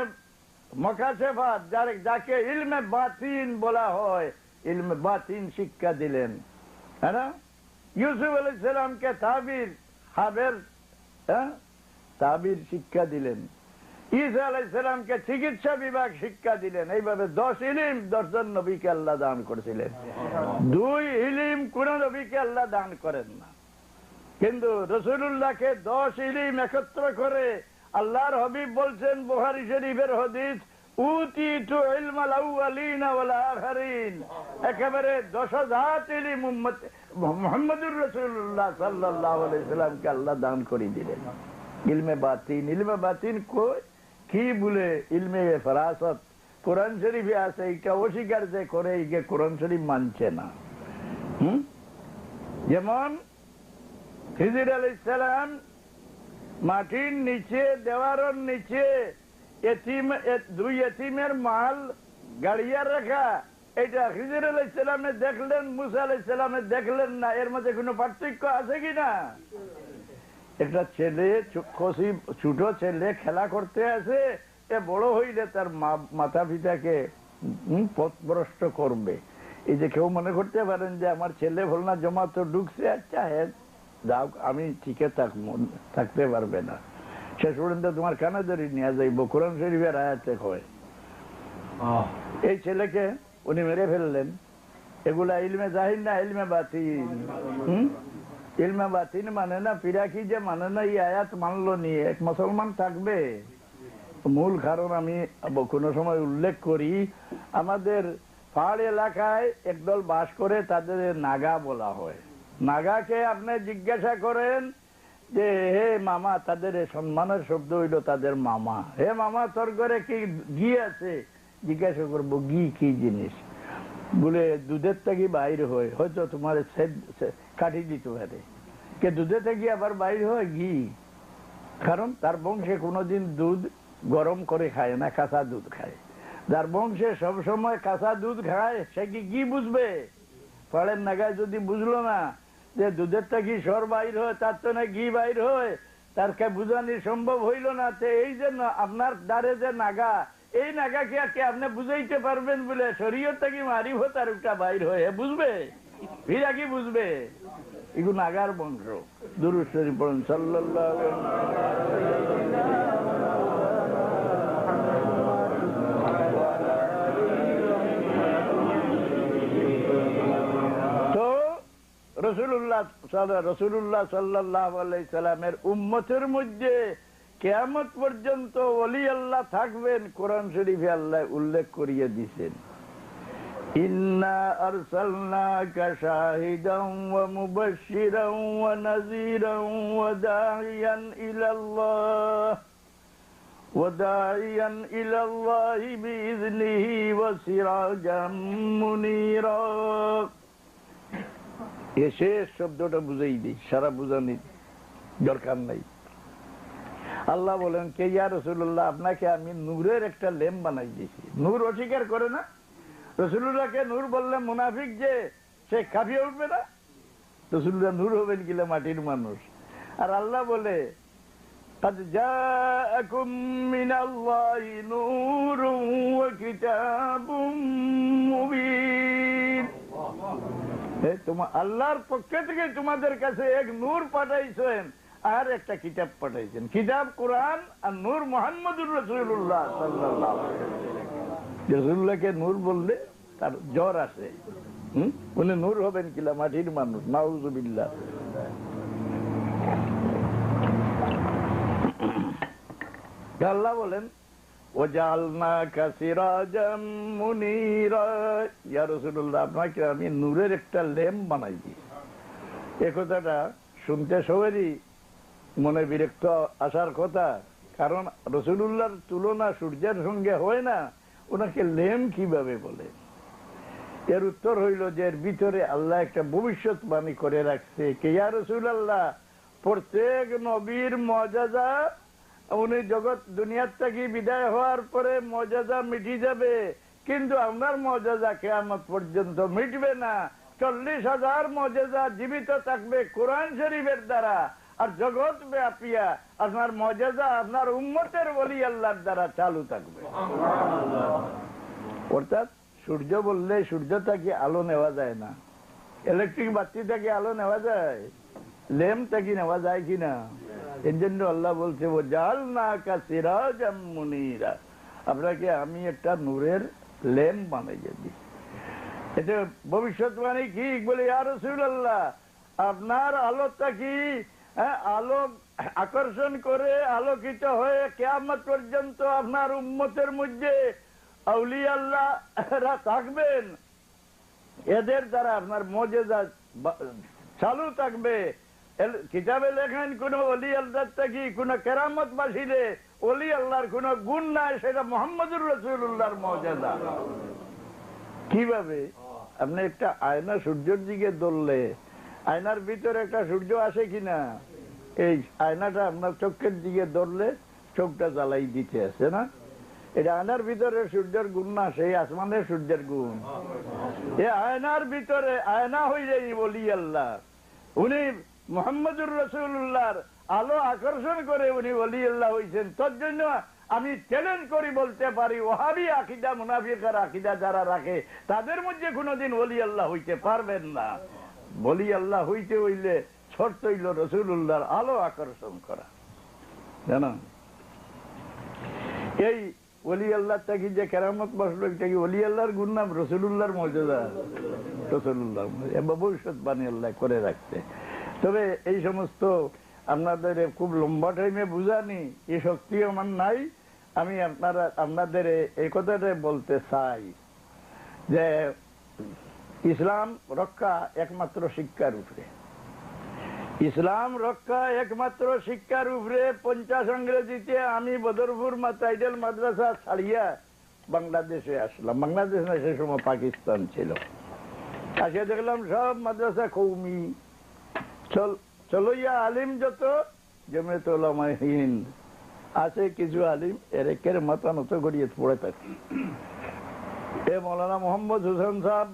মুকাশেফাত, যাকে ইলমে বাতিন বলা হয়, ইলমে বাতিন শিক্ষা দিলেন। হ্যাঁ, ইউসুফ আলাইহিস সালামকে তাবির, হাবের তাবির শিক্ষা দিলেন। ঈসা আলাইহিস সালামকে চিকিৎসা বিভাগ শিক্ষা দিলেন। এইভাবে 10 ইলম 10 জন নবীকে আল্লাহ দান করেছিলেন। 2 ইলম কোন নবীকে আল্লাহ দান করেন না, কিন্তু রাসূলুল্লাহকে 10 ইলম একত্র করে আল্লাহর হাবিব বলছেন বুখারী শরীফের হাদিস, উতিতু ইলমাল আউয়ালিনা ওয়াল আখিরিন। একেবারে 10,000 ইলম উম্মত মুহাম্মদুর রাসূলুল্লাহ সাল্লাল্লাহু আলাইহি সাল্লামকে আল্লাহ দান করে দিলেন। ইলমে বাতিন, ইলমে বাতিন কি বলে? ইলমে ফরাসত কোরআন শরীফে আছে, এটা অস্বীকার যে করে একে কোরআন শরীফ মানছে না। যেমন খিজির আলাইহিস সালাম মাটির নিচে, দেওয়ারের নিচে দুই এতিমের মাল গাড়িয়া রাখা, এটা খিজির আলাইহিস সালামে দেখলেন, মুসা আলাইহিস সালামে দেখলেন না। এর মধ্যে কোনো পার্থক্য আছে কিনা? একটা ছেলে, ছোট ছেলে খেলা করতে আছে, এ বড় হইলে তার মাতা পিতাকে পথভ্রষ্ট করবে। এই যে কেউ মনে করতে পারেন যে আমার ছেলে ভুল না জমা তো ঢুকছে, আচ্ছা হ্যাঁ যাও, আমি ঠিকই থাকতে পারবে না, শেষ পর্যন্ত তোমার কানে ধরে নিয়ে যাইব, কোরআন শরীফের আয়াতে হয়। এই ছেলেকে উনি মেরে ফেললেন। এগুলা ইলমে জাহির না ইলমে বাতিন। ইলমে বাতিন মানে না, পিরাকি যে মানে না, এই আয়াত মানলো নিয়ে এক মুসলমান থাকবে? মূল কারণ আমি কোনো সময় উল্লেখ করি, আমাদের পাহাড় এলাকায় একদল বাস করে, তাদের নাগা বলা হয়। নাগাকে আপনি জিজ্ঞাসা করেন যে হে মামা, তাদের সম্মানের শব্দ হইল তাদের মামা, হে মামা তোর ঘরে কি ঘি আছে? জিজ্ঞাসা করবো ঘি কি জিনিস? বলে দুধের থেকে বাইর হয়, হয়তো তোমার কাটি দিতে পারে। কে দুধে থেকে আবার বাইর হয় ঘি? কারণ তার বংশে কোনোদিন দুধ গরম করে খায় না, কাঁচা দুধ খায়। যার বংশে সবসময় কাঁচা দুধ খায় সে কি ঘি বুঝবে? পাড়ের নাগায় যদি বুঝলো না যে দুধের থেকে সর বাইর হয়, তার তো না ঘি বাইর হয়, তার কে বুঝানি সম্ভব হইল না। তো এই জন্য আপনার দ্বারে যে নাগা, এই নাগাকে আপনি বুঝাইতে পারবেন বলে শরীয়ত থেকে মারিফত আর একটা বাইর হয়ে বুঝবে? ফিরা কি বুঝবে? এগুলো নাগার বংশ। দুরূদ শরীফ পড়ুন সাল্লাল্লাহু আলাইহি রাসূলুল্লাহ সাল্লাল্লাহু আলাইহি সাল্লামের উম্মতের মধ্যে কিয়ামত পর্যন্ত ওলি আল্লাহ থাকবেন, কোরআন শরীফে আল্লাহ উল্লেখ করিয়ে দিয়েছেন। ইন্না আরসালনাকা শাহিদান ওয়া মুবাশশিরান ওয়া নাযীরান ওয়া দাঈয়ান ইলাল্লাহ وداعيا إلى الله بإذنه وسراجا منيرا এসে শব্দটা বুঝাই দিই, সারা বুঝানি দরকার নাই। আল্লাহ বলেন কে ইয়া রাসূলুল্লাহ, আপনাকে আমি নূরের একটা ল্যাম্প বানাই দিয়েছি। নূর অস্বীকার করে না, রাসূলুল্লাহকে নূর বললে মুনাফিক যে সে কাঁপিয়ে উঠবে না। রাসূলুল্লাহ নূর হবেন কিনা মাটির মানুষ। আর আল্লাহ বলে قد جاءكم من الله نور وكتاب مبين। তোমার আল্লাহর পক্ষ থেকে তোমাদের কাছে এক নূর পাঠাইছেন আর একটা কিতাব পাঠাইছেন। কিতাব কোরআন আর নূর মুহাম্মদুর রাসূলুল্লাহ সাল্লাল্লাহু আলাইহি ওয়াসাল্লাম। রাসূলুল্লাহকে নূর বললে তার জ্বর আসে। উনি নূর হবেন কিলা মাটির মানুষ, নাউযুবিল্লাহ। আল্লাহ বলেন ওয়াজআলনাকা সিরাজাম মুনীরা, ইয়া রাসূলুল্লাহ আপনাকে আমি নূরের একটা ল্যাম্প বানাই দিয়েছি। এই কথাটা শুনতে সবারই মনে বিরক্ত আসার কথা, কারণ রাসূলুল্লাহর তুলনা সূর্যের সঙ্গে হয় না, ওনাকে ল্যাম্প কিভাবে বলে? এর উত্তর হইল যে এর ভিতরে আল্লাহ একটা ভবিষ্যৎবাণী করে রাখছে। কে ইয়া রাসূলুল্লাহ, প্রত্যেক নবীর মুআজিজা উনি জগৎ দুনিয়ার থেকে বিদায় হওয়ার পরে মুআজিজা মিটে যাবে, কিন্তু আপনার মুআজিজা কিয়ামত পর্যন্ত মিটবে না। 40,000 মুআজিজা জীবিত থাকবে কোরআন শরীফের দ্বারা, আর জগৎ ব্যাপিয়া আপনার মুআজিজা আপনার উম্মতের ওলি আল্লাহর দ্বারা চালু থাকবে। অর্থাৎ সূর্য বললে সূর্য থেকে আলো নেওয়া যায় না, ইলেকট্রিক বাতি থেকে আলো নেওয়া যায়, ল্যাম্প থেকে নেওয়া যায় কিনা? এর জন্য আল্লাহ বলছে ওয়াজআলনাকা সিরাজাম মুনীরা, আপনাকে আমি একটা নূরের ল্যাম্প বানাইয়ে দিই। এটা ভবিষ্যৎবাণী কি বলে, ইয়া রাসূলুল্লাহ আপনার আলোটা কি আলো আকর্ষণ করে আলোকিত হয়ে কিয়ামত পর্যন্ত আপনার উম্মতের মধ্যে আউলিয়া আল্লাহরা থাকবেন, এদের দ্বারা আপনার মুআজিজা চালু থাকবে। কিতাবে লেখেন কোন ওলি আল্লাহর থেকে কোন কেরামত বাসিলে ওলি আল্লাহর কোন গুণ নাই, সেটা মুহাম্মদুর রাসূলুল্লাহর মুআজিজা। কিভাবে? আপনি একটা আয়না সূর্যের দিকে ধরলে আয়নার ভিতরে একটা সূর্য আসে কিনা? এই আয়নাটা আপনার চোখের দিকে ধরলে চোখটা জ্বালাই দিতে আছে না? এটা আয়নার ভিতরে সূর্যের গুণ না, সেই আসমানের সূর্যের গুণ। এই আয়নার ভিতরে আয়না হয়ে যায় ওলি আল্লাহ, উনি মুহাম্মদুর রাসূলুল্লাহর আলো আকর্ষণ করে উনি ওলি আল্লাহ হয়েছেন। তোর জন্য আমি চ্যালেঞ্জ করি বলতে পারি, ওয়াহাবি আকীদা মুনাফিকের আকীদা যারা রাখে তাদের মধ্যে কোনোদিন ওলি আল্লাহ হইতে পারবেন না। ওলি আল্লাহ হইতে হইলে শর্ত হইল রাসূলুল্লাহর আলো আকর্ষণ করা, জানো? এই ওলি আল্লাহ থেকে যে কেরামত বসলো, এটা কি ওলি আল্লাহর গুণ নাম? রাসূলুল্লাহর মুআজিজা, রাসূলুল্লাহর ভবিষ্যৎবাণী আল্লাহ করে রাখছে। তবে এই সমস্ত আপনাদের খুব লম্বা টাইমে বুঝানি এই শক্তি আমার নাই। আমি আপনাদের এই কথাটা বলতে চাই যে ইসলাম রক্ষা একমাত্র শিক্ষার উপরে, ইসলাম রক্ষা একমাত্র শিক্ষার উপরে। 50 ইংরেজিতে আমি বদরপুর আইডেল মাদ্রাসা ছাড়িয়া বাংলাদেশে আসলাম। বাংলাদেশ না, সে সময় পাকিস্তান ছিল। আসে দেখলাম সব মাদ্রাসা কৌমি, চলইয়া আলিম যত জমিয়ত উলামায়ে হিন্দ আছে, কিছু আলিম এর মাথা নত গড়িয়ে পড়ে থাকে। এ মৌলানা মোহাম্মদ হোসেন সাহেব,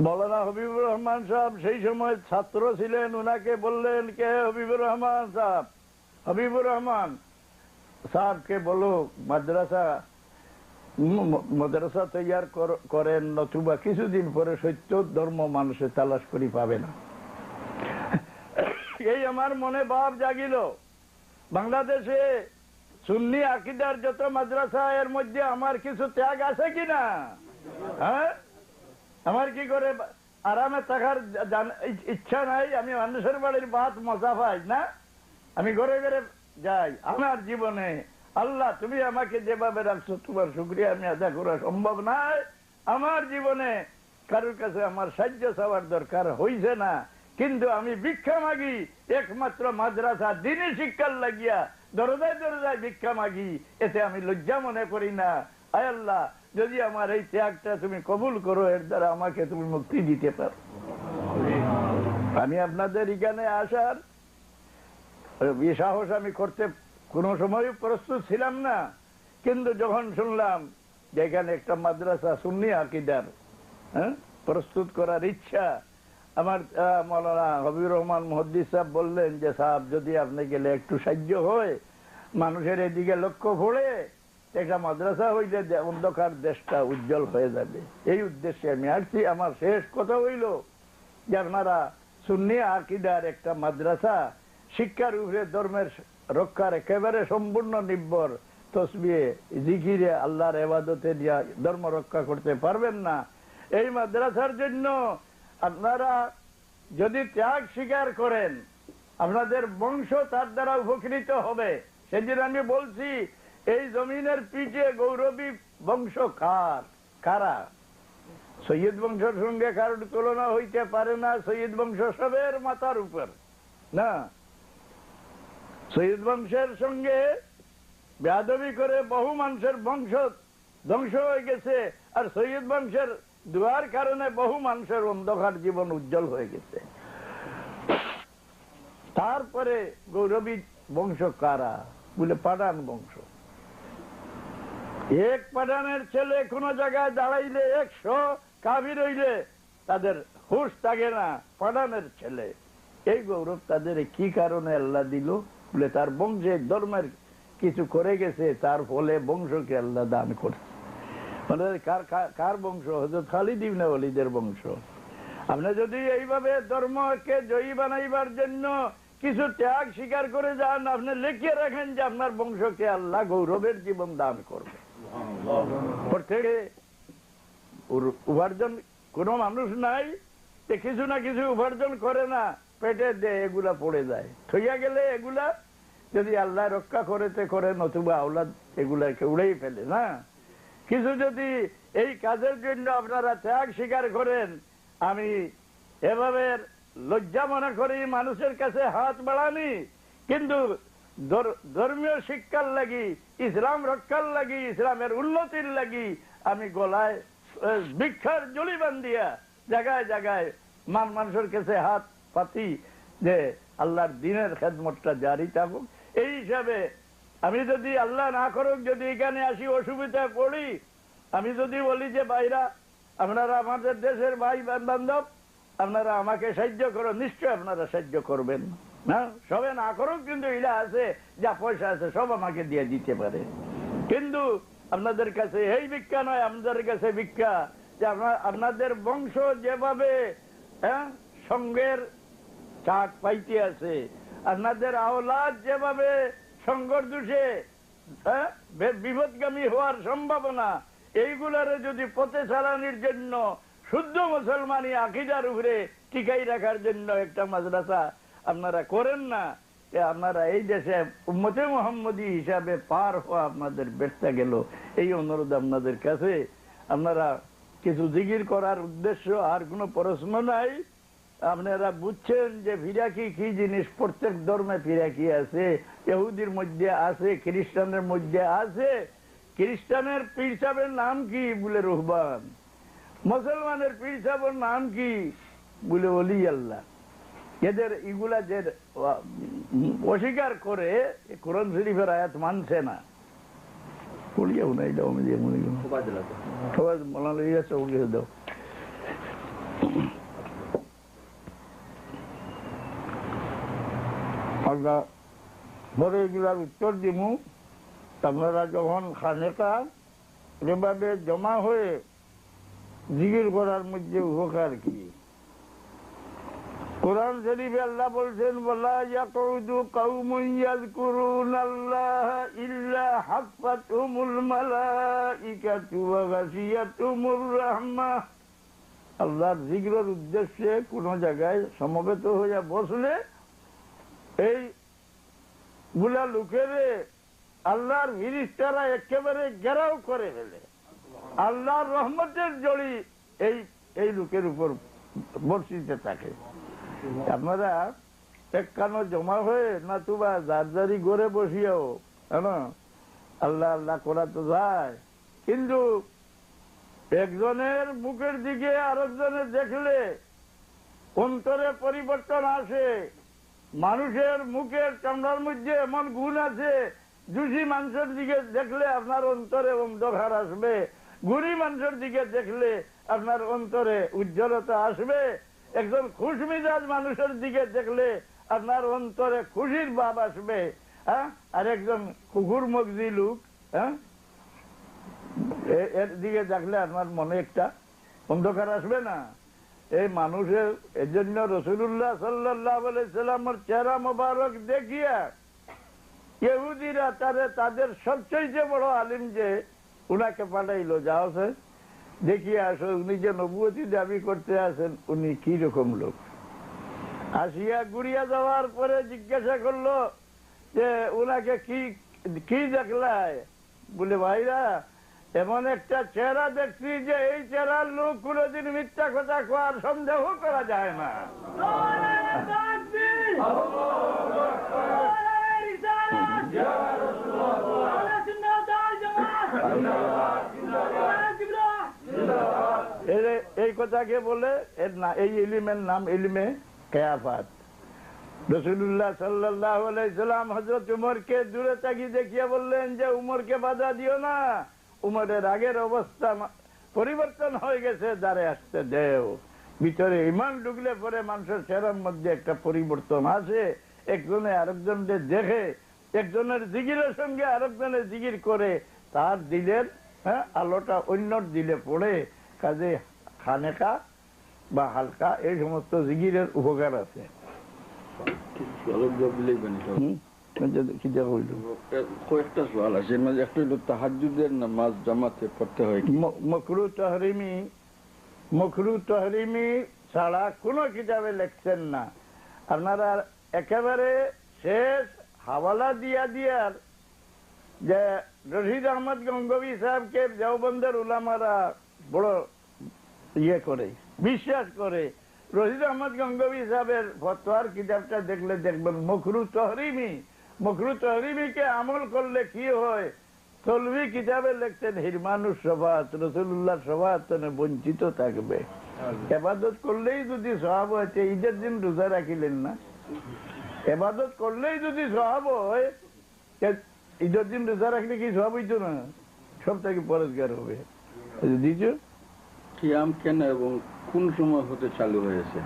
মৌলানা হবিবুর রহমান সাহেব সেই সময় ছাত্র ছিলেন। উনাকে বললেন, কে হবিবুর রহমান সাহেব, হবিবুর রহমান সাহেবকে বলো মাদ্রাসা তৈয়ার করেন, নতুবা কিছুদিন পরে সত্য ধর্ম মানুষে তালাশ করি পাবে না। এই আমার মনে ভাব জাগিল, বাংলাদেশে সুন্নি আকীদার যত মাদ্রাসা, এর মধ্যে আমার কিছু ত্যাগ আছে কিনা? হ্যাঁ, আমার কি করে আরামে থাকার ইচ্ছা নাই? আমি মানুষের বাড়ির ভাত মজা পাই না, আমি ঘরে ঘরে যাই। আমার জীবনে আল্লাহ তুমি আমাকে যেভাবে রাখছো, তোমার শুকরিয়া আমি আদা করা সম্ভব নয়। আমার জীবনে কারোর কাছে আমার সাহায্য চাওয়ার দরকার হইছে না, কিন্তু আমি ভিক্ষা মাগি একমাত্র মাদ্রাসা দিনী শিক্ষার লাগিয়া দরজায় দরজায় ভিক্ষা মাগি, এতে আমি লজ্জা মনে করি না। আয় আল্লাহ, যদি আমার এই ত্যাগটা তুমি কবুল করো, এর দ্বারা আমাকে তুমি মুক্তি দিতে পারো। আমি আপনাদের এখানে আসার সাহস আমি করতে কোন সময় প্রস্তুত ছিলাম না, কিন্তু যখন শুনলাম যে এখানে একটা মাদ্রাসা সুন্নি আকীদার প্রস্তুত করার ইচ্ছা, আমার মৌলানা হবিবুর রহমান মুহাদ্দিস সাহেব বললেন যে সাহেব, যদি আপনি গেলে একটু সাহায্য হয়, মানুষের এদিকে লক্ষ্য পড়ে একটা মাদ্রাসা হইলে অন্ধকার দেশটা উজ্জ্বল হয়ে যাবে। এই উদ্দেশ্যে আমি আসছি। আমার শেষ কথা হইল যে আপনারা সুন্নি আকীদার একটা মাদ্রাসা শিক্ষার উপরে ধর্মের রক্ষার একেবারে সম্পূর্ণ নির্ভর, তসবিহে জিকিরে আল্লাহর ইবাদতে দিয়া ধর্ম রক্ষা করতে পারবেন না। এই মাদ্রাসার জন্য আপনারা যদি ত্যাগ স্বীকার করেন, আপনাদের বংশ তার দ্বারা উপকৃত হবে। সেদিন আমি বলছি, এই জমিনের পিঠে গৌরবী বংশ কারা? সৈয়দ বংশের সঙ্গে কারোর তুলনা হইতে পারে না। সৈয়দ বংশ সবের মাথার উপর না। সৈয়দ বংশের সঙ্গে বেয়াদবি করে বহু মানুষের বংশ ধ্বংস হয়ে গেছে, আর সৈয়দ বংশের দুয়ার কারণে বহু মানুষের অন্ধকার জীবন উজ্জ্বল হয়ে গেছে। তারপরে গৌরবী বংশ কারা বলে পাঠান বংশ। এক পাঠানের ছেলে কোন জায়গায় দাঁড়াইলে 100 কাফির হইলে তাদের হুঁশ থাকে না। পাঠানের ছেলে, এই গৌরব তাদের কি কারণে আল্লাহ দিল? বলে তার বংশে ধর্মের কিছু করে গেছে, তার ফলে বংশকে আল্লাহ দান করছে। মানে কার বংশ? হযরত খালিদ ইবনে ওয়ালিদের বংশ। আপনি যদি এইভাবে ধর্মকে জয়ী বানাইবার জন্য কিছু ত্যাগ স্বীকার করে যান, আপনি লিখিয়ে রাখেন যে আপনার বংশকে আল্লাহ গৌরবের জীবন দান করবে। প্রত্যেকে উপার্জন, কোন মানুষ নাই যে কিছু না কিছু উপার্জন করে না, পেটে দেয়, এগুলা পড়ে যায়। থইয়া গেলে এগুলা যদি আল্লাহ রক্ষা করেতে করে, নতুবা আওলাদ এগুলাকে উড়েই ফেলে না। কিছু যদি এই কাজের জন্য আপনারা ত্যাগ স্বীকার করেন, আমি এভাবে লজ্জা মনে করি মানুষের কাছে হাত বাড়ানি, কিন্তু ধর্মীয় শিক্ষার লাগি, ইসলাম রক্ষার লাগি, ইসলামের উন্নতির লাগি আমি গলায় ভিক্ষার জলি বান্ধিয়া জায়গায় জায়গায় মানুষের কাছে হাত পাতি যে আল্লাহর দিনের খেদমতটা জারি থাকুক। এই হিসাবে আমি যদি আল্লাহ না করুক, যদি এখানে আসি অসুবিধায় পড়ি, আমি যদি বলি যে ভাইরা আপনারা আমাদের দেশের ভাই বান্ধব, আপনারা আমাকে সাহায্য করো, নিশ্চয় আপনারা সাহায্য করবেন না। সবে না করুক, কিন্তু এরা আছে, যা পয়সা আছে সব আমাকে দিয়ে দিতে পারে। কিন্তু আপনাদের কাছে এই ভিক্ষা নয়, আপনাদের কাছে ভিক্ষা যে আপনাদের বংশ যেভাবে সঙ্গের চাক পাইতে আছে, আপনাদের আওলাদ যেভাবে সঙ্গর দোষে বিপদগামী হওয়ার সম্ভাবনা, এইগুলারে যদি পথে চালানোর জন্য শুদ্ধ মুসলমানি আকীদার উপরে টিকাই রাখার জন্য একটা মাদ্রাসা আপনারা করেন না, আপনারা এই দেশে উম্মতে মুহাম্মদী হিসাবে পার হওয়া আপনাদের ব্যর্থ গেল। এই অনুরোধ আপনাদের কাছে। আপনারা কিছু জিকির করার উদ্দেশ্য, আর কোনো প্রশ্ন নাই। আপনারা বুঝছেন যে ফিরাকি কি জিনিস। প্রত্যেক ধর্মে ফিরাকি আছে, ইহুদির মধ্যে আছে, খ্রিস্টানের মধ্যে আছে। খ্রিস্টানের পীর সাহেবের নাম কি? বলে রুহবান। মুসলমানের পীর সাহেবের নাম কি? বলে ওলি আল্লাহ। এদের এগুলা যে অস্বীকার করে কোরআন শরীফের আয়াত মানছে না, বলিয়াও না, এটা আমি সবাই মনে গেছে, ওকে দাও। আমরা পরে এগুলার উত্তর দিব। আপনারা যখন খানেকা এভাবে জমা হয়ে জিকির করার মধ্যে উপকার কি? কোরআন শরীফে আল্লাহ বলছেন, ওয়ালা ইয়াকুদু কওমুন ইয়াযকুরুনাল্লাহা ইল্লা হাফাতুহুমুল মালাইকাতু ওয়া গাশিয়াতুহুমুর রাহমাহ। আল্লাহর জিকিরের উদ্দেশ্যে কোন জায়গায় সমবেত হয়ে বসলে এই গুলা লোকেরে আল্লাহর ফেরেশতারা একেবারে ঘেরাও করে ফেলে। আল্লাহর রহমতের জড়ি এই এই লোকের উপর বর্ষিতে থাকে। আপনারা একখানো জমা হয়ে না তুবা যার গড়ে বসিয়াও হ্যাঁ আল্লাহ আল্লাহ করা তো যায়, কিন্তু একজনের মুখের দিকে আরেকজনের দেখলে অন্তরে পরিবর্তন আসে। মানুষের মুখের চামড়ার মধ্যে এমন গুণ আছে, জুসি মানুষের দিকে দেখলে আপনার অন্তরে অন্ধকার আসবে, গুণী মানুষের দিকে দেখলে আপনার অন্তরে উজ্জ্বলতা আসবে। একজন খুশমিজাজ মানুষের দিকে দেখলে আপনার অন্তরে খুশির ভাব আসবে। হ্যাঁ, আর একজন কুকুর মগজি লোক হ্যাঁ এর দিকে দেখলে আপনার মনে একটা অন্ধকার আসবে না। এই মানুষের এর জন্য রাসূলুল্লাহ সাল্লাল্লাহু আলাইহি সাল্লামের চেহারা মোবারক দেখিয়া ইহুদিরা তাদের সবচেয়ে বড় আলিম যে উনাকে পাঠাইলো, যাও দেখিয়ে আসো উনি যে নবুয়তি দাবি করতে আসেন উনি কি রকম লোক। আসিয়া গুড়িয়া যাওয়ার পরে জিজ্ঞাসা করলো যে উনাকে কি দেখলাই? বলে ভাইরা এমন একটা চেহারা দেখছি যে এই চেহারার লোক কোনদিন মিথ্যা কথা কোয়ার সন্দেহ করা যায় না। এই কথাকে বলে এই ইলমের নাম ইলমে কিয়াফাত। রাসূলুল্লাহ সাল্লাল্লাহু আলাইহি সাল্লাম হযরত উমরকে দূরে তাকিয়ে দেখিয়ে বললেন যে উমরকে বাধা দিও না, উমরের আগের অবস্থা পরিবর্তন হয়ে গেছে, দ্বারে আসতে দেও। ভিতরে ইমান ঢুকলে পরে মানুষের চেহারার মধ্যে একটা পরিবর্তন আসে। একজনে আরেকজনকে দেখে, একজনের জিগিরের সঙ্গে আরেকজনের জিগির করে তার দিলের আলোটা অন্যর দিলে পড়ে। কাজে খানেকা বা হালকা এই সমস্ত জিগিরের উপকার আছে। কয়েকটা সওয়াল আছে, এর মাঝে একটা হলো তাহাজ্জুদের নামাজ জামাতে পড়তে হয় কি? মকরু তাহরিমি ছাড়া কোনো কিতাবে লিখছেন না। আপনারা একেবারে শেষ হাওয়ালা দিয়ার যে রশিদ আহমদ গঙ্গোবী সাহেবকে দেওবন্দের উলামারা বড় করে বিশ্বাস করে। রশিদ আহমদ গঙ্গোবী সাহেবের ফতোয়ার কিতাবটা দেখলে দেখবেন মকরু তহরিমিকে আমল করলে কি হয়। তলবি কিতাবে লিখতেন হিরমানুস সফাত, রাসূলুল্লাহ সফাত বঞ্চিত থাকবে। এবাদত করলেই যদি সওয়াব হয়েছে, ঈদের দিন রোজা রাখিলেন না, এবাদত করলেই যদি সওয়াব হয়, ঈদের দিন রোজা রাখলে কি সওয়াব হইতো না? সব থেকে পরেজগার হবে। দিচ্ছ কিয়াম কেন এবং কোন সময় হতে চালু হয়েছে?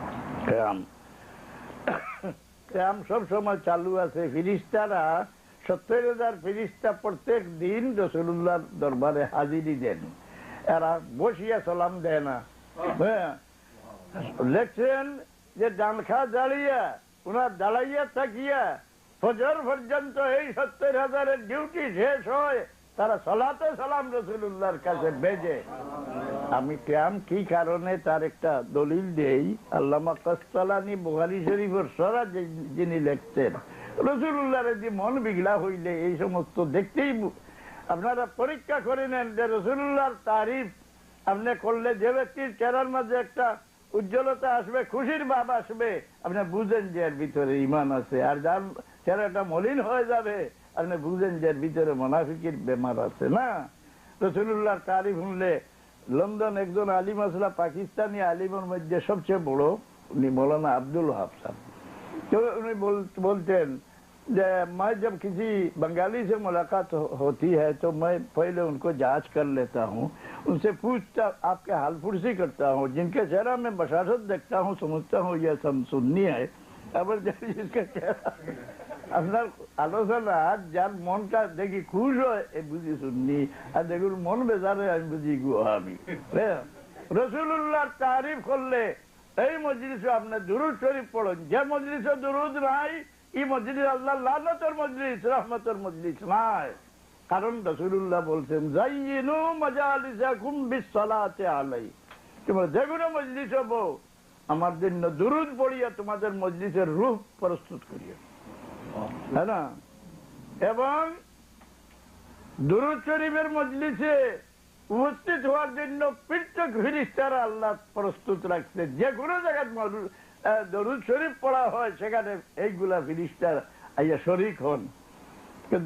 কিয়াম সব সময় চালু আছে। ফিরিস্তারা 70,000 ফিরিস্তা প্রত্যেক দিন রাসূলুল্লাহর দরবারে হাজিরি দেন। এরা বসিয়া সালাম দেয় না। লেখছেন যে ডানখা দাঁড়িয়া ওনার দাঁড়াইয়া থাকিয়া ফজর পর্যন্ত এই 70,000 ডিউটি শেষ হয়, তারা সালাতে সালাম রাসূলুল্লাহর কাছে বেজে। আমি কিয়াম কি কারণে তার একটা দলিল দেই। আল্লামা কাসতালানী বুখারী শরীফের সরা যিনি লিখতেন, রাসূলুল্লাহর যে মন বিগড়া হইলে এই সমস্ত দেখতেই আপনারা পরীক্ষা করে নেন যে রাসূলুল্লাহর তারিফ আপনি করলে যে ব্যক্তির চেহারার মাঝে একটা উজ্জ্বলতা আসবে, খুশির ভাব আসবে, আপনি বুঝেন যে এর ভিতরে ইমান আছে। আর যার চেহারাটা মলিন হয়ে যাবে আপনি বুঝেন যে এর ভিতরে মুনাফিকের বেমার আছে। না, রাসূলুল্লাহর তারিফ শুনলে লন্ডন একজন আলিম আসলা, পাকিস্তানি আলিমের মধ্যে সবচেয়ে বড়, উনি মৌলানা আব্দুল ওয়াহাব সাহেব। तो उन्हें बोलते हैं मैं जब किसी बंगाली से मुलाकात होती है तो मैं पहले उनको जांच कर लेता हूँ, उनसे पूछता, आपके हाल फुर्सी करता हूँ, जिनके चेहरा में बशारत देखता हूँ समझता हूँ यह सब सुन्नी है। আবার जिसका चेहरा আপনার আলোচনা যার মনটা দেখি খুশ হয় এ বুঝি সুন্নি, আর দেখুন মন বেজারে আমি বুঝি গুহাবি। রাসূলুল্লাহর তারিফ করলে এই মজলিসে আপনি দুরূদ শরীফ পড়েন। যে মজলিসে দুরূদ নাই এই মজলিস আল্লাহ লানতের মজলিস, রহমতের মজলিস নাই। কারণ রাসূলুল্লাহ বলছেন যায়িনু মাজালিসাকুম বিসসালাতি আলাই, তোমরা যে কোনো মজলিস হবো আমার জন্য দুরূদ পড়িয়া তোমাদের মজলিসের রূহ প্রস্তুত করিয়া, হ্যাঁ না। এবং দুরূদ শরীফের মজলিসে উপস্থিত হওয়ার জন্য পৃথক ফেরেশতারা আল্লাহ প্রস্তুত রাখছে। যে কোনো জায়গায় দরুদ শরীফ পড়া হয় সেখানে এইগুলা ফেরেশতারা আইয়া শরীক হন।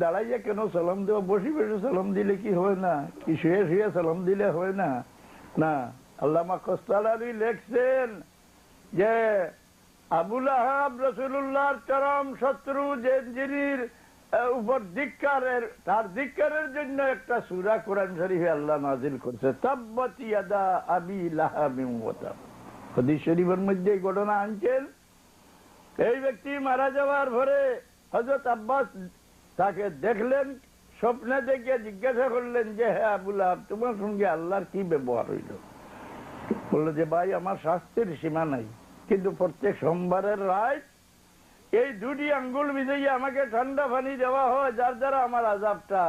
দাঁড়াইয়া কেন সালাম দেওয়া? বসে বসে সালাম দিলে কি হয় না? কি শুয়ে শুয়ে সালাম দিলে হয় না? না, আল্লামা কোস্তালারি লেখছেন যে আবুল আহাব রাসূলুল্লাহর চরম শত্রু, যে যিনির উপর ধিক্কারের, তার ধিক্কারের জন্য একটা সূরা কোরআন শরীফে আল্লাহ নাযিল করছে, তাব্বাত ইয়াদা আবি লাহাবিন ওয়া তাব। হাদিস শরীফের মধ্যে এই ঘটনা আনছেন। এই ব্যক্তি মারা যাওয়ার পরে হযরত আব্বাস তাকে দেখলেন, স্বপ্নে দেখে জিজ্ঞাসা করলেন যে হে আবুল আহাব, তোমার সঙ্গে আল্লাহর কি ব্যবহার হইল? বললো যে ভাই, আমার শাস্তির সীমা নাই, কিন্তু প্রত্যেক সোমবারের রাত এই দুটি আঙ্গুল ভিজাইয়া আমাকে ঠান্ডা পানি দেওয়া হয়, যার দ্বারা আমার আযাবটা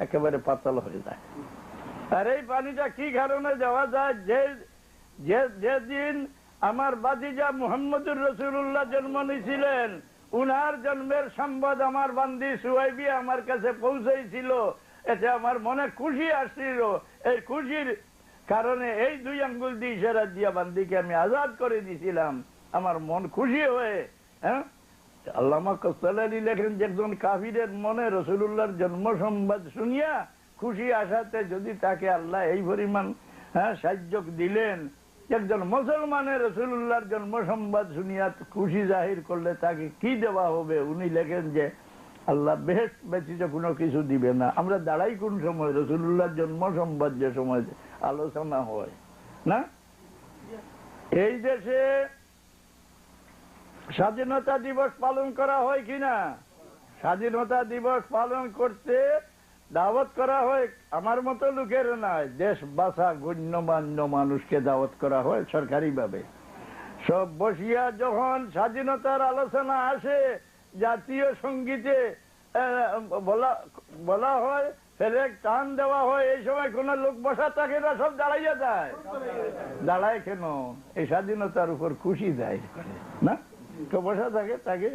একেবারে পাতল হয়ে যায়। আর এই পানিটা কি কারণে দেওয়া যায়? যেদিন আমার বাতিজা মুহাম্মদুর রাসূলুল্লাহ জন্ম নিয়েছিলেন, উনার জন্মের সংবাদ আমার বান্দি সুহাইবি আমার কাছে পৌঁছেছিল, এতে আমার মনে খুশি আসছিল। এই খুশির কারণে এই দুই আঙ্গুল দিয়ে ইশারা দিয়া বান্দিকে আমি আজাদ করে দিয়েছিলাম, আমার মন খুশি হয়ে। হ্যাঁ, আল্লামা কোস্তালারি লেখেন যে একজন কাফিরের মনে রাসূলুল্লাহর জন্ম সংবাদ শুনিয়া খুশি আসাতে যদি তাকে আল্লাহ এই পরিমাণ সাহায্য দিলেন, একজন মুসলমানের রাসূলুল্লাহর জন্ম সংবাদ শুনিয়া খুশি জাহির করলে তাকে কি দেওয়া হবে? উনি লেখেন যে আল্লাহ বেহেশত ব্যতীত কোনো কিছু দিবে না। আমরা দাঁড়াই কোন সময়? রাসূলুল্লাহর জন্ম সংবাদ যে সময় আলোচনা হয় না। এই দেশে স্বাধীনতা দিবস পালন করা হয় কিনা? স্বাধীনতা দিবস পালন করতে দাওয়াত করা হয় আমার মতো লোকের নয়, দেশ বাসা গণ্যমান্য মানুষকে দাওয়াত করা হয় সরকারি ভাবে। সব বসিয়া যখন স্বাধীনতার আলোচনা আসে, জাতীয় সঙ্গীতে বলা হয়, ফেলে টান দেওয়া হয়, এই সময় কোন লোক বসা থাকে না, সব দাঁড়াইয়া যায়। দাঁড়ায় কেন? এই স্বাধীনতার উপর খুশি যায় না। কেউ বসা থাকে তাকে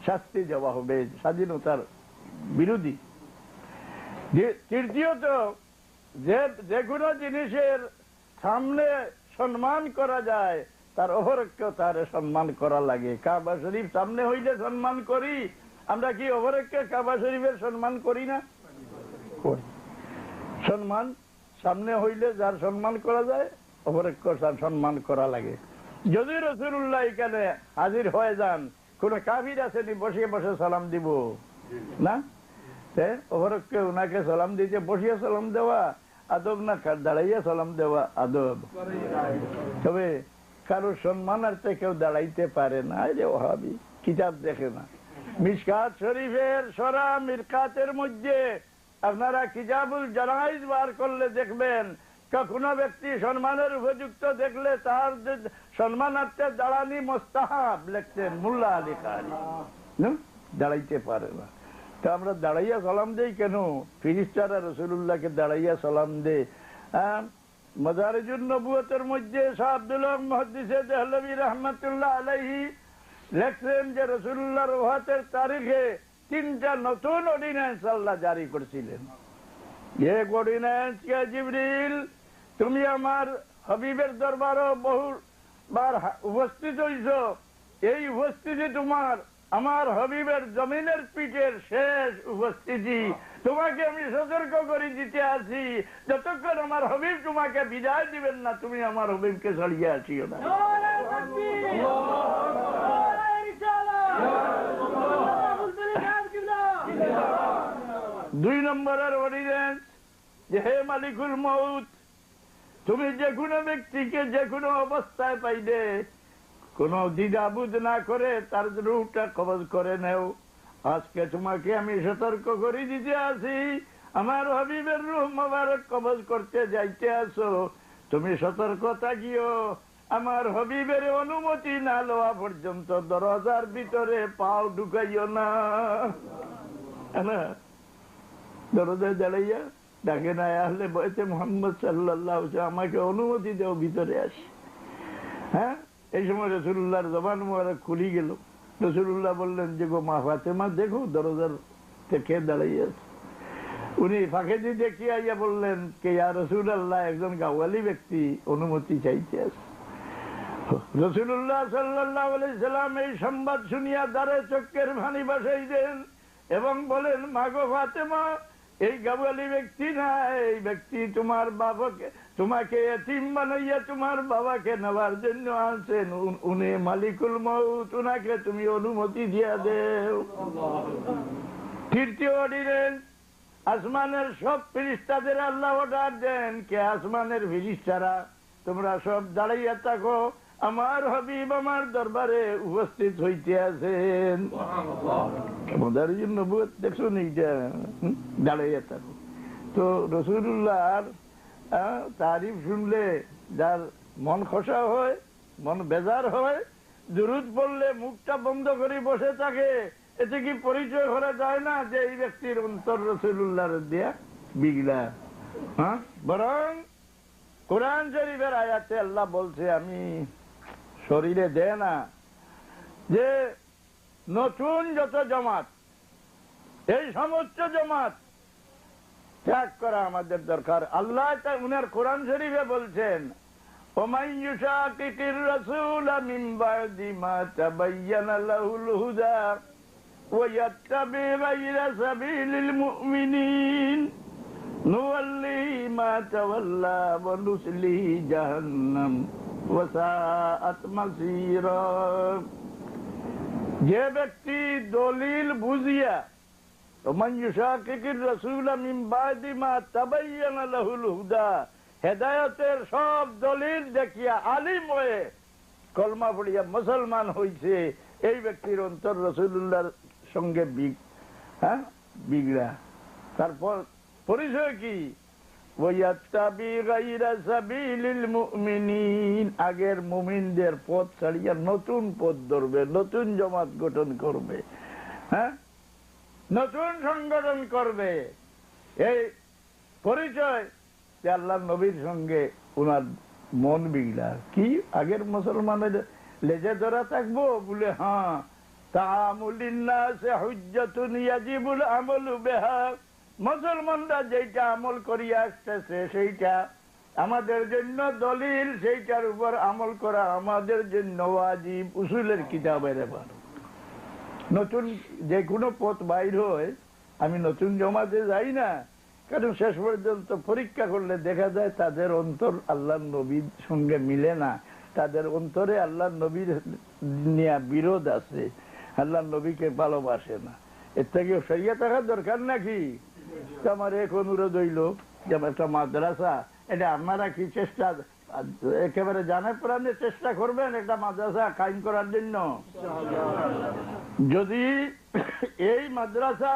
শাস্তি দেওয়া হবে, স্বাধীনতার বিরোধী। তৃতীয়ত, যে কোনো জিনিসের সামনে সম্মান করা যায় তার অপরক্ষ তার সম্মান করা লাগে। কাবা শরীফ সামনে হইলে সম্মান করি, আমরা কি অপরক্ষে কাবা শরীফের সম্মান করি না? সম্মান সামনে হইলে যার সম্মান করা যায় অপরক্ষ তার সম্মান করা লাগে। যদি রাসূলুল্লাহ এখানে হাজির হয়ে যান, কোন কাফির আসেনি বসে বসে সালাম দিব না, অপরক্ষে ওনাকে সালাম দিতে বসিয়া সালাম দেওয়া আদব না দাঁড়াইয়া সালাম দেওয়া আদব? তবে কারো সম্মানার্থে কেউ দাঁড়াইতে পারে না। যে ওহাবি কিতাব দেখে না। মিশকাত শরীফের সরা মিরকাতের মধ্যে আপনারা কিতাবুল জানাইজ বার করলে দেখবেন, কোনো ব্যক্তি সম্মানের উপযুক্ত দেখলে তার সম্মানার্থে দাঁড়ানি মোস্তাহাব লিখতেন মোল্লা আলী খানি। দাঁড়াইতে পারে না, তো আমরা দাঁড়াইয়া সালাম দেই কেন? ফেরেশতারা রাসূলুল্লাহকে দাঁড়াইয়া সালাম দে। মাদারিজুন নবুয়তের মধ্যে শাহ আব্দুল হক মুহাদ্দিসে দেহলভী রাহমাতুল্লাহ আলাইহি লেখছেন যে রাসূলুল্লাহর ওফাতের তারিখে 3টা নতুন অর্ডিন্যান্স আল্লাহ জারি করেছিলেন। এক অর্ডিন্যান্স কে জিবরিল, তুমি আমার হাবিবের দরবারও বহুবার উপস্থিত হইছ, এই উপস্থিতি তোমার আমার হাবিবের জমিনের পিঠের শেষ উপস্থিতি। তোমাকে আমি সতর্ক করে দিতে আছি, যতক্ষণ আমার হাবিব তোমাকে বিদায় দিবেন না, তুমি আমার হাবিবকে ছাড়িয়ে আসিও না। 2 নম্বরের অর্ডিন্যান্স যে হে মালিকুল মউত, তুমি যে কোনো ব্যক্তিকে যে কোনো অবস্থায় পাইলে কোন দ্বিধাবোধ না করে তার রূহটা কবজ করে নেও। আজকে তোমাকে আমি সতর্ক করে দিতে আছি, আমার হাবিবের রূহ মোবারক কবজ করতে যাইতে আসো, তুমি সতর্ক থাকিও, আমার হাবিবের অনুমতি না লওয়া পর্যন্ত দরজার ভিতরে পাও ঢুকাইও না। দরজায় দাঁড়াইয়া ডাকে না আসলে বলছে মুহাম্মদ সাল্লাল্লাহু আলাইহি ওয়াসাল্লাম আমাকে অনুমতি দেও, ভিতরে আসি। হ্যাঁ, এই সময় রাসূলুল্লাহর জবান মোবারক খুলি গেল। রাসূলুল্লাহ বললেন যে গো মা ফাতেমা, দেখো দরজার কে দাঁড়াইয়া আছে। উনি ফাঁকে দিয়ে দেখিয়ে আইয়া বললেন কে ইয়া রাসূলুল্লাহ, একজন গাওয়ালি ব্যক্তি অনুমতি চাইতে আছে। রাসূলুল্লাহ সাল্লাল্লাহু আলাইহি সাল্লাম এই সংবাদ শুনিয়া দ্বারে চোখের পানি ভাসাইলেন এবং বলেন, মাগো ফাতেমা, এই গাওয়ালি ব্যক্তি না, এই ব্যক্তি তোমার বাবাকে, তোমাকে এতিম বানাইয়া তোমার বাবাকে নেওয়ার জন্য আনছেন। উনি মালিকুল মউত, উনাকে তুমি অনুমতি দিয়া দেও। তৃতীয় অর্ডিনেন্স, আসমানের সব ফেরেশতাদের আল্লাহ অর্ডার দেন কে আসমানের ফেরেশতারা তোমরা সব দাঁড়াইয়া থাকো, আমার হাবিব আমার দরবারে উপস্থিত হইতে আছেন। আমাদের জন্য দেখছো এইটা, দাঁড়াইয়া থাকো। তো রাসূলুল্লাহর তারিফ শুনলে যার মন খসা হয়, মন বেজার হয়, দুরূদ পড়লে মুখটা বন্ধ করে বসে থাকে, এতে কি পরিচয় করা যায় না যে এই ব্যক্তির অন্তর রাসূলুল্লাহর দিয়া বিগলা? বরং কোরআন শরীফের আয়াতে আল্লাহ বলছে, আমি শরীরে দে না যে নতুন যত জামাত, এই সমস্ত জামাত ত্যাগ করা আমাদের দরকার। আল্লাহ উনার কোরআন শরীফে বলছেন, ওমান ইউশাকিকির রাসূলা মিন বাদি মা তাবায়্যানা লাহুল হুদা ওয়া ইয়াত্তাবি গায়রা সাবিলিল মুমিনিন নুওয়াল্লিহি মা তাওয়াল্লা ওয়া নুসলিহি জাহান্নাম ওয়া সাআত মাসীরা। যে ব্যক্তি দলিল বুঝিয়া, ওমান ইউশাকিকির রাসূলা মিন বাদি মা তাবায়্যানা লাহুল হুদা, হেদায়েতের সব দলিল দেখিয়া আলিম হয়ে কলমা পড়িয়া মুসলমান হইছে, এই ব্যক্তির অন্তর রাসূলুল্লাহর সঙ্গে বিগড়া। তারপর পরিচয় কি? ওয়ায়াত্তাবি গায়রা সাবিলিল মুমিনিন, আগের মুমিনদের পথ ছাড়িয়া নতুন পথ ধরবে, নতুন জামাত গঠন করবে, নতুন সংগঠন করবে। এই পরিচয় যে আল্লাহ নবীর সঙ্গে উনার মন বিগড়া। কি আগের মুসলমানের লেজে ধরা থাকবো বলে? হ্যাঁ, তাআমুলিন নাসি হুজ্জাতুন ইয়াজিবুল আমালু বিহা, মুসলমানরা যেটা আমল করিয়া আসতেছে সেইটা আমাদের জন্য দলিল, সেইটার উপর আমল করা আমাদের জন্য ওয়াজিব। উসুলের কিতাবের এবার নতুন যে কোনো পথ বাইর হয়, আমি নতুন জমাতে যাই না, কারণ শেষ পর্যন্ত পরীক্ষা করলে দেখা যায় তাদের অন্তর আল্লাহ নবীর সঙ্গে মিলে না, তাদের অন্তরে আল্লাহ নবীর নিয়ে বিরোধ আছে, আল্লাহ নবীকে ভালোবাসে না। এর থেকে সরিয়ে থাকার দরকার নাকি? আমার এক অনুরোধ হইল যে একটা মাদ্রাসা, এটা আপনারা কি চেষ্টা একেবারে জানে প্রাণে চেষ্টা করবেন একটা মাদ্রাসা কায়েম করার জন্য? যদি এই মাদ্রাসা